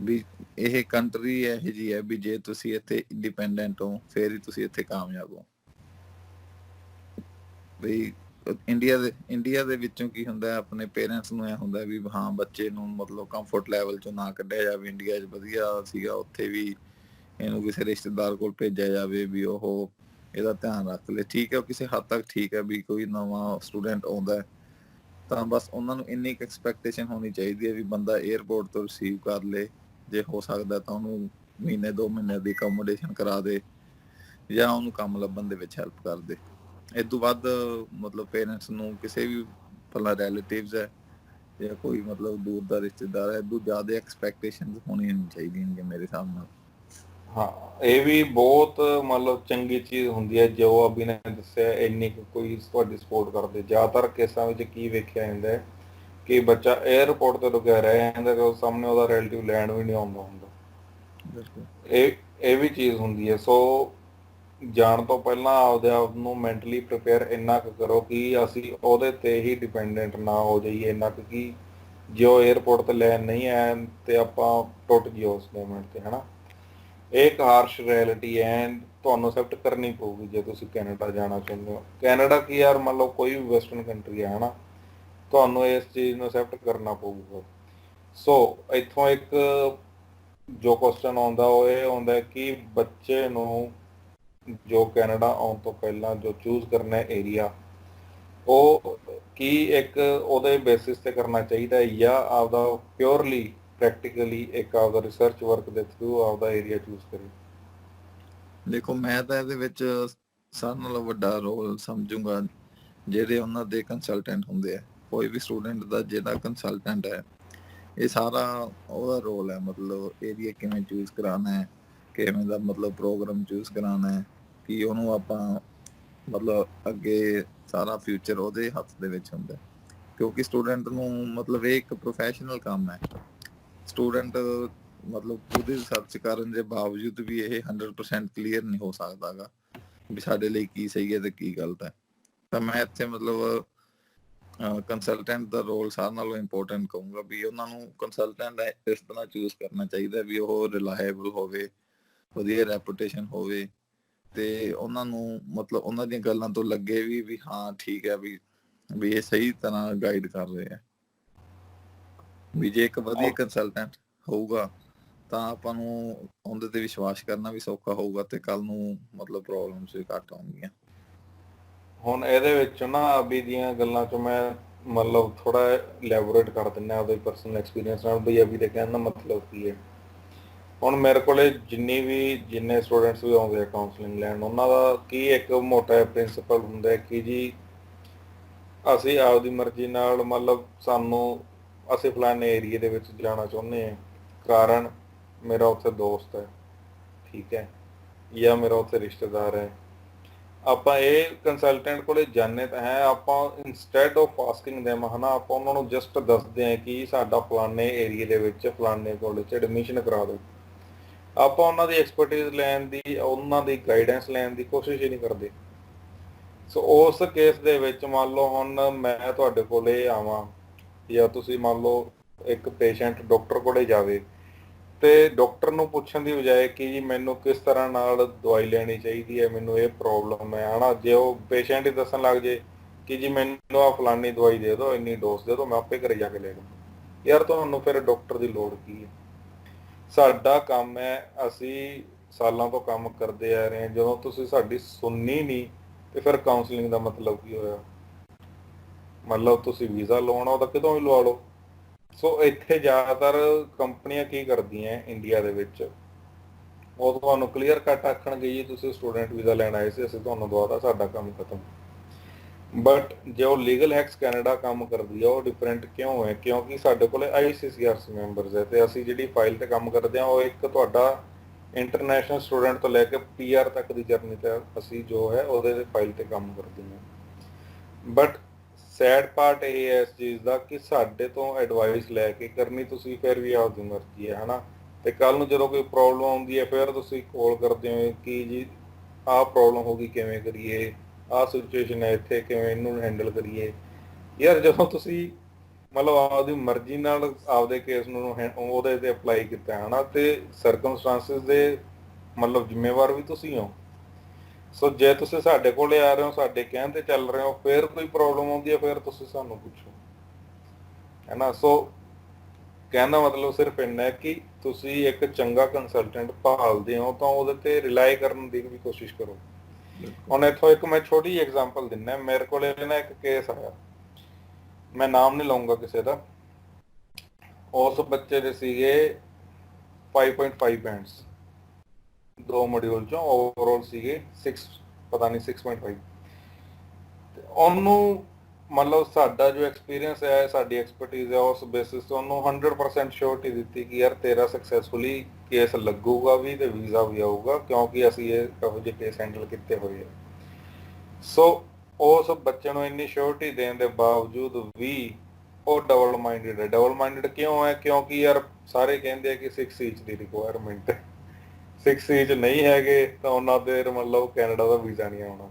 ਵੀ ਇਹ ਕੰਟਰੀ ਇਹੋ ਜਿਹੀ ਹੈ ਵੀ ਜੇ ਤੁਸੀਂ ਇੱਥੇ ਇੰਡੀਪੈਂਡੈਂਟ ਹੋ ਫਿਰ ਹੀ ਤੁਸੀਂ ਇੱਥੇ ਕਾਮਯਾਬ ਹੋ। ਵੀ ਇੰਡੀਆ ਦੇ ਵਿੱਚੋਂ ਕੀ ਹੁੰਦਾ, ਆਪਣੇ ਪੇਰੈਂਟਸ ਨੂੰ ਇਹ ਹੁੰਦਾ ਵੀ ਹਾਂ ਬੱਚੇ ਨੂੰ ਮਤਲਬ ਕੰਫਰਟ ਲੈਵਲ ਚੋਂ ਨਾ ਕੱਢਿਆ ਜਾਵੇ। ਇੰਡੀਆ 'ਚ ਵਧੀਆ ਸੀਗਾ, ਉੱਥੇ ਵੀ ਇਹਨੂੰ ਕਿਸੇ ਰਿਸ਼ਤੇਦਾਰ ਕੋਲ ਭੇਜਿਆ ਜਾਵੇ ਵੀ ਉਹ ਇਹਦਾ ਧਿਆਨ ਰੱਖ ਲੈ। ਠੀਕ ਹੈ, ਕਿਸੇ ਹੱਦ ਤੱਕ ਠੀਕ ਹੈ ਵੀ ਕੋਈ ਨਵਾਂ ਸਟੂਡੈਂਟ ਆਉਂਦਾ ਤਾਂ ਬਸ ਉਹਨਾਂ ਨੂੰ ਇੰਨੀ ਕੁ ਐਕਸਪੈਕਟੇਸ਼ਨ ਹੋਣੀ ਚਾਹੀਦੀ ਹੈ ਵੀ ਬੰਦਾ 에ਅਰਪੋਰਟ ਤੋਂ ਰਿਸੀਵ ਕਰ ਲੇ, ਜੇ ਹੋ ਸਕਦਾ ਤਾਂ ਉਹਨੂੰ ਮਹੀਨੇ 2 ਮਹੀਨੇ ਦੀ ਅਕੋਮੋਡੇਸ਼ਨ ਕਰਾ ਦੇ ਜਾਂ ਉਹਨੂੰ ਕੰਮ ਲੱਭਣ ਦੇ ਵਿੱਚ ਹੈਲਪ ਕਰ ਦੇ। ਇਹ ਤੋਂ ਵੱਧ ਮਤਲਬ ਪੇਰੈਂਟਸ ਨੂੰ ਕਿਸੇ ਵੀ ਭਲਾ ਰਿਲੇਟਿਵਸ ਹੈ ਜਾਂ ਕੋਈ ਮਤਲਬ ਦੂਰ ਦਾ ਰਿਸ਼ਤੇਦਾਰ ਹੈ, ਇਦੋਂ ਜ਼ਿਆਦਾ ਐਕਸਪੈਕਟੇਸ਼ਨ ਹੋਣੀਆਂ ਨਹੀਂ ਚਾਹੀਦੀਆਂ ਮੇਰੇ ਹਿਸਾਬ ਨਾਲ। ਹਾਂ, ਇਹ ਵੀ ਬਹੁਤ ਮਤਲਬ ਚੰਗੀ ਚੀਜ਼ ਹੁੰਦੀ ਹੈ ਜੋ ਅਭੀ ਨੇ ਦੱਸਿਆ, ਇੰਨੀ ਕੋਈ ਤੁਹਾਡੀ ਸਪੋਰਟ ਕਰਦੇ। ਜ਼ਿਆਦਾਤਰ ਕੇਸਾਂ ਵਿੱਚ ਕੀ ਵੇਖਿਆ ਜਾਂਦਾ ਹੈ ਕਿ ਬੱਚਾ 에ਅਰਪੋਰਟ ਤੇ ਰੁਕਿਆ ਰਹਿ ਜਾਂਦਾ ਤੇ ਸਾਹਮਣੇ ਉਹਦਾ ਰਿਲੇਟਿਵ ਲੈਣ ਵੀ ਨਹੀਂ ਆਉਂਦਾ ਹੁੰਦਾ। ਬਿਲਕੁਲ, ਇਹ ਵੀ ਚੀਜ਼ ਹੁੰਦੀ ਹੈ। ਸੋ ਜਾਣ ਤੋਂ ਪਹਿਲਾਂ ਆਪਦੇ ਆਪ ਨੂੰ ਮੈਂਟਲੀ ਪ੍ਰਿਪੇਅਰ ਇੰਨਾ ਕੁ ਕਰੋ ਕਿ ਅਸੀਂ ਉਹਦੇ ਤੇ ਹੀ ਡਿਪੈਂਡੈਂਟ ਨਾ ਹੋ ਜਾਈਏ ਇੰਨਾ ਕੁ ਕਿ ਜੇ ਉਹ 에ਅਰਪੋਰਟ ਤੇ ਲੈਣ ਨਹੀਂ ਆਇਆ ਤੇ ਆਪਾਂ ਟੁੱਟ ਜਾਈਏ ਉਸ ਮੂਮੈਂਟ ਤੇ, ਹੈ ਨਾ। ਇਹ ਇੱਕ ਹਾਰਸ਼ ਰਿਐਲਿਟੀ ਹੈ, ਤੁਹਾਨੂੰ ਅਸੈਪਟ ਕਰਨੀ ਪਊਗੀ ਜੇ ਤੁਸੀਂ ਕੈਨੇਡਾ ਜਾਣਾ ਚਾਹੁੰਦੇ ਹੋ। ਕੈਨੇਡਾ ਕੀ ਯਾਰ, ਮੰਨ ਲਓ ਕੋਈ ਵੀ ਵੈਸਟਰਨ ਕੰਟਰੀ ਹੈ ਨਾ, ਤੁਹਾਨੂੰ ਇਸ ਚੀਜ਼ ਨੂੰ ਅਸੈਪਟ ਕਰਨਾ ਪਊਗਾ। ਸੋ ਇੱਥੋਂ ਇੱਕ ਜੋ ਕੁਐਸਚਨ ਆਉਂਦਾ ਉਹ ਇਹ ਆਉਂਦਾ ਕਿ ਬੱਚੇ ਨੂੰ ਜੋ ਕੈਨੇਡਾ ਆਉਣ ਤੋਂ ਪਹਿਲਾਂ ਜੋ ਚੂਜ਼ ਕਰਨਾ ਏਰੀਆ, ਉਹ ਕੀ ਇੱਕ ਉਹਦੇ ਬੇਸਿਸ ਤੇ ਕਰਨਾ ਚਾਹੀਦਾ ਜਾਂ ਆਪਦਾ ਪਿਓਰਲੀ ਪ੍ਰੈਕਟੀਕਲੀ ਇੱਕ ਆਪਦਾ ਰਿਸਰਚ ਵਰਕ ਦੇ ਥਰੂ ਆਪਦਾ ਏਰੀਆ ਚੂਜ਼ ਕਰੇ? ਦੇਖੋ ਮੈਂ ਤਾਂ ਇਹਦੇ ਵਿੱਚ ਸਾਰਿਆਂ ਨਾਲੋਂ ਵੱਡਾ ਰੋਲ ਸਮਝੂੰਗਾ ਜਿਹੜੇ ਉਹਨਾਂ ਦੇ ਕੰਸਲਟੈਂਟ ਹੁੰਦੇ ਆ। ਕੋਈ ਵੀ ਸਟੂਡੈਂਟ ਦਾ ਜਿਹੜਾ ਕੰਸਲਟੈਂਟ ਹੈ, ਇਹ ਸਾਰਾ ਉਹਦਾ ਰੋਲ ਹੈ। ਮਤਲਬ ਏਰੀਆ ਕਿਵੇਂ ਚੂਜ਼ ਕਰਾਉਣਾ ਹੈ, ਕਿਵੇਂ ਦਾ ਮਤਲਬ ਪ੍ਰੋਗਰਾਮ ਚੂਜ਼ ਕਰਾਉਣਾ ਹੈ, ਕਿ ਉਹਨੂੰ ਆਪਾਂ ਮਤਲਬ ਅੱਗੇ ਸਾਰਾ ਫਿਊਚਰ ਉਹਦੇ ਹੱਥ ਦੇ ਵਿੱਚ ਹੁੰਦਾ। ਕਿਉਂਕਿ ਸਟੂਡੈਂਟ ਨੂੰ ਮਤਲਬ ਇਹ ਇੱਕ ਪ੍ਰੋਫੈਸ਼ਨਲ ਕੰਮ ਹੈ। ਸਟੂਡੈਂਟ ਮਤਲਬ ਖੁਦ ਰਿਸਰਚ ਕਰਨ ਦੇ ਬਾਵਜੂਦ ਵੀ ਇਹ 100% ਕਲੀਅਰ ਨਹੀਂ ਹੋ ਸਕਦਾਗਾ ਵੀ ਸਾਡੇ ਲਈ ਕੀ ਸਹੀ ਹੈ ਤੇ ਕੀ ਗਲਤ ਹੈ। ਤਾਂ ਮੈਂ ਇੱਥੇ ਮਤਲਬ ਕੰਸਲਟੈਂਟ ਦਾ ਰੋਲ ਸਾਰਿਆਂ ਨਾਲੋਂ ਇੰਪੋਰਟੈਂਟ ਕਹੂੰਗਾ ਵੀ ਉਹਨਾਂ ਨੂੰ ਕੰਸਲਟੈਂਟ ਇਸ ਤਰ੍ਹਾਂ ਚੂਜ਼ ਕਰਨਾ ਚਾਹੀਦਾ ਵੀ ਉਹ ਰਿਲਾਇਬਲ ਹੋਵੇ, ਵਧੀਆ ਰੈਪੂਟੇਸ਼ਨ ਹੋਵੇ ਤੇ ਉਹਨਾਂ ਨੂੰ ਮਤਲਬ ਉਹਨਾਂ ਦੀਆਂ ਗੱਲਾਂ ਤੋਂ ਲੱਗੇ ਵੀ ਹਾਂ ਠੀਕ ਹੈ ਵੀ ਇਹ ਸਹੀ ਤਰ੍ਹਾਂ ਗਾਈਡ ਕਰ ਰਹੇ ਆ। ਵੀ ਜੇ ਇੱਕ ਵਧੀਆ ਕੰਸਲਟੈਂਟ ਹੋਊਗਾ ਤਾਂ ਆਪਾਂ ਨੂੰ ਉਹਦੇ ਤੇ ਵਿਸ਼ਵਾਸ ਕਰਨਾ ਵੀ ਸੌਖਾ ਹੋਊਗਾ ਤੇ ਕੱਲ ਨੂੰ ਮਤਲਬ ਪ੍ਰੋਬਲਮਸ ਵੀ ਘੱਟ ਆਉਣਗੀਆਂ। ਹੁਣ ਇਹਦੇ ਵਿੱਚ ਨਾ ਅਭੀ ਦੀਆਂ ਗੱਲਾਂ 'ਚੋਂ ਮੈਂ ਮਤਲਬ ਥੋੜਾ ਇਲੈਬੋਰੇਟ ਕਰ ਦਿੰਦਾ ਆਪਦੇ ਪਰਸਨਲ ਐਕਸਪੀਰੀਅੰਸ ਨਾਲ ਵੀ ਅਭੀ ਦੇ ਕਹਿਣ ਦਾ ਮਤਲਬ ਕੀ ਹੈ। ਹੁਣ ਮੇਰੇ ਕੋਲੇ ਜਿੰਨੇ ਸਟੂਡੈਂਟਸ ਵੀ ਆਉਂਦੇ ਆ ਕਾਉਂਸਲਿੰਗ ਲੈਣ, ਉਹਨਾਂ ਦਾ ਕੀ ਇੱਕ ਮੋਟਾ ਪ੍ਰਿੰਸੀਪਲ ਹੁੰਦਾ ਕਿ ਜੀ ਅਸੀਂ ਆਪਦੀ ਮਰਜ਼ੀ ਨਾਲ ਮਤਲਬ ਅਸੀਂ ਫਲਾਣੇ ਏਰੀਏ ਦੇ ਵਿੱਚ ਜਾਣਾ ਚਾਹੁੰਦੇ ਹਾਂ ਕਾਰਨ ਮੇਰਾ ਉੱਥੇ ਦੋਸਤ ਹੈ, ਠੀਕ ਹੈ। ਜਾਂ ਮੇਰਾ ਉੱਥੇ ਰਿਸ਼ਤੇਦਾਰ ਹੈ, ਆਪਾਂ ਇਹ ਕੰਸਲਟੈਂਟ ਕੋਲੇ ਜਾਂਦੇ ਤਾਂ ਹੈ, ਆਪਾਂ ਇੰਸਟੈਡ ਆਫ ਆਸਕਿੰਗ ਦੇਮ ਹੈ ਨਾ, ਆਪਾਂ ਉਹਨਾਂ ਨੂੰ ਜਸਟ ਦੱਸਦੇ ਹਾਂ ਕਿ ਸਾਡਾ ਫਲਾਣੇ ਏਰੀਏ ਦੇ ਵਿੱਚ ਫਲਾਣੇ ਕਾਲਜ 'ਚ ਐਡਮਿਸ਼ਨ ਕਰਾ ਦਿਓ। ਆਪਾਂ ਉਹਨਾਂ ਦੀ ਐਕਸਪਰਟੀਜ਼ ਲੈਣ ਦੀ, ਉਹਨਾਂ ਦੀ ਗਾਈਡੈਂਸ ਲੈਣ ਦੀ ਕੋਸ਼ਿਸ਼ ਹੀ ਨਹੀਂ ਕਰਦੇ। ਸੋ ਉਸ ਕੇਸ ਦੇ ਵਿੱਚ ਮੰਨ ਲਓ ਹੁਣ ਮੈਂ ਤੁਹਾਡੇ ਕੋਲੇ ਆਵਾਂ, ਜਾਂ ਤੁਸੀਂ ਮੰਨ ਲਓ ਇੱਕ ਪੇਸ਼ੈਂਟ ਡਾਕਟਰ ਕੋਲੇ ਜਾਵੇ, ਤੇ ਡਾਕਟਰ ਨੂੰ ਪੁੱਛਣ ਦੀ ਬਜਾਏ ਕਿ ਜੀ ਮੈਨੂੰ ਕਿਸ ਤਰ੍ਹਾਂ ਨਾਲ ਦਵਾਈ ਲੈਣੀ ਚਾਹੀਦੀ ਹੈ, ਮੈਨੂੰ ਇਹ ਪ੍ਰੋਬਲਮ ਹੈ ਹਨਾ, ਜੇ ਉਹ ਪੇਸ਼ੈਂਟ ਹੀ ਦੱਸਣ ਲੱਗ ਜੇ ਕਿ ਜੀ ਮੈਨੂੰ ਆ ਫਲਾਨੀ ਦਵਾਈ ਦੇ ਦਿਓ, ਇੰਨੀ ਡੋਜ਼ ਦੇ ਦਿਓ, ਮੈਂ ਆਪੇ ਘਰੇ ਜਾ ਕੇ ਲੈ ਲਵਾਂ, ਯਾਰ ਤੁਹਾਨੂੰ ਫਿਰ ਡਾਕਟਰ ਦੀ ਲੋੜ ਕੀ ਹੈ? ਸਾਡਾ ਕੰਮ ਹੈ, ਅਸੀਂ ਸਾਲਾਂ ਤੋਂ ਕੰਮ ਕਰਦੇ ਆ ਰਹੇ ਹਾਂ, ਜਦੋਂ ਤੁਸੀਂ ਸਾਡੀ ਸੁਣਨੀ ਨਹੀਂ ਤੇ ਫਿਰ ਕਾਉਂਸਲਿੰਗ ਦਾ ਮਤਲਬ ਕੀ ਹੋਇਆ? ਮਤਲਬ ਤੁਸੀਂ ਵੀਜ਼ਾ ਲਵਾਉਣਾ ਉਹਦਾ ਕਿਤੋਂ ਵੀ ਲਵਾ ਲਓ। ਸੋ ਇੱਥੇ ਜ਼ਿਆਦਾਤਰ ਕੰਪਨੀਆਂ ਕੀ ਕਰਦੀਆਂ ਇੰਡੀਆ ਦੇ ਵਿੱਚ, ਉਹ ਤੁਹਾਨੂੰ ਕਲੀਅਰ ਕੱਟ ਆਖਣਗੇ ਜੀ ਤੁਸੀਂ ਸਟੂਡੈਂਟ ਵੀਜ਼ਾ ਲੈਣ ਆਏ ਸੀ, ਅਸੀਂ ਤੁਹਾਨੂੰ ਦਵਾਤਾ, ਸਾਡਾ ਕੰਮ ਖਤਮ। ਬਟ ਜੋ ਲੀਗਲ ਹੈਕਸ ਕੈਨੇਡਾ ਕੰਮ ਕਰਦੀ ਆ ਉਹ ਡਿਫਰੈਂਟ ਕਿਉਂ ਹੈ? ਕਿਉਂਕਿ ਸਾਡੇ ਕੋਲੇ ICCRC ਮੈਂਬਰਸ ਹੈ, ਤੇ ਅਸੀਂ ਜਿਹੜੀ ਫਾਈਲ ਤੇ ਕੰਮ ਕਰਦੇ ਹਾਂ ਉਹ ਇੱਕ ਤੁਹਾਡਾ ਇੰਟਰਨੈਸ਼ਨਲ ਸਟੂਡੈਂਟ ਤੋਂ ਲੈ ਕੇ PR ਤੱਕ ਦੀ ਜਰਨੀ ਤੇ ਅਸੀਂ ਜੋ ਹੈ ਉਹਦੇ ਤੇ ਫਾਈਲ ਤੇ ਕੰਮ ਕਰਦੇ ਹਾਂ। ਬਟ ਸੈਡ ਪਾਰਟ ਇਹ ਹੈ ਇਸ ਚੀਜ਼ ਦਾ ਕਿ ਸਾਡੇ ਤੋਂ ਐਡਵਾਈਸ ਲੈ ਕੇ ਕਰਨੀ ਤੁਸੀਂ ਫਿਰ ਵੀ ਆਪਦੀ ਮਰਜ਼ੀ ਹੈ ਹਨਾ, ਤੇ ਕੱਲ ਨੂੰ ਜਦੋਂ ਕੋਈ ਪ੍ਰੋਬਲਮ ਆਉਂਦੀ ਹੈ ਫਿਰ ਤੁਸੀਂ ਕਾਲ ਕਰਦੇ ਹੋ ਕਿ ਜੀ ਆਹ ਪ੍ਰੋਬਲਮ ਹੋ ਗਈ, ਕਿਵੇਂ ਕਰੀਏ, ਆਹ ਸਿਚੁਏਸ਼ਨ ਹੈ ਇੱਥੇ, ਕਿਵੇਂ ਇਹਨੂੰ ਹੈਂਡਲ ਕਰੀਏ। ਯਾਰ ਜਦੋਂ ਤੁਸੀਂ ਮਤਲਬ ਆਪਦੀ ਮਰਜ਼ੀ ਨਾਲ ਆਪਦੇ ਕੇਸ ਨੂੰ ਉਹਦੇ ਤੇ ਅਪਲਾਈ ਕੀਤਾ ਹੈ ਨਾ, ਤੇ ਸਰਕਮਸਟਾਂਸਿਸ ਦੇ ਮਤਲਬ ਜ਼ਿੰਮੇਵਾਰ ਵੀ ਤੁਸੀਂ ਹੋ। ਸੋ ਜੇ ਤੁਸੀਂ ਸਾਡੇ ਕੋਲੇ ਆ ਰਹੇ ਹੋ, ਸਾਡੇ ਕਹਿਣ ਤੇ ਚੱਲ ਰਹੇ ਹੋ, ਫਿਰ ਕੋਈ ਪ੍ਰੋਬਲਮ ਆਉਂਦੀ ਹੈ ਫਿਰ ਤੁਸੀਂ ਸਾਨੂੰ ਪੁੱਛੋ, ਹੈ ਨਾ। ਸੋ ਕਹਿਣ ਦਾ ਮਤਲਬ ਸਿਰਫ ਇੰਨਾ ਹੈ ਕਿ ਤੁਸੀਂ ਇੱਕ ਚੰਗਾ ਕੰਸਲਟੈਂਟ ਭਾਲਦੇ ਹੋ ਤਾਂ ਉਹਦੇ ਤੇ ਰਿਲਾਈ ਕਰਨ ਦੀ ਵੀ ਕੋਸ਼ਿਸ਼ ਕਰੋ। ਬਿਲਕੁਲ। ਹੁਣ ਇੱਥੋਂ ਇੱਕ ਮੈਂ ਛੋਟੀ ਜਿਹੀ ਐਗਜ਼ਾਮਪਲ ਦਿੰਦਾ, ਮੇਰੇ ਕੋਲੇ ਨਾ ਇੱਕ ਕੇਸ ਆਇਆ, ਮੈਂ ਨਾਮ ਨਹੀਂ ਲਊਂਗਾ ਕਿਸੇ ਦਾ। ਉਸ ਬੱਚੇ ਦੇ ਸੀਗੇ 5.5 ਬੈਂਡਸ, 2 ਮੋਡਿਊਲ ਚੋਂ ਓਵਰਆਲ ਸੀਗੇ 6, ਪਤਾ ਨਹੀਂ 6.5। ਤੇ ਉਹਨੂੰ ਮਤਲਬ ਸਾਡਾ ਜੋ ਐਕਸਪੀਰੀਅੰਸ ਹੈ, ਸਾਡੀ ਐਕਸਪਰਟੀਜ਼ ਹੈ, ਉਸ ਬੇਸਿਸ ਤੇ ਉਹਨੂੰ 100% ਸ਼ੋਰਟੀ ਦਿੱਤੀ ਕਿ ਯਾਰ ਤੇਰਾ ਸਕਸੈਸਫੁਲੀ ਕੇਸ ਲੱਗੂਗਾ ਵੀ ਤੇ ਵੀਜ਼ਾ ਵੀ ਆਊਗਾ, ਕਿਉਂਕਿ ਅਸੀਂ ਇਹ ਇਹੋ ਜਿਹੇ ਕੇਸ ਹੈਂਡਲ ਕੀਤੇ ਹੋਏ ਆ। ਸੋ ਉਸ ਬੱਚੇ ਨੂੰ ਇੰਨੀ ਸ਼ੋਰਟੀ ਦੇਣ ਦੇ ਬਾਵਜੂਦ ਵੀ ਉਹ ਡਬਲ ਮਾਈਂਡਡ ਹੈ। ਡਬਲ ਮਾਈਂਡਡ ਕਿਉਂ ਹੈ? ਕਿਉਂਕਿ ਯਾਰ ਸਾਰੇ ਕਹਿੰਦੇ ਆ ਕਿ 6 ਇੰਚ ਦੀ ਰਿਕੁਆਇਰਮੈਂਟ ਹੈ, 6 ਇੰਚ ਨਹੀਂ ਹੈਗੇ ਤਾਂ ਉਹਨਾਂ ਦੇਰ ਮਤਲਬ ਕੈਨੇਡਾ ਦਾ ਵੀਜ਼ਾ ਨਹੀਂ ਆਉਣਾ,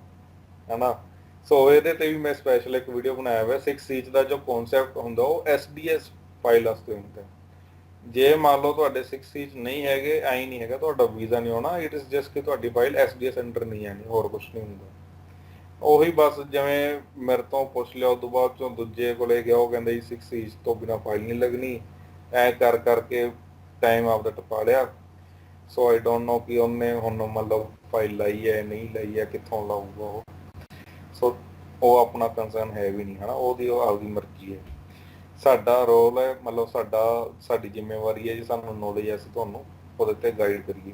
ਹਨਾ। ਸੋ ਇਹਦੇ ਤੇ ਵੀ ਮੈਂ ਸਪੈਸ਼ਲ ਇੱਕ ਵੀਡੀਓ ਬਣਾਇਆ ਹੋਇਆ। 6 ਇੰਚ ਦਾ ਜੋ ਕਨਸੈਪਟ ਹੁੰਦਾ ਉਹ SDS ਫਾਈਲ ਵਾਸਤੇ ਹੁੰਦਾ। ਜੇ ਮੰਨ ਲਓ ਤੁਹਾਡੇ 6 ਇੰਚ ਨਹੀਂ ਹੈਗੇ, ਐਂ ਨਹੀਂ ਹੈਗਾ ਤੁਹਾਡਾ ਵੀਜ਼ਾ ਨਹੀਂ ਆਉਣਾ, ਇਟ ਇਜ਼ ਜਸਟ ਕਿ ਤੁਹਾਡੀ ਫਾਈਲ SDS ਅੰਡਰ ਨਹੀਂ ਆਣੀ, ਹੋਰ ਕੁਝ ਨਹੀਂ ਹੁੰਦਾ। ਉਹੀ ਬਸ ਜਿਵੇਂ ਮੇਰੇ ਤੋਂ ਪੁੱਛ ਲਿਆ, ਉਦੋਂ ਬਾਅਦ ਚੋਂ ਦੂਜੇ ਕੋਲੇ ਗਿਆ, ਉਹ ਕਹਿੰਦਾ ਜੀ 6 ਇੰਚ ਤੋਂ ਬਿਨਾਂ ਫਾਈਲ ਨਹੀਂ ਲੱਗਣੀ, ਐ ਕਰ ਕਰਕੇ ਟਾਈਮ ਆਪਦਾ ਟਪਾ ਲਿਆ। ਸੋ ਆਈ ਡੋਂਟ ਨੋ ਕਿ ਉਹਨੇ ਹੁਣ ਮਤਲਬ ਫਾਈਲ ਲਾਈ ਹੈ ਨਹੀਂ ਲਾਈ ਹੈ, ਕਿੱਥੋਂ ਲਾਊਗਾ ਉਹ। ਸੋ ਉਹ ਆਪਣਾ ਕੰਸਰਨ ਹੈ ਵੀ ਨਹੀਂ, ਹਨਾ, ਉਹਦੀ ਉਹ ਆਪਦੀ ਮਰਜ਼ੀ ਹੈ। ਸਾਡਾ ਰੋਲ ਹੈ, ਮਤਲਬ ਸਾਡੀ ਜ਼ਿੰਮੇਵਾਰੀ ਹੈ ਜੀ, ਸਾਨੂੰ ਨੌਲੇਜ ਹੈ, ਅਸੀਂ ਤੁਹਾਨੂੰ ਉਹਦੇ ਤੇ ਗਾਈਡ ਕਰੀਏ।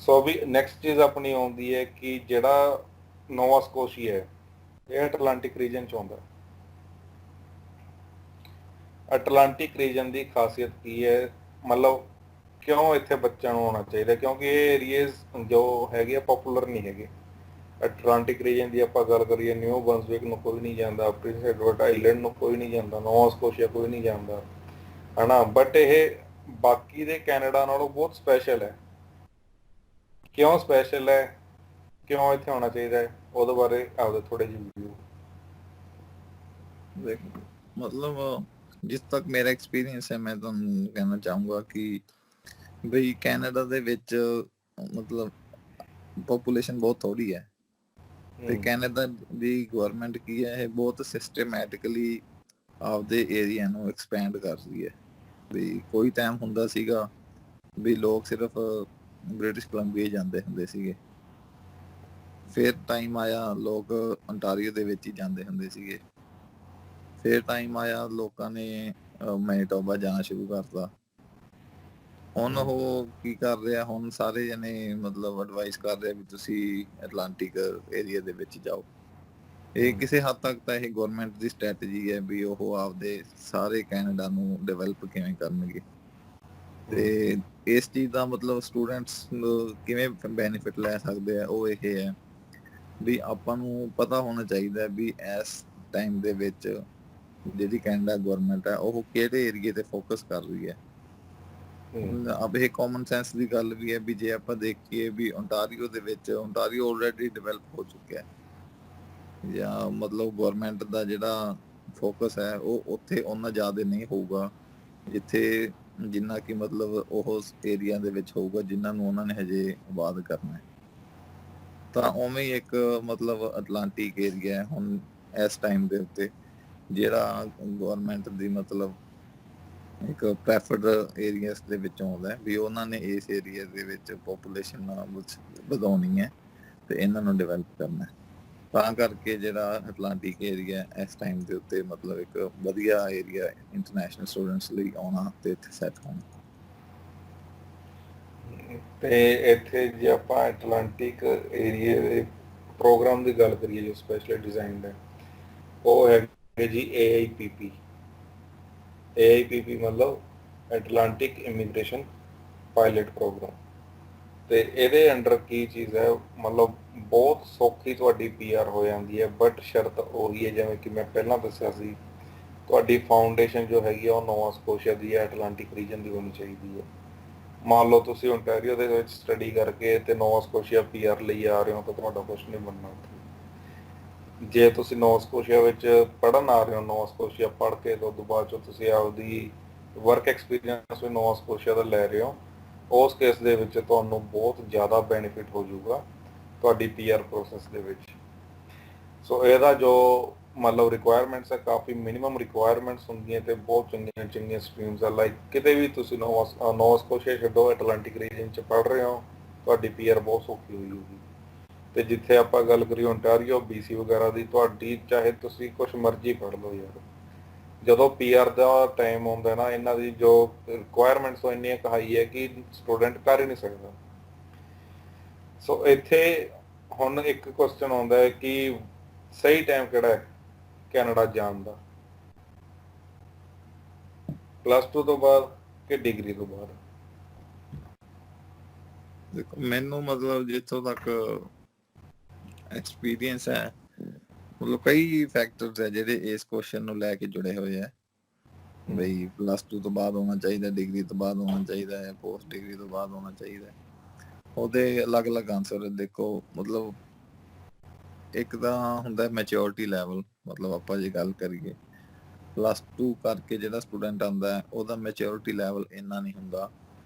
ਸੋ ਵੀ ਨੈਕਸਟ ਚੀਜ਼ ਆਪਣੀ ਆਉਂਦੀ ਹੈ ਕਿ ਜਿਹੜਾ ਨੋਵਾ ਸਕੋਸ਼ੀਆ ਹੈ, ਇਹ ਅਟਲਾਂਟਿਕ ਰੀਜਨ 'ਚ ਆਉਂਦਾ। ਅਟਲਾਂਟਿਕ ਰੀਜਨ ਦੀ ਖਾਸੀਅਤ ਕੀ ਹੈ, ਮਤਲਬ ਕਿਉਂ ਇੱਥੇ ਬੱਚਿਆਂ ਨੂੰ ਆਉਣਾ ਚਾਹੀਦਾ? ਕਿਉਂਕਿ ਇਹ ਏਰੀਏਜ਼ ਜੋ ਹੈਗੇ ਆ ਪਪੂਲਰ ਨਹੀਂ ਹੈਗੇ। ਅਟਲਾਂਟਿਕ ਰੀਜਨ ਦੀ ਆਪਾਂ ਗੱਲ ਕਰੀਏ, ਨਿਊ ਬਰੰਸਵਿਕ ਨੂੰ ਕੋਈ ਨਹੀਂ ਜਾਂਦਾ, ਪ੍ਰਿੰਸ ਐਡਵਰਡ ਆਈਲੈਂਡ ਨੂੰ ਕੋਈ ਨਹੀਂ ਜਾਂਦਾ, ਨੋਵਾ ਸਕੋਸ਼ੀਆ ਕੋਈ ਨਹੀਂ ਜਾਂਦਾ, ਹਨਾ। ਬਟ ਇਹ ਬਾਕੀ ਦੇ ਕੈਨੇਡਾ ਨਾਲੋਂ ਬਹੁਤ ਸਪੈਸ਼ਲ ਹੈ। ਕਿਉਂ ਸਪੈਸ਼ਲ ਹੈ, ਕਿਉਂ ਇੱਥੇ ਆਉਣਾ ਚਾਹੀਦਾ ਹੈ, ਉਹਦੇ ਬਾਰੇ ਆਪਦੇ ਥੋੜੇ ਜਿਹੇ ਵੀਡੀਓ। ਦੇਖੋ, ਮਤਲਬ ਜਿਸ ਤੱਕ ਮੇਰਾ ਐਕਸਪੀਰੀਅੰਸ ਹੈ, ਮੈਂ ਤੁਹਾਨੂੰ ਕਹਿਣਾ ਚਾਹੂੰਗਾ ਕਿ ਬਈ ਕੈਨੇਡਾ ਦੇ ਵਿੱਚ ਮਤਲਬ ਪੋਪੂਲੇਸ਼ਨ ਬਹੁਤ ਥੋੜੀ ਹੈ, ਤੇ ਕੈਨੇਡਾ ਦੀ ਗਵਰਨਮੈਂਟ ਕੀ ਹੈ, ਇਹ ਬਹੁਤ ਸਿਸਟਮੈਟਿਕਲੀ ਆਪਦੇ ਏਰੀਆ ਨੂੰ ਐਕਸਪੈਂਡ ਕਰ ਰਹੀ ਹੈ। ਵੀ ਕੋਈ ਟਾਈਮ ਹੁੰਦਾ ਸੀਗਾ ਵੀ ਲੋਕ ਸਿਰਫ ਬ੍ਰਿਟਿਸ਼ ਕੋਲੰਬੀਆ ਜਾਂਦੇ ਹੁੰਦੇ ਸੀਗੇ, ਫਿਰ ਟਾਈਮ ਆਇਆ ਲੋਕ ontario ਦੇ ਵਿੱਚ ਹੀ ਜਾਂਦੇ ਹੁੰਦੇ ਸੀਗੇ, ਫਿਰ ਟਾਈਮ ਆਇਆ ਲੋਕਾਂ ਨੇ ਮੈਨੀਟੋਬਾ ਜਾਣਾ ਸ਼ੁਰੂ ਕਰਤਾ। ਹੁਣ ਉਹ ਕੀ ਕਰ ਰਿਹਾ, ਹੁਣ ਸਾਰੇ ਜਣੇ ਮਤਲਬ ਐਡਵਾਈਸ ਕਰ ਰਹੇ ਵੀ ਤੁਸੀਂ ਐਟਲਾਂਟਿਕ ਏਰੀਆ ਦੇ ਵਿੱਚ ਜਾਓ। ਇਹ ਕਿਸੇ ਹੱਦ ਤੱਕ ਤਾਂ ਇਹ ਗਵਰਨਮੈਂਟ ਦੀ ਸਟ੍ਰੈਟਜੀ ਹੈ ਵੀ ਉਹ ਆਪਦੇ ਸਾਰੇ ਕੈਨੇਡਾ ਨੂੰ ਡਿਵੈਲਪ ਕਿਵੇਂ ਕਰਨਗੇ। ਤੇ ਇਸ ਚੀਜ਼ ਦਾ ਮਤਲਬ ਸਟੂਡੈਂਟਸ ਕਿਵੇਂ ਬੈਨੀਫਿਟ ਲੈ ਸਕਦੇ ਆ, ਉਹ ਇਹ ਹੈ ਵੀ ਆਪਾਂ ਨੂੰ ਪਤਾ ਹੋਣਾ ਚਾਹੀਦਾ ਵੀ ਇਸ ਟਾਈਮ ਦੇ ਵਿੱਚ ਜਿਹੜੀ ਕੈਨੇਡਾ ਗਵਰਨਮੈਂਟ ਹੈ ਉਹ ਕਿਹੜੇ ਏਰੀਏ ਤੇ ਫੋਕਸ ਕਰ ਰਹੀ ਹੈ। ਅਬ ਇਹ ਕਾਮਨ ਸੈਂਸ ਦੀ ਗੱਲ ਵੀ ਹੈ ਵੀ ਜੇ ਆਪਾਂ ਦੇਖੀਏ ਵੀ ਓਨਟਾਰੀਓ ਦੇ ਵਿੱਚ, ਓਨਟਾਰੀਓ ਆਲਰੇਡੀ ਡਿਵੈਲਪ ਹੋ ਚੁੱਕਿਆ ਹੈ, ਜਾਂ ਮਤਲਬ ਗਵਰਨਮੈਂਟ ਦਾ ਜਿਹੜਾ ਫੋਕਸ ਹੈ ਉਹ ਉੱਥੇ ਉਹਨਾਂ ਜ਼ਿਆਦਾ ਨਹੀਂ ਹੋਊਗਾ ਜਿੱਥੇ ਜਿੰਨਾ ਕਿ ਮਤਲਬ ਉਹ ਏਰੀਆ ਦੇ ਵਿੱਚ ਹੋਊਗਾ ਜਿਨ੍ਹਾਂ ਨੂੰ ਉਹਨਾਂ ਨੇ ਹਜੇ ਆਬਾਦ ਕਰਨਾ ਹੈ। ਤਾਂ ਉਵੇਂ ਹੀ ਇੱਕ ਮਤਲਬ ਅਟਲਾਂਟਿਕ ਏਰੀਆ ਹੈ ਹੁਣ ਇਸ ਟਾਈਮ ਦੇ ਉੱਤੇ, ਜਿਹੜਾ ਗਵਰਨਮੈਂਟ ਦੀ ਮਤਲਬ ਇੱਕ ਪ੍ਰੈਫਰਡ ਏਰੀਆਸ ਦੇ ਵਿੱਚ ਆਉਂਦਾ ਹੈ ਵੀ ਉਹਨਾਂ ਨੇ ਇਸ ਏਰੀਆ ਦੇ ਵਿੱਚ ਪੋਪੂਲੇਸ਼ਨ ਵਧਾਉਣੀ ਹੈ ਤੇ ਇਹਨਾਂ ਨੂੰ ਡਿਵੈਲਪ ਕਰਨਾ ਹੈ। ਤਾਂ ਕਰਕੇ ਜਿਹੜਾ ਅਟਲਾਂਟਿਕ ਏਰੀਆ ਇਸ ਟਾਈਮ ਦੇ ਉੱਤੇ ਮਤਲਬ ਇੱਕ ਵਧੀਆ ਏਰੀਆ ਇੰਟਰਨੈਸ਼ਨਲ ਸਟੂਡੈਂਟਸ ਲਈ ਆਉਣਾ ਤੇ ਇੱਥੇ ਸੈੱਟ ਹੋਣਾ। ਤੇ ਇੱਥੇ ਜੇ ਆਪਾਂ ਐਟਲਾਂਟਿਕ ਏਰੀਏ ਦੇ ਪ੍ਰੋਗਰਾਮ ਦੀ ਗੱਲ ਕਰੀਏ ਜੋ ਸਪੈਸ਼ਲੀ ਡਿਜ਼ਾਈਨਡ ਹੈ, ਉਹ ਹੈਗੇ ਜੀ AIPP। AIPP ਮਤਲਬ ਐਟਲਾਂਟਿਕ ਇਮੀਗ੍ਰੇਸ਼ਨ ਪਾਇਲਟ ਪ੍ਰੋਗਰਾਮ। ਤੇ ਇਹਦੇ ਅੰਡਰ ਕੀ ਚੀਜ਼ ਹੈ, ਮਤਲਬ ਬਹੁਤ ਸੌਖੀ ਤੁਹਾਡੀ PR ਹੋ ਜਾਂਦੀ ਹੈ, ਬਟ ਸ਼ਰਤ ਉਹੀ ਹੈ ਜਿਵੇਂ ਕਿ ਮੈਂ ਪਹਿਲਾਂ ਦੱਸਿਆ ਸੀ, ਤੁਹਾਡੀ ਫਾਊਂਡੇਸ਼ਨ ਜੋ ਹੈਗੀ ਆ ਉਹ ਨੋਵਾ ਸਕੋਸ਼ੀਆ ਦੀ ਹੈ, ਐਟਲਾਂਟਿਕ ਰੀਜਨ ਦੀ ਹੋਣੀ ਚਾਹੀਦੀ ਹੈ। ਮੰਨ ਲਓ ਤੁਸੀਂ ਓਨਟਾਰੀਓ ਦੇ ਵਿੱਚ ਸਟੱਡੀ ਕਰਕੇ ਤੇ ਨੋਵਾ ਸਕੋਸ਼ੀਆ PR ਲਈ ਆ ਰਹੇ ਹੋ ਤਾਂ ਤੁਹਾਡਾ ਕੁਝ ਨਹੀਂ ਬਣਨਾ ਉੱਥੇ। ਜੇ ਤੁਸੀਂ ਨੋਵਾ ਸਕੋਸ਼ੀਆ ਵਿੱਚ ਪੜ੍ਹਨ ਆ ਰਹੇ ਹੋ, ਨੋਵਾ ਸਕੋਸ਼ੀਆ ਪੜ੍ਹ ਕੇ ਤੋਂ ਬਾਅਦ ਚੋਂ ਤੁਸੀਂ ਆਪਦੀ ਵਰਕ ਐਕਸਪੀਰੀਅੰਸ ਵੀ ਨੋਵਾ ਸਕੋਸ਼ੀਆ ਦਾ ਲੈ ਰਹੇ ਹੋ, ਉਸ ਕੇਸ ਦੇ ਵਿੱਚ ਤੁਹਾਨੂੰ ਬਹੁਤ ਜ਼ਿਆਦਾ ਬੈਨੀਫਿਟ ਹੋ ਜਾਊਗਾ ਤੁਹਾਡੀ PR ਪ੍ਰੋਸੈਸ ਦੇ ਵਿੱਚ। ਸੋ ਇਹਦਾ ਜੋ ਮਤਲਬ ਰਿਕੁਆਇਰਮੈਂਟਸ ਹੈ, ਕਾਫੀ ਮਿਨੀਮਮ ਰਿਕੁਆਇਰਮੈਂਟਸ ਹੁੰਦੀਆਂ ਤੇ ਬਹੁਤ ਚੰਗੀਆਂ ਚੰਗੀਆਂ ਸਟਰੀਮਸ ਆ। ਲਾਈਕ ਕਿਤੇ ਵੀ ਤੁਸੀਂ ਨੋਵਾ ਸਕੋਸ਼ੀਆ ਛੱਡੋ, ਐਟਲਾਂਟਿਕ ਰੀਜਨ 'ਚ ਪੜ੍ਹ ਰਹੇ ਹੋ, ਤੁਹਾਡੀ PR ਬਹੁਤ ਸੌਖੀ ਹੋਈ ਹੋਊਗੀ। ਤੇ ਜਿੱਥੇ ਆਪਾਂ ਗੱਲ ਕਰੀਏ ਓਨਟਾਰੀਓ, BC ਵਗੈਰਾ ਦੀ, ਤੁਹਾਡੀ ਚਾਹੇ ਤੁਸੀਂ ਕੁਛ ਮਰਜ਼ੀ ਪੜ੍ਹ ਲਓ ਯਾਰ, ਜਦੋਂ PR ਦਾ ਟਾਈਮ ਆਉਂਦਾ ਨਾ, ਇਹਨਾਂ ਦੀ ਜੋ ਰਿਕੁਆਇਰਮੈਂਟਸ ਉਹ ਇੰਨੀਆਂ ਹਾਈ ਹੈ ਕਿ ਸਟੂਡੈਂਟ ਕਰ ਹੀ ਨਹੀਂ ਸਕਦਾ। ਸੋ ਇੱਥੇ ਹੁਣ ਇੱਕ ਕੁਐਸਚਨ ਆਉਂਦਾ ਹੈ ਕਿ ਸਹੀ ਟਾਈਮ ਕਿਹੜਾ ਹੈ ਕੈਨੇਡਾ ਜਾਣ ਦਾ, +2 ਤੋਂ ਬਾਅਦ ਕਿ ਡਿਗਰੀ ਤੋਂ ਬਾਅਦ? ਦੇਖੋ ਮੈਨੂੰ ਮਤਲਬ ਜਿੱਥੋਂ ਤੱਕ ਐਕਸਪੀਰੀਅੰਸ ਹੈ, ਮਤਲਬ ਕਈ ਫੈਕਟਰਸ ਹੈ ਜਿਹੜੇ ਇਸ ਕੁਐਸਚਨ ਨੂੰ ਲੈ ਕੇ ਜੁੜੇ ਹੋਏ ਆ ਬਈ +2 ਤੋਂ ਬਾਅਦ ਹੋਣਾ ਚਾਹੀਦਾ, ਡਿਗਰੀ ਤੋਂ ਬਾਅਦ ਹੋਣਾ ਚਾਹੀਦਾ ਹੈ, ਪੋਸਟ ਡਿਗਰੀ ਤੋਂ ਬਾਅਦ ਹੋਣਾ ਚਾਹੀਦਾ ਹੈ। ਉਹਦੇ ਅਲੱਗ-ਅਲੱਗ ਆਨਸਰ ਦੇਖੋ। ਮਤਲਬ ਇੱਕ ਤਾਂ ਹੁੰਦਾ ਮੈਚਿਓਰਿਟੀ ਲੈਵਲ, ਮਤਲਬ ਆਪਾਂ ਜੇ ਗੱਲ ਕਰੀਏ +2 ਕਰਕੇ ਜਿਹੜਾ ਸਟੂਡੈਂਟ ਆਉਂਦਾ ਹੈ ਉਹਦਾ ਮੈਚਿਓਰਿਟੀ ਲੈਵਲ ਇੰਨਾ ਨਹੀਂ ਹੁੰਦਾ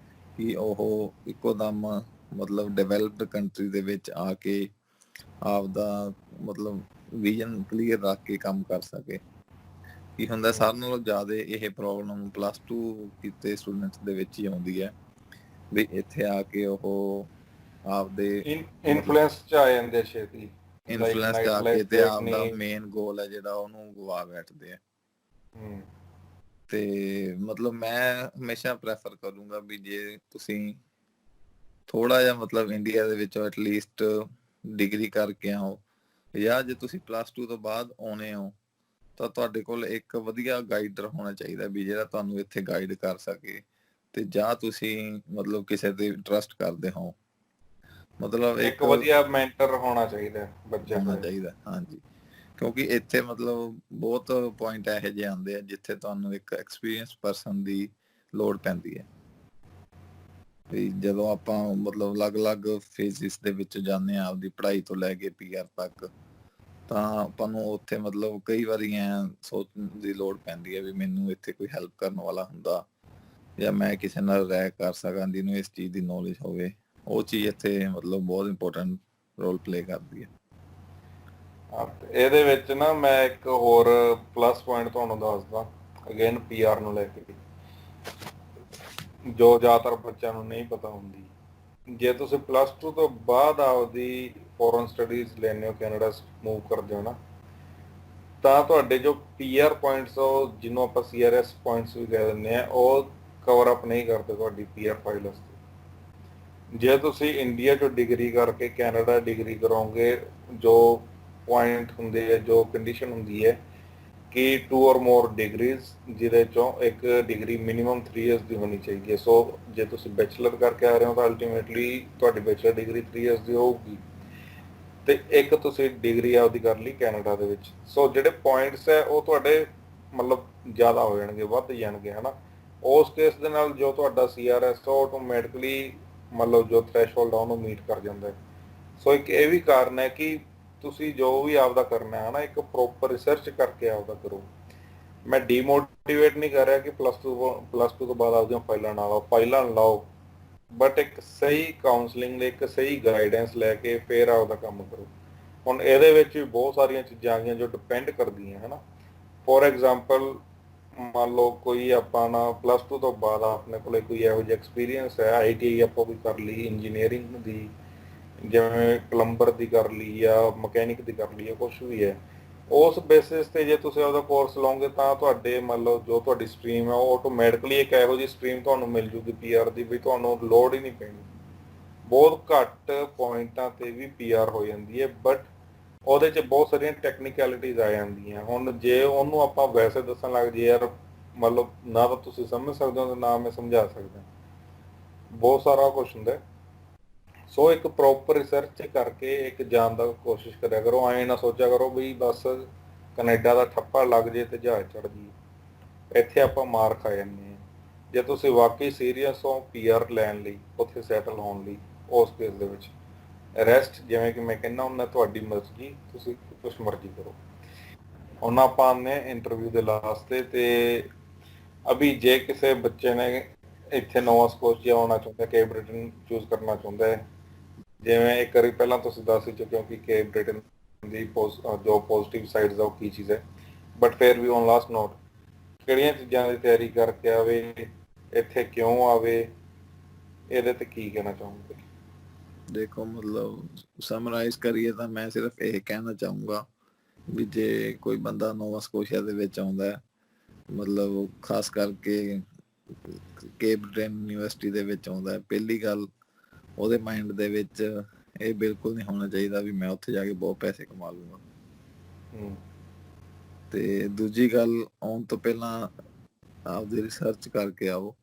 ਕਿ ਉਹ ਇੱਕੋ ਦਮ ਮਤਲਬ ਡਿਵੈਲਪਡ ਕੰਟਰੀ ਦੇ ਵਿੱਚ ਆ ਕੇ ਆਪਦਾ ਮਤਲਬ ਵਿਜ਼ਨ ਕਲੀਅਰ ਰੱਖ ਕੇ ਕੰਮ ਕਰ ਸਕੇ। ਕੀ ਹੁੰਦਾ ਸਾਰਿਆਂ ਨਾਲੋਂ ਜ਼ਿਆਦਾ ਇਹ ਪ੍ਰੋਬਲਮ +2 ਕੀਤੇ ਸਟੂਡੈਂਟਸ ਦੇ ਵਿੱਚ ਹੀ ਆਉਂਦੀ ਹੈ ਵੀ ਇੱਥੇ ਆ ਕੇ ਉਹ ਆਪਦੇ ਇਨਫਲੂਐਂਸ 'ਚ ਆ ਜਾਂਦੇ ਛੇਤੀ, ਲਾਈਕ ਇਨਫਲੂਐਂਸ ਨਾਈਟ ਕਰਕੇ ਲਾਈਫ ਤੇ ਆਪਦਾ ਦੇਖਣੀ। ਮੇਨ ਗੋਲ ਹੈ ਜਿਹੜਾ ਉਹਨੂੰ ਗਵਾ ਬੈਠਦੇ ਆ। ਹੂੰ ਤੇ ਮਤਲਬ ਮੈਂ ਹਮੇਸ਼ਾ ਪ੍ਰੈਫਰ ਕਰੂੰਗਾ ਵੀ ਜੇ ਤੁਸੀਂ ਥੋੜਾ ਜਿਹਾ ਮਤਲਬ ਇੰਡੀਆ ਦੇ ਵਿੱਚੋਂ ਐਟਲੀਸਟ ਡਿਗਰੀ ਕਰਕੇ ਆਓ, ਜਾਂ ਜੇ ਤੁਸੀਂ +2 ਤੋਂ ਬਾਅਦ ਆਉਣੇ ਹੋ ਤਾਂ ਤੁਹਾਡੇ ਕੋਲ ਇੱਕ ਵਧੀਆ ਗਾਈਡਰ ਹੋਣਾ ਚਾਹੀਦਾ ਵੀ ਜਿਹੜਾ ਤੁਹਾਨੂੰ ਇੱਥੇ ਗਾਈਡ ਕਰ ਸਕੇ, ਤੇ ਜਾਂ ਤੁਸੀਂ ਮਤਲਬ ਕਿਸੇ ਤੇ ਟਰਸਟ ਕਰਦੇ ਹੋ, ਮਤਲਬ ਇੱਕ ਇੱਕ ਵਧੀਆ ਮੈਂਟਰ ਹੋਣਾ ਚਾਹੀਦਾ ਬੱਚੇ ਹੋਣਾ ਕੋਲ। ਚਾਹੀਦਾ। ਹਾਂਜੀ, ਕਿਉਂਕਿ ਇੱਥੇ ਮਤਲਬ ਬਹੁਤ ਪੁਆਇੰਟ ਇਹੋ ਜਿਹੇ ਆਉਂਦੇ ਆ ਜਿੱਥੇ ਤੁਹਾਨੂੰ ਇੱਕ ਐਕਸਪੀਰੀਅੰਸ ਪਰਸਨ ਦੀ ਲੋੜ ਪੈਂਦੀ ਹੈ। ਵੀ ਜਦੋਂ ਆਪਾਂ ਮਤਲਬ ਅਲੱਗ-ਅਲੱਗ ਫੇਜ਼ਿਸ ਦੇ ਵਿੱਚ ਜਾਂਦੇ ਹਾਂ ਆਪਦੀ ਪੜ੍ਹਾਈ ਤੋਂ ਲੈ ਕੇ PR ਤੱਕ, ਤਾਂ ਆਪਾਂ ਨੂੰ ਉੱਥੇ ਮਤਲਬ ਕਈ ਵਾਰੀ ਐ ਸੋਚਣ ਦੀ ਲੋੜ ਪੈਂਦੀ ਹੈ ਵੀ ਮੈਨੂੰ ਇੱਥੇ ਕੋਈ ਹੈਲਪ ਕਰਨ ਵਾਲਾ ਹੁੰਦਾ, ਜਾਂ ਮੈਂ ਕਿਸੇ ਨਾਲ ਰਾਏ ਕਰ ਸਕਾਂ ਜਿਹਨੂੰ ਇਸ ਚੀਜ਼ ਦੀ ਨੌਲੇਜ ਹੋਵੇ। ਉਹ ਚੀਜ਼ ਇੱਥੇ ਮਤਲਬ ਬਹੁਤ ਇੰਪੋਰਟੈਂਟ ਰੋਲ ਪਲੇ ਕਰਦੀ ਹੈ। ਇਹਦੇ ਵਿੱਚ ਨਾ ਮੈਂ ਇੱਕ ਹੋਰ ਪਲੱਸ ਪੁਆਇੰਟ ਤੁਹਾਨੂੰ ਦੱਸਦਾ, ਅਗੇਨ PR ਨੂੰ ਲੈ ਕੇ, ਜੋ ਜ਼ਿਆਦਾਤਰ ਬੱਚਿਆਂ ਨੂੰ ਨਹੀਂ ਪਤਾ ਹੁੰਦੀ। ਜੇ ਤੁਸੀਂ +2 ਤੋਂ ਬਾਅਦ ਆਪਦੀ ਫੋਰਨ ਸਟੱਡੀਜ਼ ਲੈਂਦੇ ਹੋ, ਕੈਨੇਡਾ ਮੂਵ ਕਰਦੇ ਹੋ ਨਾ, ਤਾਂ ਤੁਹਾਡੇ ਜੋ PR ਪੁਆਇੰਟਸ ਉਹ ਜਿਹਨੂੰ ਆਪਾਂ CRS ਪੁਆਇੰਟਸ ਵੀ ਕਹਿ ਦਿੰਦੇ ਆ, ਉਹ ਕਵਰ ਅਪ ਨਹੀਂ ਕਰਦੇ ਤੁਹਾਡੀ PR ਫਾਈਲ ਵਾਸਤੇ। ਜੇ ਤੁਸੀਂ ਇੰਡੀਆ 'ਚੋਂ ਡਿਗਰੀ ਕਰਕੇ ਕੈਨੇਡਾ ਡਿਗਰੀ ਕਰੋਗੇ, ਜੋ ਪੁਆਇੰਟ ਹੁੰਦੇ ਆ, ਜੋ ਕੰਡੀਸ਼ਨ ਹੁੰਦੀ ਹੈ ਕਿ 2 ਔਰ ਮੋਰ ਡਿਗਰੀਜ਼, ਜਿਹਦੇ ਚੋਂ ਇੱਕ ਡਿਗਰੀ ਮਿਨੀਮਮ 3 ਇਅਰਸ ਦੀ ਹੋਣੀ ਚਾਹੀਦੀ ਹੈ। ਸੋ ਜੇ ਤੁਸੀਂ ਬੈਚਲਰ ਕਰਕੇ ਆ ਰਹੇ ਹੋ ਤਾਂ ਅਲਟੀਮੇਟਲੀ ਤੁਹਾਡੀ ਬੈਚਲਰ ਡਿਗਰੀ 3 ਇਅਰਸ ਦੀ ਹੋਊਗੀ, ਤੇ ਇੱਕ ਤੁਸੀਂ ਡਿਗਰੀ ਆਪਦੀ ਕਰ ਲਈ ਕੈਨੇਡਾ ਦੇ ਵਿੱਚ। ਸੋ ਜਿਹੜੇ ਪੁਆਇੰਟਸ ਹੈ ਉਹ ਤੁਹਾਡੇ ਮਤਲਬ ਜ਼ਿਆਦਾ ਹੋ ਜਾਣਗੇ, ਵੱਧ ਜਾਣਗੇ, ਹਨਾ। ਉਸ ਕੇਸ ਦੇ ਨਾਲ ਜੋ ਤੁਹਾਡਾ CRS ਉਹ ਆਟੋਮੈਟਿਕਲੀ ਮਤਲਬ ਜੋ ਥ੍ਰੈਸ਼ਹੋਲਡ ਆ ਉਹਨੂੰ ਮੀਟ ਕਰ ਜਾਂਦਾ ਹੈ। ਸੋ ਇੱਕ ਇਹ ਵੀ ਕਾਰਨ ਹੈ ਕਿ ਤੁਸੀਂ ਜੋ ਵੀ ਆਪਦਾ ਕਰਨਾ ਹੈ ਨਾ, ਇੱਕ ਪ੍ਰੋਪਰ ਰਿਸਰਚ ਕਰਕੇ ਆਪਦਾ ਕਰੋ। ਮੈਂ ਡੀਮੋਟੀਵੇਟ ਨਹੀਂ ਕਰ ਰਿਹਾ ਕਿ ਪਲੱਸ 2 ਤੋਂ ਬਾਅਦ ਆਪਦੀਆਂ ਫਾਈਲਾਂ ਲਾਓ, ਬਟ ਇੱਕ ਸਹੀ ਕਾਉਂਸਲਿੰਗ ਦੇ, ਇੱਕ ਸਹੀ ਗਾਈਡੈਂਸ ਲੈ ਕੇ ਫਿਰ ਆਪਦਾ ਕੰਮ ਕਰੋ। ਹੁਣ ਇਹਦੇ ਵਿੱਚ ਵੀ ਬਹੁਤ ਸਾਰੀਆਂ ਚੀਜ਼ਾਂ ਆ ਗਈਆਂ ਜੋ ਡਿਪੈਂਡ ਕਰਦੀਆਂ, ਹਨਾ। ਫੋਰ ਐਗਜ਼ਾਮਪਲ, ਮੰਨ ਲਓ ਕੋਈ ਆਪਾਂ ਨਾ ਪਲੱਸ 2 ਤੋਂ ਬਾਅਦ ਆਪਣੇ ਕੋਲੇ ਕੋਈ ਇਹੋ ਜਿਹਾ ਐਕਸਪੀਰੀਅੰਸ ਹੈ, ITI ਆਪਾਂ ਕੋਈ ਕਰ ਲਈ ਇੰਜੀਨੀਅਰਿੰਗ ਦੀ, ਜਿਵੇਂ ਪਲੰਬਰ ਦੀ ਕਰ ਲਈ ਜਾਂ ਮਕੈਨਿਕ ਦੀ ਕਰ ਲਈ ਜਾਂ ਕੁਛ ਵੀ ਹੈ, ਉਸ ਬੇਸਿਸ ਤੇ ਜੇ ਤੁਸੀਂ ਆਪਦਾ ਕੋਰਸ ਲਓਗੇ ਤਾਂ ਤੁਹਾਡੇ ਮੰਨ ਲਓ ਜੋ ਤੁਹਾਡੀ ਸਟਰੀਮ ਹੈ ਉਹ ਆਟੋਮੈਟਿਕਲੀ ਇੱਕ ਇਹੋ ਜਿਹੀ ਸਟਰੀਮ ਤੁਹਾਨੂੰ ਮਿਲ ਜੂਗੀ PR ਦੀ, ਵੀ ਤੁਹਾਨੂੰ ਲੋੜ ਹੀ ਨਹੀਂ ਪੈਣੀ। ਬਹੁਤ ਘੱਟ ਪੁਆਇੰਟਾਂ ਤੇ ਵੀ PR ਹੋ ਜਾਂਦੀ ਹੈ, ਬਟ ਉਹਦੇ 'ਚ ਬਹੁਤ ਸਾਰੀਆਂ ਟੈਕਨੀਕੈਲਿਟੀਜ਼ ਆ ਜਾਂਦੀਆਂ। ਹੁਣ ਜੇ ਉਹਨੂੰ ਆਪਾਂ ਵੈਸੇ ਦੱਸਣ ਲੱਗ ਜੇ ਯਾਰ, ਮਤਲਬ ਨਾ ਤਾਂ ਤੁਸੀਂ ਸਮਝ ਸਕਦੇ ਹੋ ਤੇ ਨਾ ਮੈਂ ਸਮਝਾ ਸਕਦਾ, ਬਹੁਤ ਸਾਰਾ ਕੁਛ ਹੁੰਦਾ। ਸੋ ਇੱਕ ਪ੍ਰੋਪਰ ਰਿਸਰਚ ਕਰਕੇ ਇੱਕ ਜਾਣ ਦਾ ਕੋਸ਼ਿਸ਼ ਕਰਿਆ ਕਰੋ। ਐਂ ਨਾ ਸੋਚਿਆ ਕਰੋ ਵੀ ਬਸ ਕੈਨੇਡਾ ਦਾ ਠੱਪਾ ਲੱਗ ਜੇ ਤੇ ਜਹਾਜ਼ ਚੜ੍ਹ ਜੀ, ਇੱਥੇ ਆਪਾਂ ਮਾਰ ਖਾ ਜਾਂਦੇ ਹਾਂ। ਜੇ ਤੁਸੀਂ ਵਾਕਈ ਸੀਰੀਅਸ ਹੋ PR ਲੈਣ ਲਈ, ਉੱਥੇ ਸੈਟਲ ਹੋਣ ਲਈ, ਉਸ ਕੇਸ ਦੇ ਵਿੱਚ ਰੈਸਟ, ਜਿਵੇਂ ਕਿ ਮੈਂ ਕਹਿੰਦਾ ਹੁੰਦਾ, ਤੁਹਾਡੀ ਮਰਜ਼ੀ, ਤੁਸੀਂ ਕੁਛ ਮਰਜ਼ੀ ਕਰੋ। ਹੁਣ ਆਪਾਂ ਆਉਂਦੇ ਹਾਂ ਇੰਟਰਵਿਊ ਦੇ ਲਾਸਟ ਤੇ ਅਭੀ ਜੇ ਕਿਸੇ ਬੱਚੇ ਨੇ ਇੱਥੇ ਨੋਵਾ ਸਕੋਸ਼ੀਆ ਆਉਣਾ ਚਾਹੁੰਦਾ, ਕੇਪ ਬ੍ਰਿਟਨ ਚੂਜ਼ ਕਰਨਾ ਚਾਹੁੰਦਾ ਹੈ, ਜਿਵੇਂ ਇੱਕ ਵਾਰੀ ਪਹਿਲਾਂ ਤੁਸੀਂ ਦੱਸ ਹੀ ਚੁੱਕੇ ਹੋ ਕਿ ਕੇਪ ਬ੍ਰਿਟਨ ਦੀ ਜੋ ਪੋਜ਼ਿਟਿਵ ਸਾਈਡਸ ਆ ਉਹ ਕੀ ਚੀਜ਼ ਹੈ, ਬਟ ਫਿਰ ਵੀ ਔਨ ਲਾਸਟ ਨੋਟ ਕਿਹੜੀਆਂ ਚੀਜ਼ਾਂ ਦੀ ਤਿਆਰੀ ਕਰਕੇ ਆਵੇ, ਇੱਥੇ ਕਿਉਂ ਆਵੇ, ਇਹਦੇ ਤੇ ਕੀ ਕਹਿਣਾ ਚਾਹੋਗੇ? ਦੇਖੋ ਮਤਲਬ ਸਮਰਾਈਜ਼ ਕਰੀਏ ਤਾਂ ਮੈਂ ਸਿਰਫ ਇਹ ਕਹਿਣਾ ਚਾਹੂੰਗਾ ਵੀ ਜੇ ਕੋਈ ਬੰਦਾ ਨੋਵਾ ਸਕੋਸ਼ੀਆ ਦੇ ਵਿੱਚ ਆਉਂਦਾ ਹੈ, ਮਤਲਬ ਖਾਸ ਕਰਕੇ ਕੇਪ ਬ੍ਰਿਟਨ ਯੂਨੀਵਰਸਿਟੀ ਦੇ ਵਿੱਚ ਆਉਂਦਾ ਹੈ, ਪਹਿਲੀ ਗੱਲ ਉਹਦੇ ਮਾਈਂਡ ਦੇ ਵਿੱਚ ਇਹ ਬਿਲਕੁਲ ਨਹੀਂ ਹੋਣਾ ਚਾਹੀਦਾ ਵੀ ਮੈਂ ਉੱਥੇ ਜਾ ਕੇ ਬਹੁਤ ਪੈਸੇ ਕਮਾ ਲੂੰਗਾ। ਤੇ ਦੂਜੀ ਗੱਲ, ਆਉਣ ਤੋਂ ਪਹਿਲਾਂ ਆਪਦੀ ਰਿਸਰਚ ਕਰਕੇ ਆਓ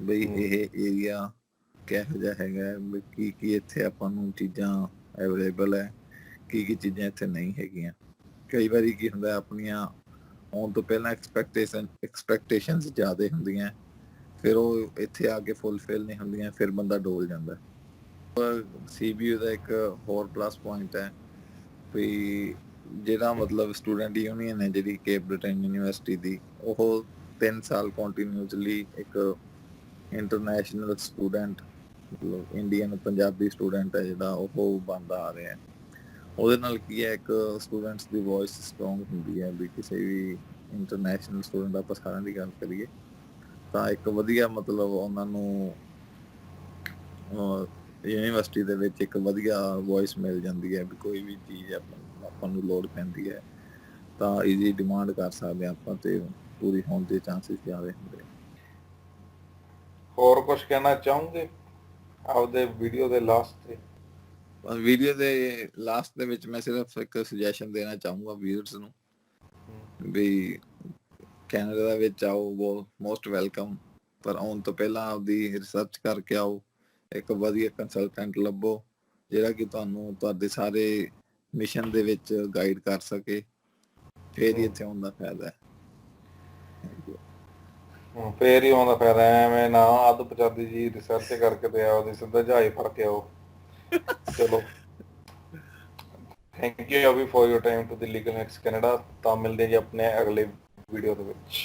ਬਈ ਇਹ ਏਰੀਆ ਕਿਹੋ ਜਿਹਾ ਹੈਗਾ, ਵੀ ਕੀ ਕੀ ਇੱਥੇ ਆਪਾਂ ਨੂੰ ਚੀਜ਼ਾਂ ਅਵੇਲੇਬਲ ਹੈ, ਕੀ ਕੀ ਚੀਜ਼ਾਂ ਇੱਥੇ ਨਹੀਂ ਹੈਗੀਆਂ। ਕਈ ਵਾਰੀ ਕੀ ਹੁੰਦਾ, ਆਪਣੀਆਂ ਆਉਣ ਤੋਂ ਪਹਿਲਾਂ ਐਕਸਪੈਕਟੇਸ਼ਨਸ ਜ਼ਿਆਦਾ ਹੁੰਦੀਆਂ, ਫਿਰ ਉਹ ਇੱਥੇ ਆ ਕੇ ਫੁੱਲਫਿਲ ਨਹੀਂ ਹੁੰਦੀਆਂ, ਫਿਰ ਬੰਦਾ ਡੋਲ ਜਾਂਦਾ। CBU ਦਾ ਇੱਕ ਹੋਰ ਪਲੱਸ ਪੁਆਇੰਟ ਹੈ ਵੀ ਜਿਹੜਾ ਮਤਲਬ ਸਟੂਡੈਂਟ ਯੂਨੀਅਨ ਹੈ ਜਿਹੜੀ ਕੇਪ ਬ੍ਰਿਟਨ ਯੂਨੀਵਰਸਿਟੀ ਦੀ, ਉਹ 3 ਸਾਲ ਕੰਟੀਨਿਊਸਲੀ ਇੱਕ ਇੰਟਰਨੈਸ਼ਨਲ ਸਟੂਡੈਂਟ, ਮਤਲਬ ਇੰਡੀਅਨ ਪੰਜਾਬੀ ਸਟੂਡੈਂਟ ਹੈ ਜਿਹੜਾ, ਉਹ ਬਣਦਾ ਆ ਰਿਹਾ। ਉਹਦੇ ਨਾਲ ਕੀ ਹੈ, ਇੱਕ ਸਟੂਡੈਂਟਸ ਦੀ ਵੌਇਸ ਸਟਰੋਂਗ ਹੁੰਦੀ ਹੈ ਵੀ ਕਿਸੇ ਵੀ ਇੰਟਰਨੈਸ਼ਨਲ ਸਟੂਡੈਂਟ ਆਪਾਂ ਸਾਰਿਆਂ ਦੀ ਗੱਲ ਕਰੀਏ ਤਾਂ ਇੱਕ ਵਧੀਆ ਮਤਲਬ ਉਹਨਾਂ ਨੂੰ ਯੂਨੀਵਰਸਿਟੀ ਦੇ ਵਿੱਚ ਇੱਕ ਵਧੀਆ ਵੌਇਸ ਮਿਲ ਜਾਂਦੀ ਹੈ ਵੀ ਕੋਈ ਵੀ ਚੀਜ਼ ਆਪਾਂ ਨੂੰ ਲੋੜ ਪੈਂਦੀ ਹੈ ਤਾਂ ਈਜ਼ੀ ਡਿਮਾਂਡ ਕਰ ਸਕਦੇ ਆਪਾਂ ਤੇ ਪੂਰੀ ਹੋਣ ਦੇ ਚਾਂਸਸ ਜ਼ਿਆਦਾ ਹੁੰਦੇ। ਹੋਰ ਕੁਝ ਕਹਿਣਾ ਚਾਹੋਗੇ ਆਪਦੇ ਵੀਡੀਓ ਦੇ ਲਾਸਟ ਤੇ? ਵੀਡੀਓ ਦੇ ਲਾਸਟ ਦੇ ਵਿੱਚ ਮੈਂ ਸਿਰਫ ਇੱਕ ਸੁਜੈਸ਼ਨ ਦੇਣਾ ਚਾਹੂੰਗਾ ਵਿਊਅਰਸ ਨੂੰ ਵੀ ਕੈਨੇਡਾ ਦੇ ਵਿੱਚ ਆਓ, ਉਹ ਮੋਸਟ ਵੈਲਕਮ, ਪਰ ਆਉਣ ਤੋਂ ਪਹਿਲਾਂ ਆਪਦੀ ਰਿਸਰਚ ਕਰਕੇ ਆਓ, ਇੱਕ ਵਧੀਆ ਕੰਸਲਟੈਂਟ ਲੱਭੋ ਜਿਹੜਾ ਕਿ ਤੁਹਾਨੂੰ ਤੁਹਾਡੇ ਸਾਰੇ ਮਿਸ਼ਨ ਦੇ ਵਿੱਚ ਗਾਈਡ ਕਰ ਸਕੇ, ਫੇਰ ਹੀ ਇੱਥੇ ਆਉਣ ਦਾ ਫਾਇਦਾ ਹੈ। ਫੇਰ ਹੀ ਆਉਂਦਾ ਫਾਇਦਾ, ਐਵੇਂ ਨਾ ਅੱਧ ਪਚਾਦੀ ਜੀ ਰਿਸਰਚ ਕਰਕੇ ਤੇ ਆਓ ਤੇ ਸਿੱਧਾ ਜਹਾਜ਼ ਫੜ ਕੇ ਆਓ। ਚਲੋ, thank you Abhi for your time to the legal hacks Canada. ਤਾਂ ਮਿਲਦੇ ਜੀ ਆਪਣੇ ਅਗਲੇ ਵੀਡੀਓ ਦੇ ਵਿੱਚ।